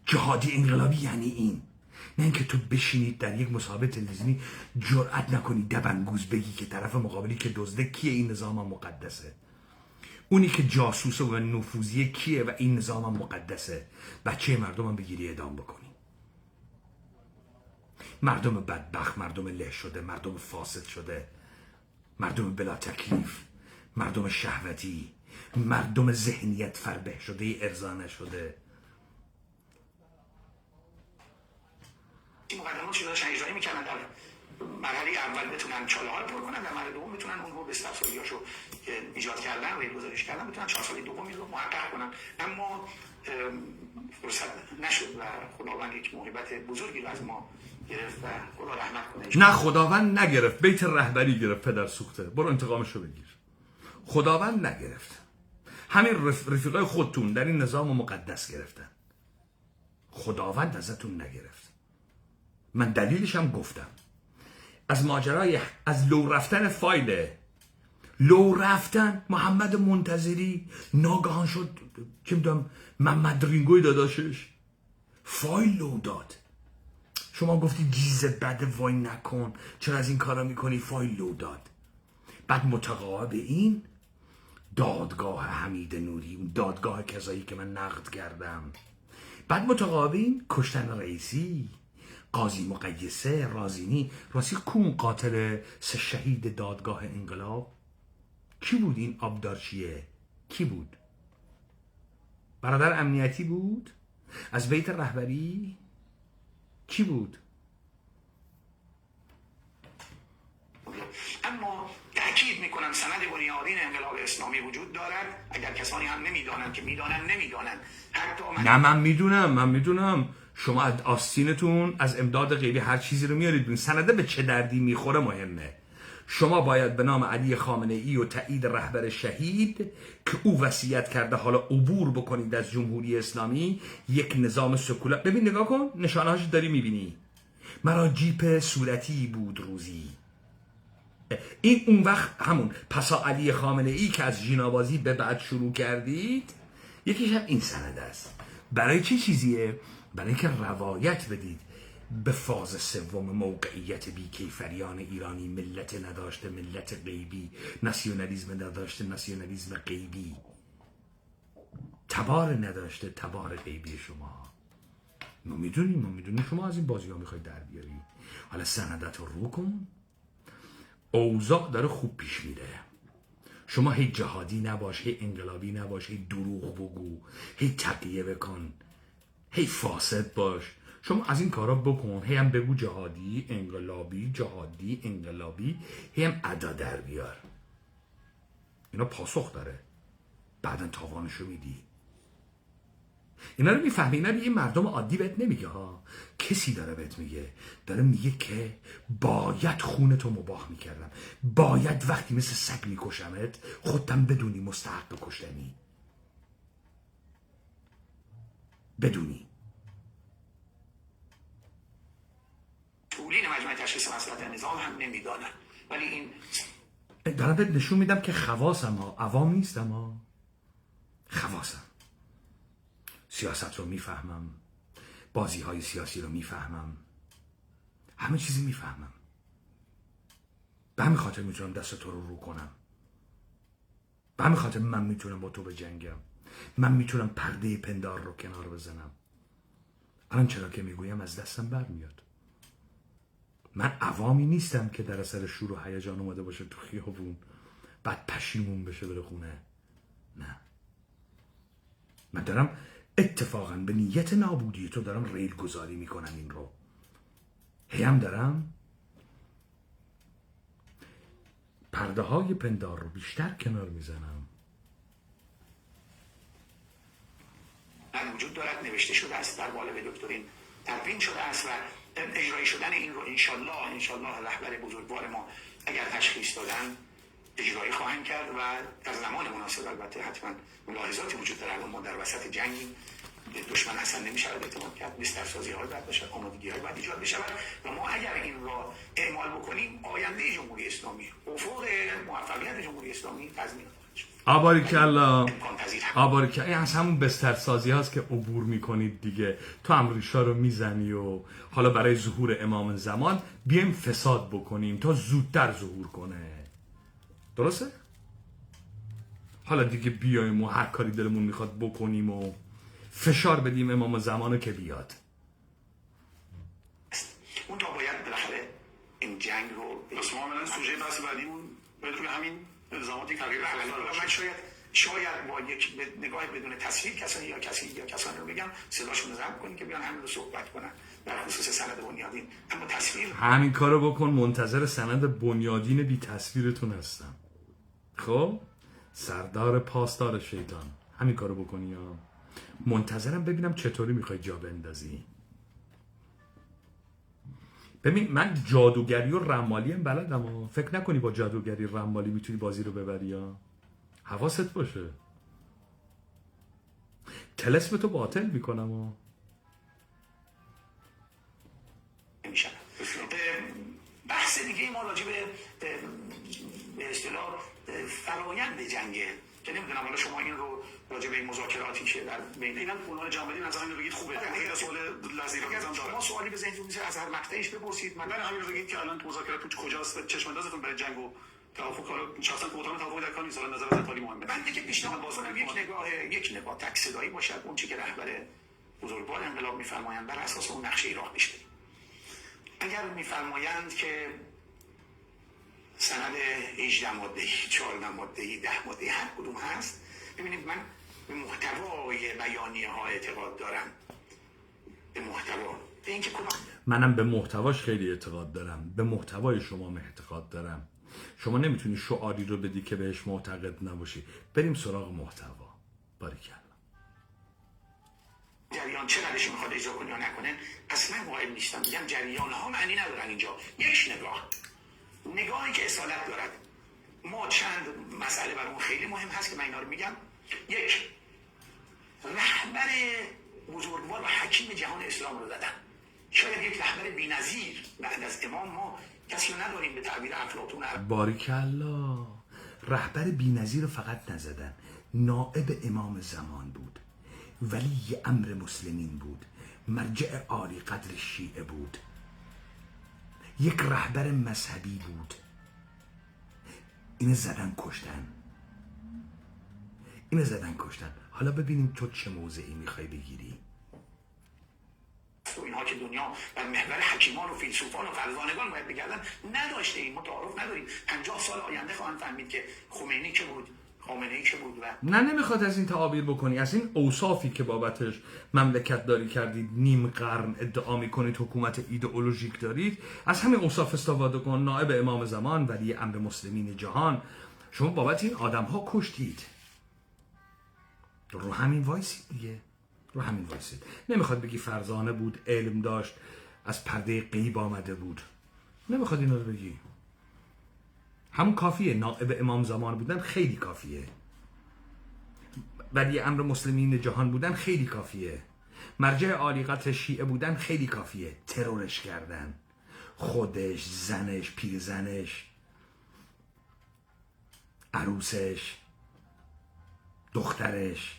جهادی انقلابی یعنی این، نه اینکه تو بشینید در یک مصاحبه تلویزیونی جرأت نکنی دبنگوز بگی که طرف مقابلی که دزده کیه، این نظام هم مقدسه. اونی که جاسوسه و نفوذیه کیه و این نظام هم مقدسه. بچه مردم هم بگیری اعدام بکنی. مردم بدبخت، مردم له شده، مردم فاسد شده، مردم بلا تکلیف، مردم شهوتی، مردم ذهنیت فربه شده، ارضا نشده. این مقدمات شده داشتن اجرایی میکنن، در مرحله اول بتونن چاله ها رو پر کنن، در مرحله دوم بتونن اون رو به استفساریاشو ایجاد کردن و گزارش کردن بتونن 4 سال دومی رو محقق کنن. اما فرصت نشد و خداوند یک موهبت بزرگی رو از ما گرفت و خدا رحمت کنه. نه خداوند نگرفت، بیت رهبری گرفت. پدر سوخته، برو انتقامشو بگیر. خداوند نگرفت، همین رفیقای خودتون در این نظام مقدس گرفتن. خداوند ازتون نگرفت. من دلیلش هم گفتم. از ماجرای از لو رفتن فایل لو رفتن محمد منتظری ناگهان شد که میدونم محمد رینگوی داداشش فایل لو داد. شما گفتی جیز بد وای نکن، چرا از این کارا میکنی؟ فایل لو داد. بعد متقابل این دادگاه حمید نوری، اون دادگاه کسایی که من نقد کردم، بعد متقابل این کشتن رئیسی، قاضی مقیسه، رازینی. راستی کون قاتل 3 شهید دادگاه انقلاب کی بود؟ این آبدارچیه کی بود؟ برادر امنیتی بود؟ از بیت رهبری کی بود؟ اما تأکید میکنم سند بنیادین انقلاب اسلامی وجود دارد. اگر کسانی هم نمیدانند که نمیدانند حتی من میدونم شما از آستینتون از امداد غیبی هر چیزی رو میارید بیرون. سنده به چه دردی میخوره مهمه. شما باید به نام علی خامنه ای و تایید رهبر شهید که او وصیت کرده حالا عبور بکنید از جمهوری اسلامی، یک نظام سکولار. ببین نگاه کن، نشانهاش داری میبینی. مرا جیپ صورتی بود روزی. این اون وقت همون پسا علی خامنه ای که از جینابازی به بعد شروع کردید، یکیش هم این سند است. برای چه چیزیه؟ برای اینکه روایت بدید به فاز سوم موقعیت بیکیفریان ایرانی، ملت نداشته ملت غیبی، ناسیونالیسم نداشته ناسیونالیسم غیبی، تبار نداشته تبار غیبی. شما ما میدونیم شما از این بازی ها میخوای در بیاری. حالا سندت رو کن. اوضاع داره خوب پیش میره. شما هی جهادی نباش، هی انقلابی نباش، هی دروغ بگو، هی تقیه بکن، هی فاسد باش. شما از این کارا بکن. هی هم بگو جهادی انقلابی، هی هم ادا در بیار. اینا پاسخ داره. بعدن تاوانشو میدی. اینا رو میفهمی. اینا این مردم عادی بهت نمیگه ها، کسی داره بهت میگه. داره میگه که باید خونتو مباح میکردم، باید وقتی مثل سگ میکشمت خودتم بدونی مستحق کشتنی، بدونی. مسئولین مجمع تشخیص مصلحت نظام هم نمیدانن، ولی این دارم بهت نشون میدم که خواصم ها، عوام نیستم ها، خواصم. سیاست رو میفهمم، بازی های سیاسی رو میفهمم، همه چیزی میفهمم. به همین خاطر میتونم دست تو رو کنم. به همین خاطر من میتونم با تو بجنگم. من میتونم پرده پندار رو کنار بزنم. الان چرا که میگویم از دستم برمیاد. من عوامی نیستم که در اثر شور و هیجان اومده باشه تو خیابون بعد پشیمون بشه بره خونه. نه، من دارم اتفاقا به نیت نابودی تو دارم ریل گذاری میکنم. این رو هیم دارم پرده های پندار رو بیشتر کنار میزنم. وجود دارد، نوشته شده است، در قالب دکترین تدوین شده است و اجرایی شدن این رو انشالله رهبر بزرگوار ما اگر تشخیص دادن اجرایی خواهند کرد و در زمان مناسب. البته حتما ملاحظاتی وجود داره. الان ما در وسط جنگی، دشمن اصلا نمیشود اعتماد کرد، بسترسازی های باید باشد، آمادگی های باید ایجاد بشود و ما اگر این را اعمال بکنیم آینده جمهوری اسلامی، افق موفقیت جمهوری اسلامی تضمین آباریکلا. این از همون بسترسازی هاست که عبور میکنید دیگه. تو امریشا رو میزنی و حالا برای ظهور امام زمان بیایم فساد بکنیم تا زودتر ظهور کنه. درسته؟ حالا دیگه بیایم و هر کاری دلمون میخواد بکنیم و فشار بدیم امام زمانو که بیاد. اون تا باید بالاخره این جنگ رو معاملا سوژه بحث بعدیمون روی همین الزاماتی تغییر من شاید با یک نگاه بدون تصویر کسانی رو بگم صداشون رو ضبط کنیم که بیان همین رو صحبت کنن در خصوص سند بنیادین. اما تصویر همین کارو بکن. منتظر سند بنیادین بی تصویرتون هستم. خب سردار پاسدار شیطان همین کارو بکنی یا منتظرم ببینم چطوری میخوای جا بندازی. ببین من جادوگری و رمالی هم بلدم و فکر نکنی با جادوگری رمالی میتونی بازی رو ببری یا حواست باشه. طلسم تو باطل میکنم و بحث دیگه ما راجع به به اصطلاح فرایند جنگه که نمیدونم حالا شما این رو راجع به این مذاکراتی که در بین اینا عنوان جنبندی نظر اینو بگید خوبه. اگه سوال لذیذ اگر بزنم شما سوالی به ذهنتون میشه از هر مقطعش بپرسید. من همین رو بگید که الان مذاکرات کجاست، چشم اندازتون برای جنگ و توافق. حالا شخصا که اتاق توافق در کار نیست، نظر از خیلی مهمه. من دیگه پیشنهاد بازم یک نگاه تک صدایی باشد، اون چیزی که رهبر بزرگوار انقلاب میفرمایند بر اساس اون نقشه راه پیش بریم. اگر میفرمایند که سند 18 ماده‌ای 14 ماده‌ای 10 ماده‌ای هر کدوم هست، ببینید من به محتوای بیانیه ها اعتقاد دارم، به محتوا، به اینکه منم به محتواش خیلی اعتقاد دارم، به محتوای شما اعتقاد دارم. شما نمیتونی شعاری رو بدی که بهش معتقد نباشی. بریم سراغ محتوا. باریکلا. جریان چه روشی میخواد اجرا کنه یا نکنه اصلا مهم نیستم. میگم جریان ها معنی ندارن اینجا. یک نگاهی که اصالت دارد. ما چند مسئله برامون خیلی مهم هست که من اینا رو میگم. یک، رهبر بزرگوار و حکیم جهان اسلام رو زدن. شاید یک رهبر بی‌نظیر بعد از امام ما کسی رو نداریم به تعبیر افلاطون. باریکلا. رهبر بی‌نظیر رو فقط نزدن، نائب امام زمان بود، ولی امر مسلمین بود، مرجع عالی قدر شیعه بود، یک رهبر مذهبی بود. اینو زدن کشتن. حالا ببینیم تو چه موضعی میخوای بگیری. و اینها که دنیا بر محور حکیمان و فیلسوفان و فرزانگان باید بگردن نداشته ایم. ما تعارف نداریم. 50 سال آینده خواهند فهمید که خمینی که بود، خامنه‌ای که بود. و نه نمیخواد از این تعابیر بکنی. از این اوصافی که بابتش مملکت داری کردید، نیم قرن ادعا میکنید حکومت ایدئولوژیک دارید، از همین اوصاف استفاده کن. نائب امام زمان، ولی امر مسلمین جهان. شما بابت این آدم ها کشتید. رو همین وایسید دیگه. نمیخواد بگی فرزانه بود، علم داشت، از پرده غیب آمده بود. نمیخواد اینا رو بگی. همون کافیه. نائب امام زمان بودن خیلی کافیه. ولی امر مسلمین جهان بودن خیلی کافیه. مرجع عالی قدر شیعه بودن خیلی کافیه. ترورش کردن. خودش، زنش، پیرزنش، عروسش، دخترش،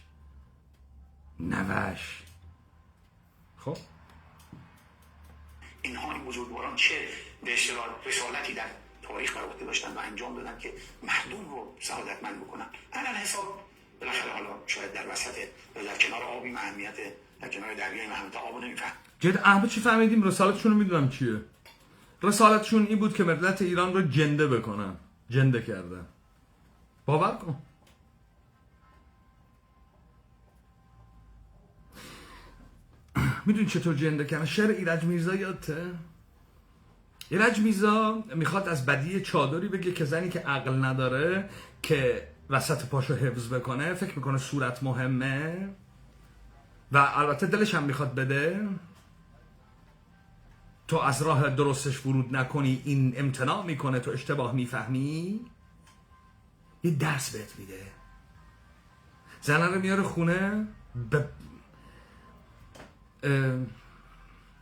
نوش. خب اینها این بزرگواران چه به اصطلاح رسالتی در تاریخ بر عهده داشتن و انجام دادن که مردم رو سعادتمند بکنن. علل حساب بالاخره حالا شاید در وسط در کنار آبی اهمیت، در کنار دریای اهمیت آب نمیفهم. جد احمد چی فهمیدیم؟ رسالتشون رو میدونم چیه. رسالتشون این بود که ملت ایران رو جنده بکنن. جنده کردن. باور کن. میدونی چطور جنده کردن؟ شعر ایرج میرزا یادته؟ ایرج میرزا میخواد از بدی چادری بگه که زنی که عقل نداره که وسط پاشو حفظ بکنه، فکر میکنه صورت مهمه و البته دلش هم میخواد بده، تو از راه درستش ورود نکنی این امتناع میکنه، تو اشتباه میفهمی. یه درس بهت میده. زنه رو میاره خونه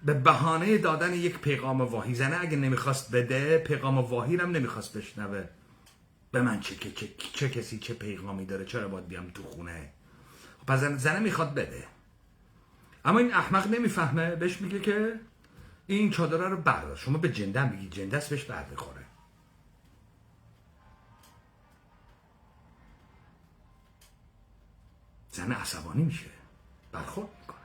به بهانه دادن یک پیغام واهی. زنه اگه نمیخواست بده پیغام واهی رو هم نمیخواست بشنوه. به من چه کسی چه پیغامی داره، چرا باید بیام تو خونه؟ پس زنه میخواد بده، اما این احمق نمیفهمه. بهش میگه که این چادره رو بردار. شما به جنده هم بگید جنده است، بهش بر بخوره. زنه عصبانی میشه، برخورد میکنه.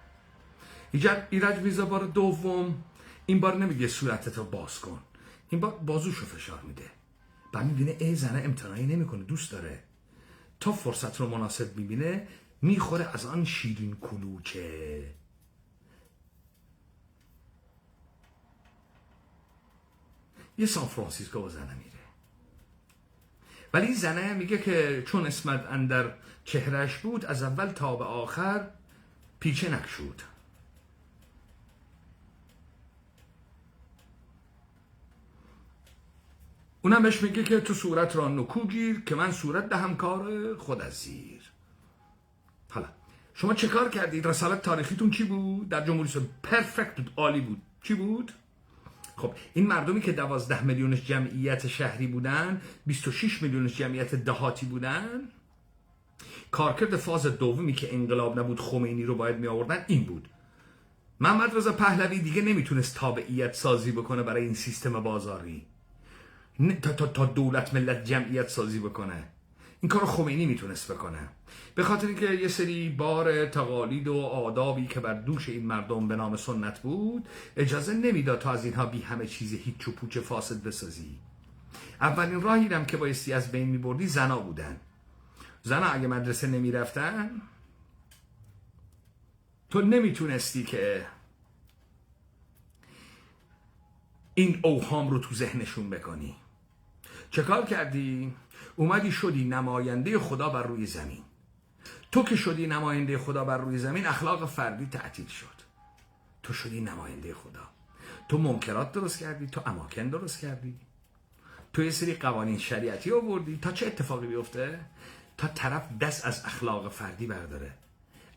ایرج میرزا بار دوم این بار نمیگه صورتتو باز کن، این بار بازوشو فشار میده. بعد میبینه ای زنه امتناعی نمیکنه، دوست داره. تا فرصت رو مناسب میبینه میخوره از آن شیرین کلوچه. یه سان فرانسیسکو با زنه میره، ولی این زنه میگه که چون اسمت اندر چهرش بود، از اول تا به آخر پیچه نکشود. اونم بهش میگه که تو صورت را نکو گیر که من صورت دهم کار خود از زیر. حالا شما چه کار کردید؟ رسالت تاریخیتون چی بود؟ در جمهوری اسلامی پرفکت بود، عالی بود. چی بود؟ خب این مردمی که 12 میلیونش جمعیت شهری بودن، 26 میلیونش جمعیت دهاتی بودن، کارکرد فاز دومی که انقلاب نبود خمینی رو باید می آوردن این بود. محمد رضا پهلوی دیگه نمیتونست تابعیت سازی بکنه برای این سیستم بازاری، تا دولت ملت جمعیت سازی بکنه. این کارو خمینی میتونست بکنه، به خاطر اینکه یه سری بار تقالید و آدابی که بر دوش این مردم به نام سنت بود اجازه نمیداد تا از اینها بی همه چیز هیچ و پوچ فاسد بسازی. اولین راهی هم که بایستی از بین میبردی زنا بودن. زنا اگه مدرسه نمیرفتن تو نمیتونستی که این اوهام رو تو ذهنشون بکنی. چه کار کردی؟ اومدی شدی نماینده خدا بر روی زمین. تو که شدی نماینده خدا بر روی زمین، اخلاق فردی تعطیل شد. تو شدی نماینده خدا. تو منکرات درست کردی، تو اماکن درست کردی، تو یه سری قوانین شریعتی آوردی. تا چه اتفاقی بیفته؟ تا طرف دست از اخلاق فردی برداره،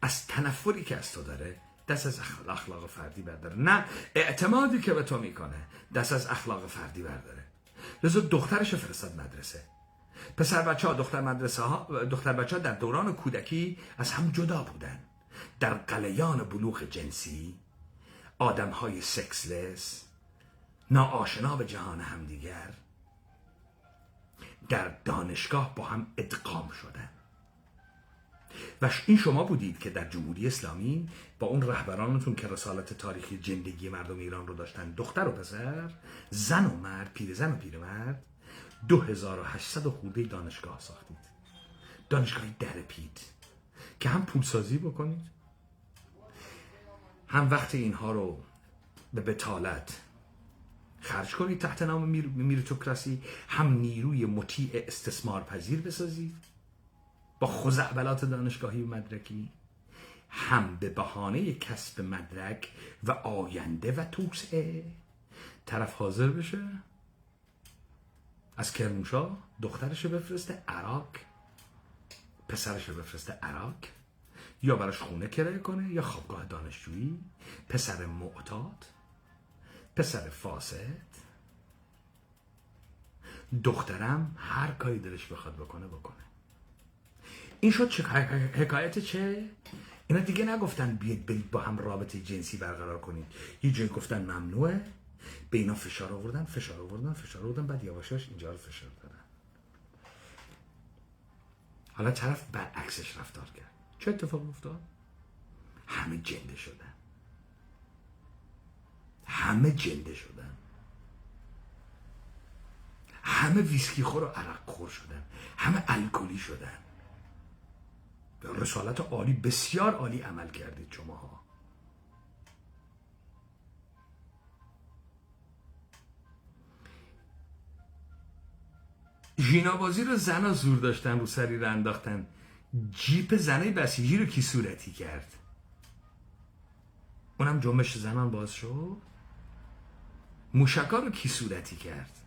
از تنفری که از تو داره دست از اخلاق فردی برداره، نه اعتمادی که به تو میکنه دست از اخلاق فردی برداره. لذا دخترش فرستاد مدرسه. پسر بچه ها دختر بچه ها در دوران کودکی از هم جدا بودن. در قلیان بلوغ جنسی آدم های سکسلس، ناآشنا به جهان همدیگر، در دانشگاه با هم ادغام شدن. و این شما بودید که در جمهوری اسلامی با اون رهبرانتون که رسالت تاریخی زندگی مردم ایران رو داشتن، دختر و پسر، زن و مرد، پیرزن و پیرمرد، 2800 خورده دانشگاه ساختید. دانشگاهی درپید که هم پولسازی بکنید، هم وقت اینها رو به بتالت خرج کنید تحت نام میریتوکراسی، هم نیروی مطیع استثمار پذیر بسازید با خزعبلات دانشگاهی و مدرکی، هم به بهانه کسب مدرک و آینده و توسعه طرف حاضر بشه از کرمانشاه دخترش بفرسته عراق، پسرش بفرسته عراق، یا براش خونه کرایه کنه یا خوابگاه دانشجویی. پسر معتاد، پسر فاسد، دخترم هر کاری دلش بخواد بکنه. این شد حکایت چه؟ اینا دیگه نگفتن بیاید برید با هم رابطه جنسی برقرار کنید، یه جایی گفتن ممنوعه، به اینا فشار آوردن، بعد یواشاش اینجا رو فشار دادن. حالا طرف برعکسش رفتار کرد. چه اتفاق افتاد؟ همه جنده شدن، همه ویسکی خور و عرق خور شدن، همه الکلی شدن. رسالت عالی، بسیار عالی عمل کردید شماها. ژینابازی رو زنا زور داشتن رو سری رو انداختن. جیپ زنه بسیجی رو کی صورتی کرد؟ اونم جنبش زنان باز شد. موشکا رو کی صورتی کرد؟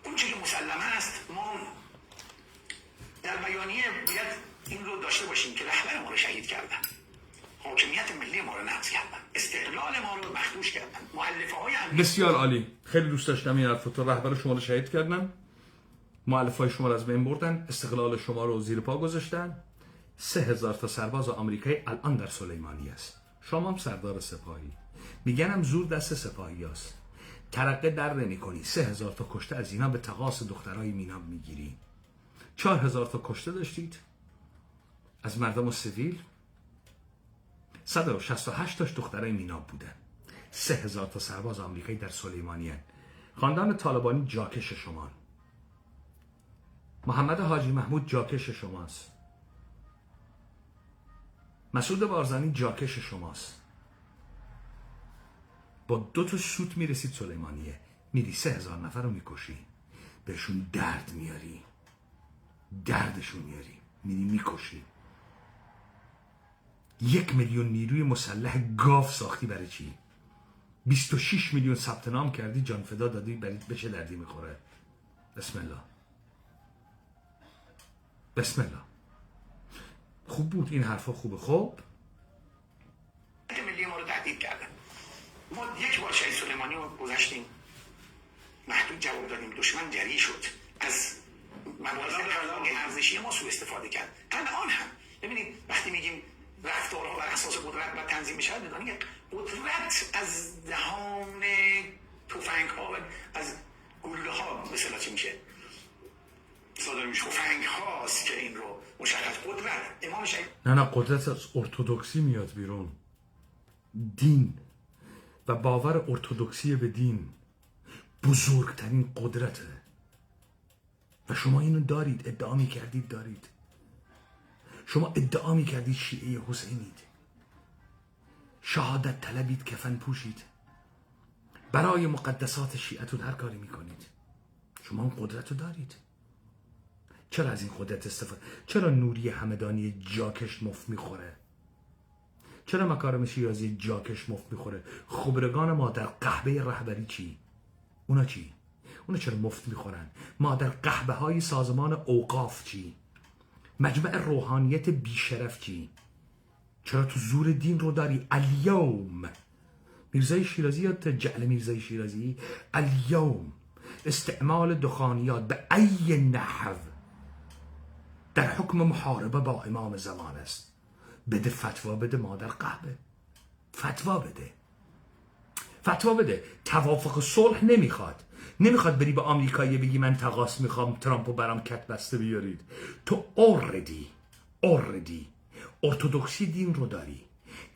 اون چیزی مسلمه است. ما در بیانیه باید این رو داشته باشیم که رهبر ما رو شهید کردن، حاکمیت ملی ما رو نقض کردن، استقلال ما رو مخدوش کردن، مؤلفه های بسیار عالی. خیلی دوست داشتم این حرف تو. رهبر شما رو شهید کردن، مؤلفه های شما رو از بین بردن، استقلال شما رو زیر پا گذاشتن. 3000 تا سرباز آمریکایی الان در سلیمانی است. شما هم سردار سپاهی. میگنم زور دست سپاهی است. ترقه در نمی کنی. 3000 تا کشته از اینا به تقاص دخترای مینا میگیری. 4000 تا کشته داشتید از مردم سیویل. 168 تاش دخترای مینا بودن. 3000 تا سرباز آمریکایی در سلیمانیان. خاندان طالبانی جاکش شما. محمد حاجی محمود جاکش شماست. مسعود بارزانی جاکش شماست. با 2 تا سوت میرسید سلیمانیه، میری 3000 نفر رو میکشی، بهشون درد میاری، دردشون میاری، میری میکشی. 1 میلیون نیروی مسلح گاو ساختی. برای چی؟ 26 میلیون ثبت نام کردی، جان فدا دادی. برای به چه دردی میخوره؟ بسم الله. خوب بود، این حرفا خوبه. خب ملی ما رو تهدید کردن. ما یک بار شهید سلیمانی رو گذاشتیم محدود جواب دادیم، دشمن جری شد، از مبارزه ارزشی ما سوء استفاده کرد. الان هم ببینید وقتی میگیم رفتارها بر اساس قدرت و تنظیم میشه، بدونید قدرت از دهان تفنگ ها و از گلوله ها به اصطلاح چی میشه صادر میشه، تفنگ هاست که این رو مشخص. قدرت امام شهید نه قدرت از ارتودکسی میاد بیرون. دین و باور ارتودکسی به دین بزرگترین قدرته و شما اینو دارید، ادعا میکردید دارید. شما ادعا میکردید شیعه حسینید، شهادت طلبید، کفن پوشید، برای مقدسات شیعتون هر کاری میکنید. شما اون قدرت رو دارید. چرا از این قدرت استفاده؟ چرا نوری همدانی جاکش مفت میخوره؟ چرا مکارم شیرازی جاکش مفت میخوره؟ خبرگان ما در قهبه رهبری چی؟ اونا چی؟ اونا چرا مفت میخورن؟ ما در قهبه های سازمان اوقاف چی؟ مجمع روحانیت بیشرف چی؟ چرا تو زور دین رو داری؟ الیوم میرزای شیرازی یادت جعل میرزای شیرازی؟ الیوم استعمال دخانیات به ای نحو در حکم محاربه با امام زمان است. بده فتوا بده، مادر قهبه فتوا بده، فتوا بده. توافق صلح نمیخواد بری به آمریکایی بگی من تقاص میخوام ترامپو برام کت بسته بیارید. تو اوردی ارتودکسی دین رو داری،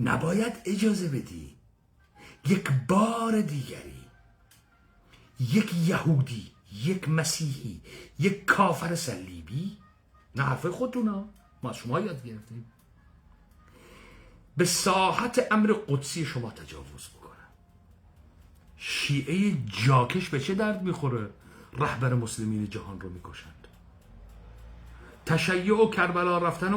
نباید اجازه بدی یک بار دیگری یک یهودی، یک مسیحی، یک کافر صلیبی، نه حرف خودتونا، ما شما یاد گرفتیم، به ساحت امر قدسی شما تجاوز بکنن. شیعه جاکش به چه درد میخوره؟ رهبر مسلمین جهان رو میکشند. تشیع و کربلا رفتن و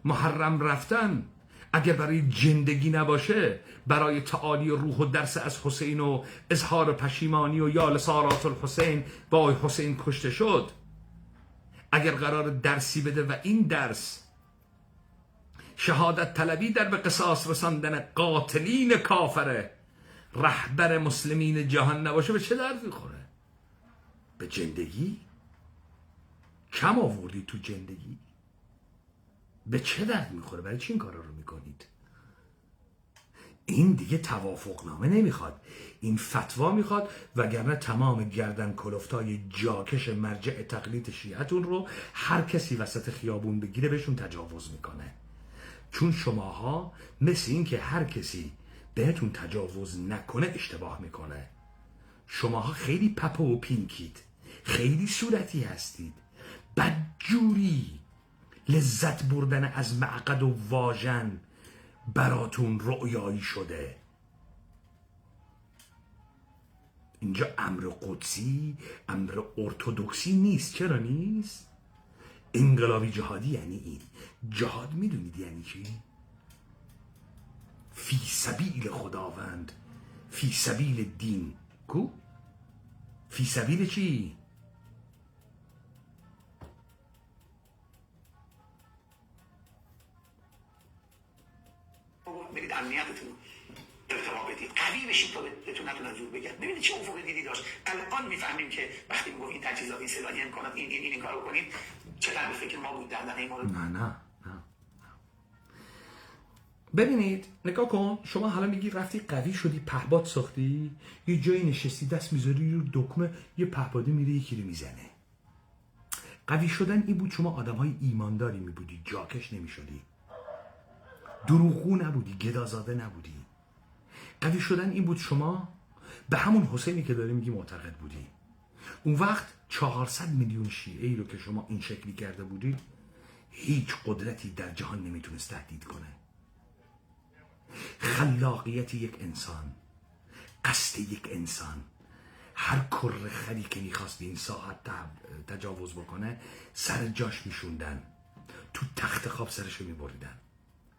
محرم رفتن اگر برای جندگی نباشه، برای تعالی روح و درس از حسین و اظهار پشیمانی و یا لسارات الحسین با حسین کشته شد، اگر قرار درسی بده و این درس شهادت طلبی در به قصاص رساندن قاتلین کافر رهبر مسلمین جهان نباشه، به چه درد میخوره؟ به جندگی؟ کم آوردی تو جندگی؟ به چه درد میخوره؟ برای چی این کارا رو میکنید؟ این دیگه توافق نامه نمیخواد، این فتوا میخواد، وگرنه تمام گردن کلفتای جاکش مرجع تقلید شیعتون رو هر کسی وسط خیابون بگیره بهشون تجاوز میکنه. چون شماها مثل این که هر کسی بهتون تجاوز نکنه اشتباه میکنه. شماها خیلی پپه و پینکید، خیلی صورتی هستید، بدجوری لذت بردن از معقد و واژن براتون رؤیایی شده. اینجا امر قدسی، امر ارتودکسی نیست. چرا نیست؟ انقلابی جهادی یعنی این. جهاد میدونید یعنی چی؟ فی سبیل خداوند، فی سبیل دین. کو؟ فی سبیل چی؟ برید امنیتتون ارتقا بدید، قوی بشید تا بهتون نتونن زور بگن. ببینید چه افق دیدی داشت. الان میفهمیم که وقتی میگم این تجهیزات، این سلاحی امکانات، این کارو کنید، چقدر فکر ما بود دندنه ما رو. نه ببینید نگاه کن، شما حالا میگی رفتی قوی شدی، پهپاد ساختی، یه جایی نشستی دست میذاری رو دکمه، یه پهپادی میره یکی رو میزنه. قوی شدن این بود شما آدمهای ایمانداری میبودی، جاکش نمیشدی، دروغگو نبودی، گدازاده نبودی. قوی شدن این بود شما به همون حسینی که داری میگی معتقد بودی. اون وقت 400 میلیون شیعه‌ای رو که شما این شکلی کرده بودید، هیچ قدرتی در جهان نمیتونست تهدید کنه. خلاقیت یک انسان، قصد یک انسان، هر کر خری که میخواست این ساعت تجاوز بکنه سر جاش میشوندن، تو تخت خواب سرشو میبریدن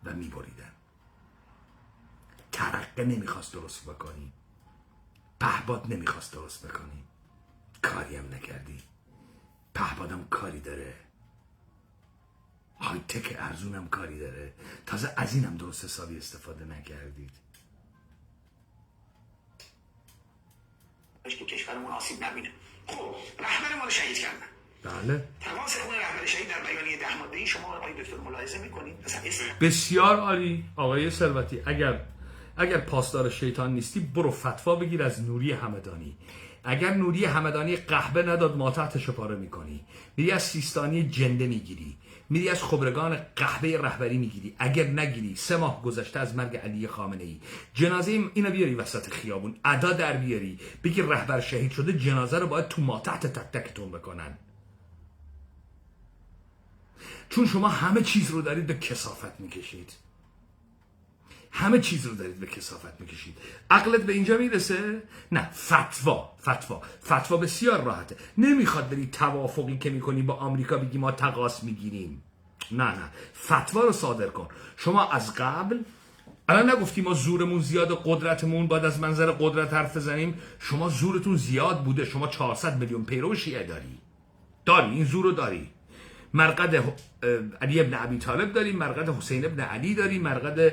و میبریدن. ترقه نمیخواست درست بکنی، پهپاد نمیخواست درست بکنی، کاری هم نکردی. پهپادم کاری داره، های تک ارزونم کاری داره، تازه از اینم درست حسابی استفاده نکردید. که کشورمون آسیب نبینه. خب رهبر ما رو شهید کردن. بله. تماس خون رهبر شهید در بیانیه 10 ماده‌ای شما آقای دکتر ملاحظه می‌کنید؟ بسیار عالی آقای ثروتی. اگر پاسدار شیطان نیستی برو فتوا بگیر از نوری همدانی. اگر نوری همدانی قهبه نداد ماتحتشو پاره میکنی، میری از سیستانی جنده میگیری، میری از خبرگان قهبه رهبری میگیری. اگر نگیری 3 ماه گذشته از مرگ علی خامنه ای جنازه اینو بیاری وسط خیابون، ادا در بیاری بگی رهبر شهید شده، جنازه رو باید تو ماتحت تک تکتون بکنن. چون شما همه چیز رو دارید به کثافت میکشید. همه چیز رو دارید به کثافت میکشید. عقلت به اینجا میرسه؟ نه. فتوا بسیار راحته. نمیخواد بری توافقی که میکنی با آمریکا بگی ما تقاس میگیریم. نه فتوا رو صادر کن. شما از قبل الان نگفتی ما زورمون زیاد، قدرتمون باید از منظر قدرت حرف بزنیم؟ شما زورتون زیاد بوده. شما 400 میلیون پیرو شیعه داری، این زور رو داری. مرقد علی ابن ابی طالب داری، مرقد حسین ابن علی داری، مرقد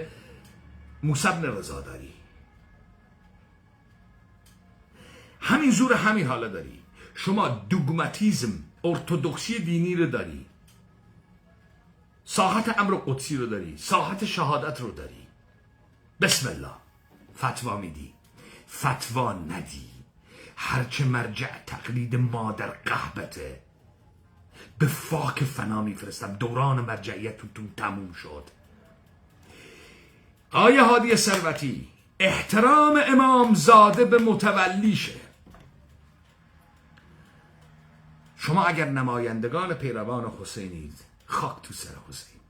موسی ابن رضا داری. همین زور همین حالا داری. شما دوگماتیزم، ارتودکسی دینی رو داری، ساحت امر قدسی رو داری، ساحت شهادت رو داری. بسم الله فتوا میدی، فتوا ندی. هرچه مرجع تقلید ما در قهبته به فاک فنا میفرستم. دوران مرجعیتتون تموم شد. آیه هادی ثروتی، احترام امام زاده به متولیشه. شما اگر نمایندگان پیروان حسینید، خاک تو سر حسین.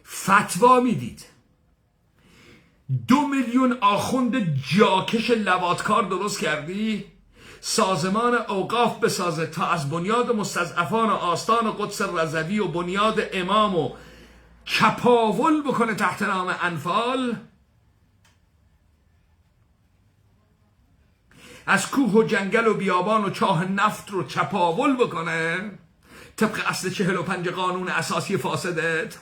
فتوا میدید 2 میلیون آخوند جاکش لواطکار درست کردی، سازمان اوقاف بسازه تا از بنیاد مستضعفان آستان قدس رضوی و بنیاد امام و چپاول بکنه تحت نام انفال، از کوه و جنگل و بیابان و چاه نفت رو چپاول بکنه طبق اصل 45 قانون اساسی فاسدت.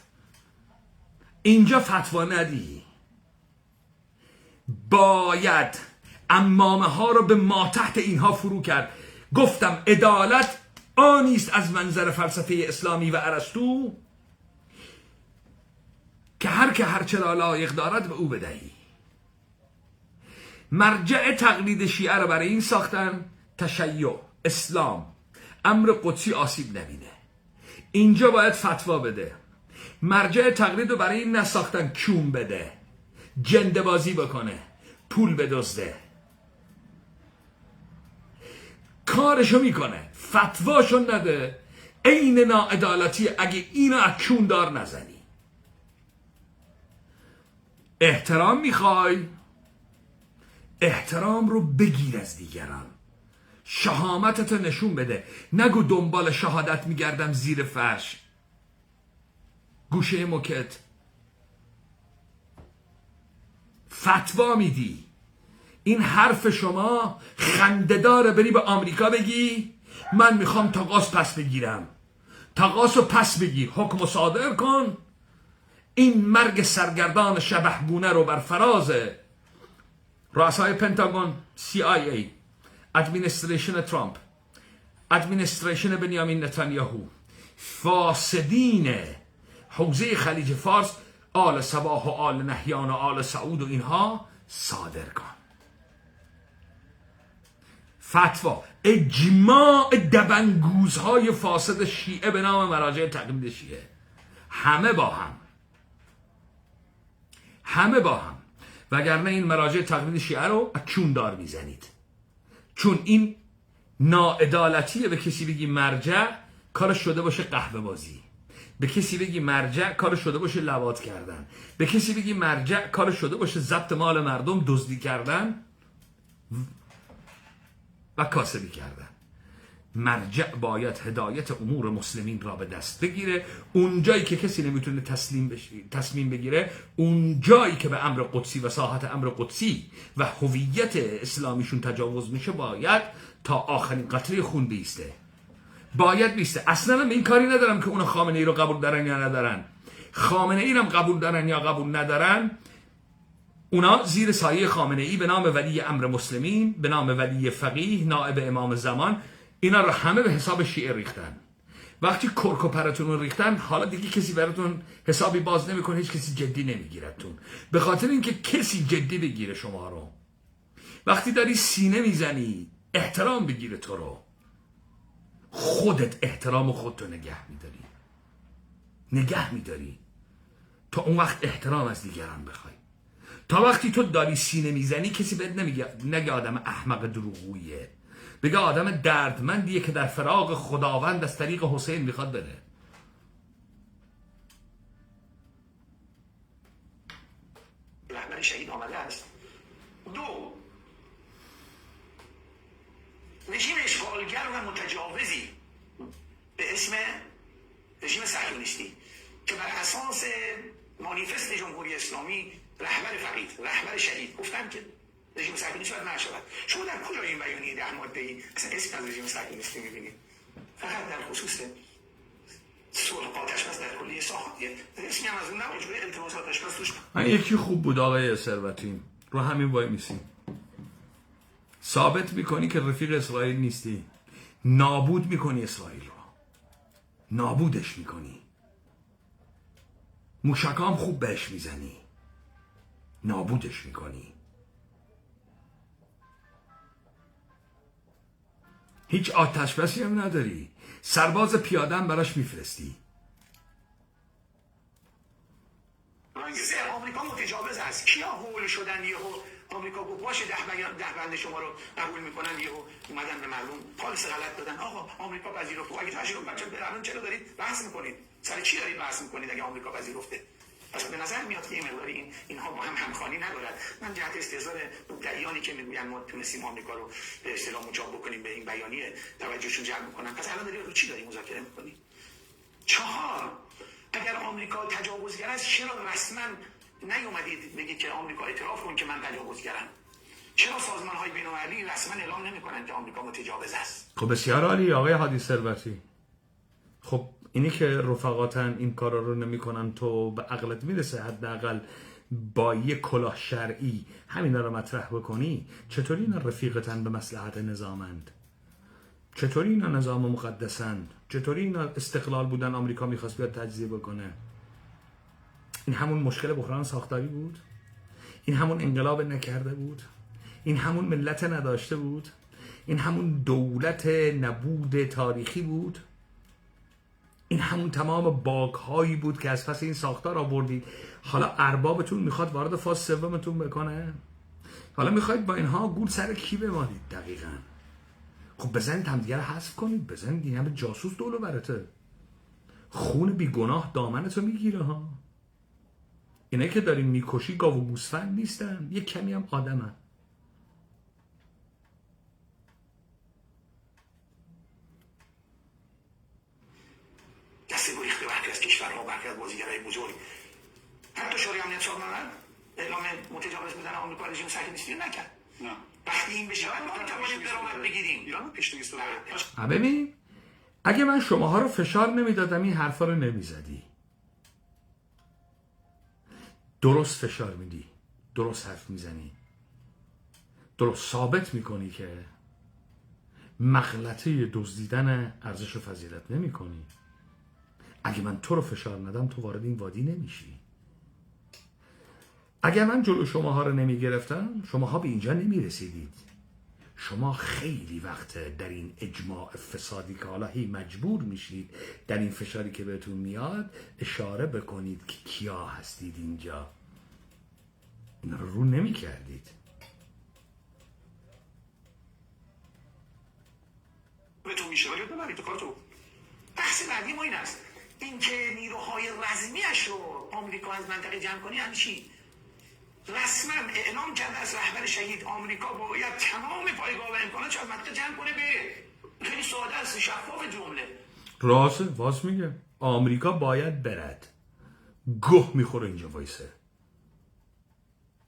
اینجا فتوا ندی. باید امامه ها رو به ما تحت اینها فرو کرد. گفتم عدالت آنیست از منظر فلسفه اسلامی و ارسطو که هر چه را لایق دارد به او بدهی. مرجع تقلید شیعه رو برای این ساختن تشیع، اسلام، امر قدسی آسیب نبینه. اینجا باید فتوا بده. مرجع تقلید رو برای این نساختن کیوم بده، جنده بازی بکنه، پول بدزده. کارشو میکنه، فتواشو نده. عین ناعدالتی اگه اینو اکون دار نزنی. احترام میخوای، احترام رو بگیر از دیگران. شهامتتو نشون بده. نگو دنبال شهادت میگردم زیر فرش. گوشه موکت. فتوا میدی. این حرف شما خنده‌داره. بری به آمریکا بگی من میخوام تقاص پس بگیرم. تقاص رو پس بگیر، حکم رو صادر کن. این مرگ سرگردان شبحگونه رو بر فراز رؤسای پنتاگون، CIA، ادمینستریشن ترامپ، ادمینستریشن بنیامین نتانیاهو، فاسدین حوزه خلیج فارس، آل صباح و آل نهیان و آل سعود و اینها صادر کن. فتوا، اجماع دبنگوزهای فاسد شیعه به نام مراجع تقلید شیعه، همه با هم، وگرنه این مراجع تقلید شیعه رو اکون دار میزنید. چون این ناعدالتیه. به کسی بگی مرجع کارش شده باشه قهوه بازی، به کسی بگی مرجع کارش شده باشه لواط کردن، به کسی بگی مرجع کارش شده باشه ضبط مال مردم، دزدی کردن و کاسبی کردن. مرجع باید هدایت امور مسلمین را به دست بگیره. اونجایی که کسی نمیتونه تصمیم بگیره، اونجایی که به امر قدسی و ساحت امر قدسی و هویت اسلامیشون تجاوز میشه، باید تا آخرین قطره خون بیسته، باید بیسته. اصلا هم این کاری ندارم که اونا خامنه ای رو قبول دارن یا ندارن. خامنه ای رو قبول دارن یا قبول ندارن، اونا زیر سایه خامنه ای به نام ولی امر مسلمین، به نام ولی فقیه، نائب امام زمان، اینا رو همه به حساب شیعه ریختن. وقتی کرک و پرتون رو ریختن، حالا دیگه کسی براتون حسابی باز نمیکنه، هیچ کسی جدی نمیگیرتون، به خاطر اینکه کسی جدی بگیره شما رو. وقتی داری سینه میزنی احترام بگیره تو رو، خودت احترام خودتو نگه میداری تا اون وقت احترام از دیگران بخوای. تا وقتی تو داری سینه میزنی کسی بهت نگه آدم احمق دروغگویه، بگه آدم دردمندیه که در فراق خداوند از طریق حسین میخواد بره. رهبر شهید آمده است. دو، رژیم اشغالگر و متجاوزی به اسم رژیم صهیونیستی که بر اساس مانیفست جمهوری اسلامی رهبر فقید، رهبر شهید گفتن که رژیم صهیونیستی باید نشود. شما در کجا این بیانیه 10 ماده‌ای اصلا اسم از رژیم صهیونیستی می‌بینید؟ فقط در خصوص صلح آتش بس در کلیه ساحات اسمی هم از اون نبود، جوری التماس آتش بس توش. من یکی خوب بود آقای ثروتی، رو همین وای میسیم ثابت میکنی که رفیق اسرائیل نیستی، نابود میکنی اسرائیل رو، نابودش میکنی. موشکام خوب بهش میزنی، نابودش میکنی. هیچ آتش بسی هم نداری، سرباز پیاده هم براش میفرستی. آمریکا متجاوز است. کیا هول شدن یهو آمریکا گفت باشه 10 بند شما رو قبول میکنن، یهو اومدن به مردم پالیس غلط دادن. آقا آمریکا پذیرفته. اگه تشکیل بچه الان چرا دارید بحث میکنید؟ سر چی دارید بحث میکنید اگه آمریکا پذیرفته؟ پس به نظر میاد که این مقداری اینها با هم همخوانی ندارد. من جهت استحضار مدعیانی که میگویند ما تونستیم آمریکا رو به اصطلاح مجاب بکنیم به این بیانیه توجهشون جلب میکنم. پس الان دارید رو چی داریم مذاکره میکنید؟ 4، اگر آمریکا تجاوزگر است چرا رسما نیومدید بگید که آمریکا اعتراف کن که من تجاوزگرم؟ چرا سازمان‌های بین‌المللی رسما اعلام نمی‌کنند که آمریکا متجاوز است؟ خب بسیار عالی آقای هادی ثروتی. خب اینی که رفقاتن این کارا رو نمی‌کنن، تو به عقلت میرسه حداقل با یک کلاه شرعی همینا رو مطرح بکنی؟ چطوری اینا رفیقتن به مصلحت نظامند؟ چطوری اینا نظام مقدسند؟ چطوری اینا استقلال بودن آمریکا میخواست بیاد تجزیه بکنه؟ این همون مشکل بحران ساختاری بود؟ این همون انقلاب نکرده بود؟ این همون ملت نداشته بود؟ این همون دولت نبود تاریخی بود؟ این همون تمام باگ‌هایی بود که از پس این ساختار آوردید؟ حالا اربابتون میخواد وارد فاز سومتون بکنه؟ حالا میخواید با اینها گول سر کی بمالید دقیقاً؟ خب بزنید همدیگه رو حذف کنید، بزنید. این همه جاسوس دولو برته، خون بیگناه دامنتو میگیره ها. اینه که دارین میکشی گاو و گوسفند نیستن، یه کمی هم آدمن. دسته گریخته برخی از کشورها، برخی از بازیگرای بزرگ، حتی شورای امنیت سازمان اعلام متجاوز بودن آمریکا رژیم صهیونیستی نکرد. نه. وقتی این بشه ما میتوانیم درآمد بگیریم. ایران پیش‌نویس داره. ببین اگه من شماها رو فشار نمیدادم این حرفا رو نمیزدی. درست فشار میدی، درست حرف میزنی، درست ثابت میکنی که مغلطه دزدیدن ارزش و فضیلت نمیکنی. اگه من تو رو فشار ندم تو وارد این وادی نمیشی. اگر من جلو شماها رو نمیگرفتم شماها به اینجا نمیرسیدید. شما خیلی وقت در این اجماع فسادی که حالا هی مجبور میشید در این فشاری که بهتون میاد اشاره بکنید که کیا هستید اینجا. این رو نمی کردید. به تو میشه ولی ببرید تو کار تو. بحث بعدی ما این است، اینکه نیروهای رزمیش رو آمریکا از منطقه جمع کنی یعنی چی؟ رسما اعلام کرده از رهبر شهید آمریکا باید تمام پایگاه و امکاناتش از منطقه جمع کنه به خیلی ساده است، شفاف جمله. راسته واس میگه آمریکا باید برد. گوه میخوره اینجا وایسه.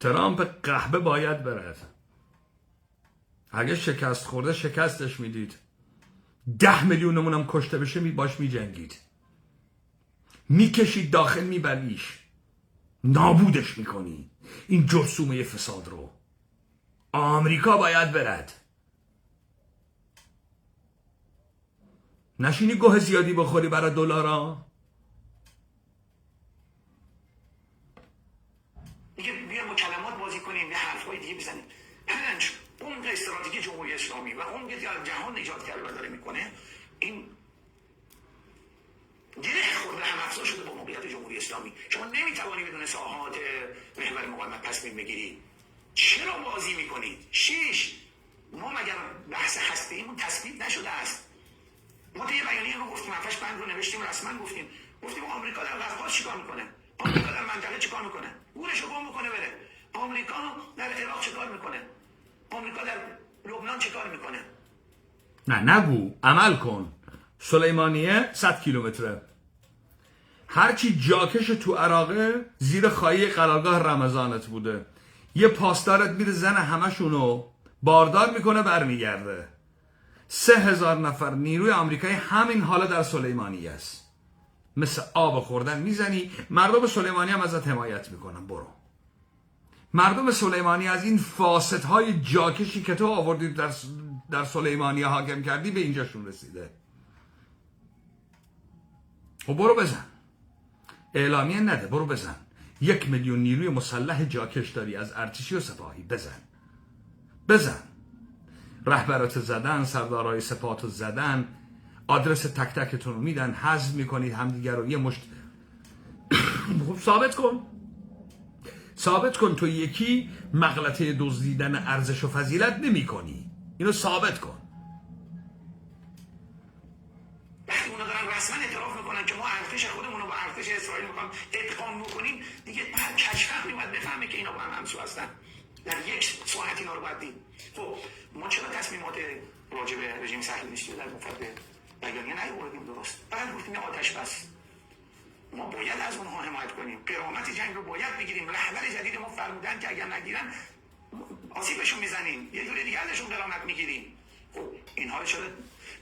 ترامپ قهبه باید برد. اگه شکست خورده شکستش میدید. 10 میلیونمون هم کشته بشه باش میجنگید، میکشید داخل، میبریش، نابودش میکنی. این جرثومه فساد رو آمریکا باید برد. نشینی گوه زیادی بخوری برای دلارا. دیگه بیا با کلمات بازی کنیم، یه حرفای دیگه بزنیم. 5 عمق استراتژی جمهوری اسلامی و عمقی که جهان ایجاد کرده و داره میکنه، این گره خورده هم افزا شده با موقعیت جمهوری اسلامی. شما نمیتوانی بدون ساحات محور مقاومت تصمیم بگیری. چرا بازی میکنید؟ 6 ما مگر بحث هسته‌ایمون تثبیت نشده است؟ ما یه بیانیه رو گفتیم، 7 بند رو نوشتیم، رسما گفتیم آمریکا در قفقاز چیکار میکنه؟ آمریکا در منطقه چیکار میکنه؟ گورش رو گم میکنه بره. آمریکا در عراق چیکار میکنه؟ آمریکا در لبنان چیکار میکنه؟ نه نگو، عمل کن. سلیمانیه 100 کیلومتره. هرچی جاکش تو عراقه زیر خایه قرارگاه رمضانت بوده. یه پاسدارت میره زن همشونو باردار میکنه برمیگرده. 3000 نفر نیروی آمریکایی همین حالا در سلیمانیه است. مثل آب خوردن میزنی. مردم سلیمانی هم ازت حمایت میکنن. برو. مردم سلیمانی از این فاسدهای جاکشی که تو آوردی در سلیمانی حاکم کردی به اینجاشون رسیده. و برو بزن. اعلامیه نده، برو بزن. 1 میلیون نیروی مسلح جاکش داری از ارتشی و سپاهی. بزن. رهبرات زدن، سردارای سپاهتو زدن، آدرس تک تکتون رو میدن، حذف میکنید همدیگر رو. یه مشت ثابت کن تو یکی مغلطه دزدیدن ارزش و فضیلت نمی کنی. اینو ثابت کن. وقتی اونا دارن رسما اعتراف میکنن که ما ارتش خودمون رو با ارتش اسرائیل میخوام ادغام بکنیم، دیگه هر کشفقی باید بفهمه که اینا با هم همسو هستن. در یک ساعت اینا رو باید دید. خب ما چرا تصمیمات راجع به رژیم صهیونیستی در مفاد بیانیه نیاوردیم؟ درست فقط گفتیم آتش بس. ما باید از اونها حمایت کنیم. قرامت جنگ رو باید بگیریم. رهبر جدید ما فرمودن که اگر نگیرن آسیبشون میزنیم، یه جوری دیگه ازشون قرامت میگیریم. خب اینها رو چرا؟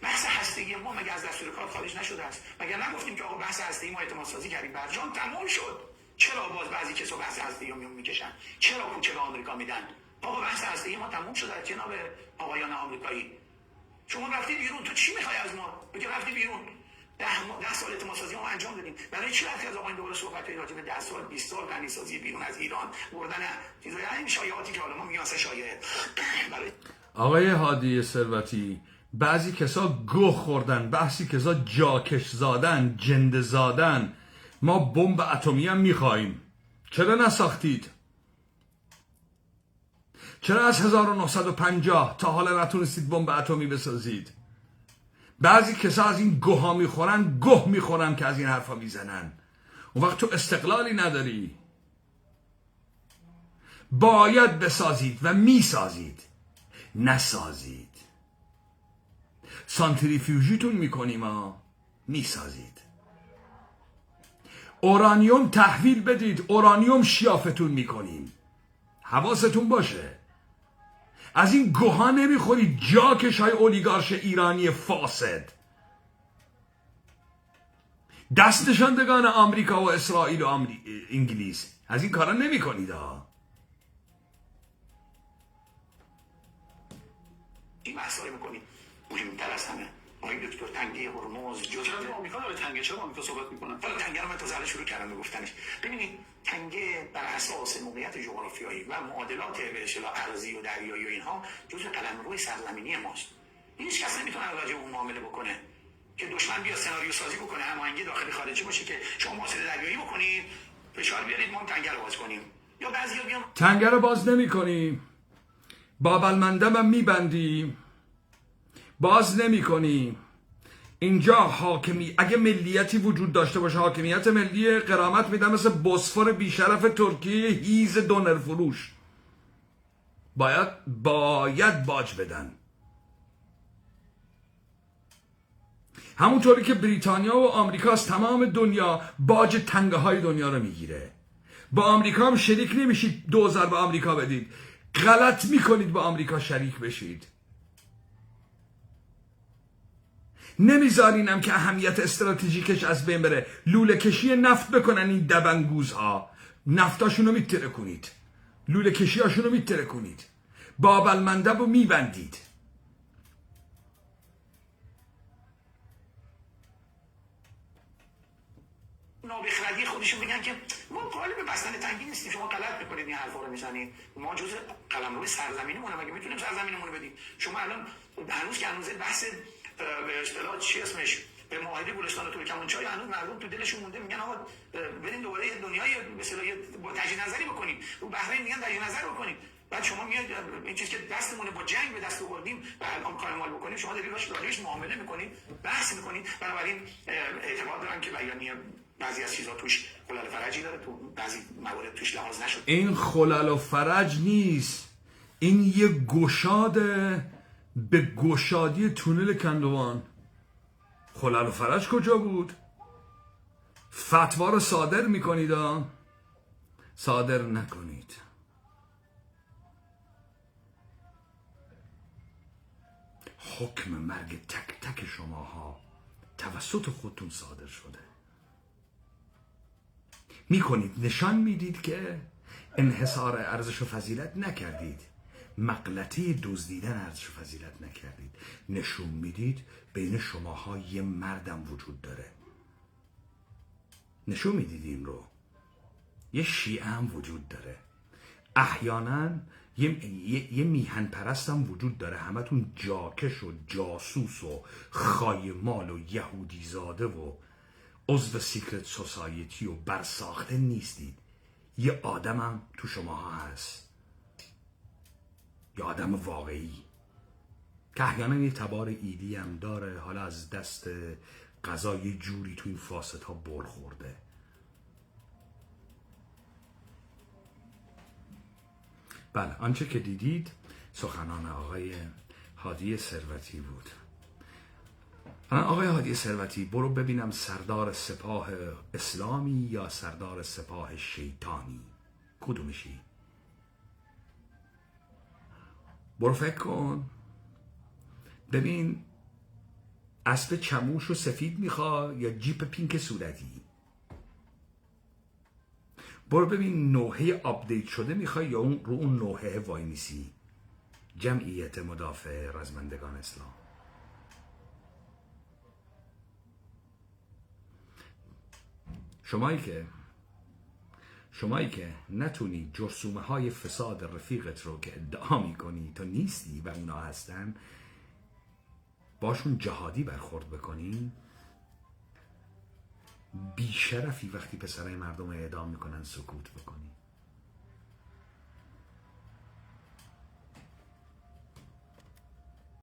بحث هسته‌ای ما مگه از دستور کار خارج نشده است؟ مگر نگفتیم که آقا بحث هسته‌ای ما اعتماد سازی کردیم، برجام تمام شد؟ چرا باز بعضی کسا بحث هسته‌ای رو میکشن؟ چرا کوچه به آمریکا میدن؟ آقا بحث هسته‌ای ما تمام شده است جناب آقایان آمریکایی. شما رفتی بیرون، تو چی میخوای از ما؟ بگه رفتی بیرون 10 سال اعتماد سازی ما انجام دادیم. برای چی وقتی از آقایان دوباره صحبت راجع به 10 سال 20 سال غنی سازی بیرون از ایران بردن چیزای این شایعاتی که حالا ما میگیم اصلا شایعه؟ برای آقای هادی ثروتی، بعضی کسا گوه خوردن، بعضی کسا جاکش زادن، جنده زادن. ما بمب اتمی هم میخواییم. چرا نساختید؟ چرا از 1950 تا حالا نتونستید بمب اتمی بسازید؟ بعضی کسا از این گوها میخورن، گوه میخورن که از این حرفا میزنن. اون وقت تو استقلالی نداری. باید بسازید و میسازید، نسازید. سانتریفیوژیتون میکنیم ها، میسازید. اورانیوم تحویل بدید، اورانیوم شیافتون میکنیم. حواستون باشه. از این گوها نمیخورید، جاکش های اولیگارش ایرانی فاسد، دستشاندگان آمریکا و اسرائیل و انگلیس. از این کارا نمی کنید ها. این مسائل میکنید. مهمتر از همه آقای دکتر تنگه هرمز چرا آمریکا داره تنگه؟ چرا آمریکا صحبت میکنن؟ حالا تنگه رو من تا زله شروع کردم بگفتنش. ببینید تنگه بر اساس موقعیت جغرافیایی و معادلات به اصطلاح ارضی و دریایی و اینها جزء قلمرو سرزمینی ماست. هیچ کس نمیتونه راجع به اون معامله بکنه که دشمن بیا سناریو سازی بکنه، هماهنگی داخلی خارجی باشه که شما محاصره دریایی بکنید، فشار بیارید ما تنگه رو باز کنیم. یا بعضیا بیان تنگه رو باز نمی‌کنیم، باب المندب هم میبندیم، باز نمی‌کنیم. اینجا حاکمی اگه ملیتی وجود داشته باشه، حاکمیت ملی، غرامت میدم مثل بوسفور بیشرف ترکیه هیز دونر فروش. باید باج بدن. همونطوری که بریتانیا و آمریکا از تمام دنیا باج تنگه های دنیا رو میگیره. با آمریکا هم شریک نمیشید، 2000 به آمریکا بدید. غلط میکنید با آمریکا شریک بشید. نمیذارینم که اهمیت استراتژیکش از بین بره. لوله کشی نفت بکنن این دبنگوزها، نفتاشونو میتره کنید، لوله کشی هاشونو میتره کنید، باب المندب رو میبندید. نابخردی خودشون میگن که ما قالب بستن تنگی نیستیم، شما غلط میکنید این حرفا رو میزنید، ما جزء قلمرو سرزمینمونه، مگه میتونیم سرزمینمون رو بدیم؟ شما الان هنوز که هنوز بحث به اصطلاح چی اسمش به معاهده گلستان و ترکمنچای هنوز مردم تو دلشون مونده، میگن آقا بریم دوباره یه دنیای به اصطلاح با تجدید نظری بکنیم. رو بحرین میگن تجدید نظر بکنیم، بعد شما میاد این چیزی که دستمون با جنگ به دست آوردیم و الان کارمال بکنیم شما دارید راجعش معامله میکنید، بحث میکنید. بنابراین اعتقاد دارم که بیانیه بعضی از چیزا توش خلل و فرجی داره، تو بعضی موارد توش لحاظ نشد. این خلل و فرج نیست، این یه گشاده به گشادی تونل کندوان. خلل و فرج کجا بود؟ فتوا رو صادر میکنید صادر نکنید. حکم مرگ تک تک شماها توسط خودتون صادر شده. میکنید، نشان میدید که انحصار ارزش و فضیلت نکردید، مغلطه دزدیدن ارزش و فضیلت نکردید. نشون میدید بین شماها یه مردم وجود داره. نشون میدید این رو. یه شیعه هم وجود داره، احیانا یه میهن پرست هم وجود داره. همتون جاکش و جاسوس و خایمال و یهودی زاده و عضو سیکرت سوسایتی و برساخته نیستید. یه آدم هم تو شماها هست، یه آدم واقعی که احیانا یه تبار ایدی هم داره، حالا از دست قضا یه جوری تو این فاسدها بر خورده. بله، آنچه که دیدید سخنان آقای هادی ثروتی بود. آقای هادی ثروتی، برو ببینم سردار سپاه اسلامی یا سردار سپاه شیطانی، کدومشی؟ برو فکر کن ببین اسب چموش و سفید میخوای یا جیپ پینک صورتی؟ برو ببین نوحه آپدیت شده میخوای یا رو اون نوحه وای میسی؟ جمعیت مدافع رزمندگان اسلام. شمایی که نتونی جرثومه های فساد رفیقت رو که ادعا میکنی تو نیستی و اونا هستن باشون جهادی برخورد بکنی، بیشرفی وقتی پسرای مردم اعدام میکنن سکوت بکنی.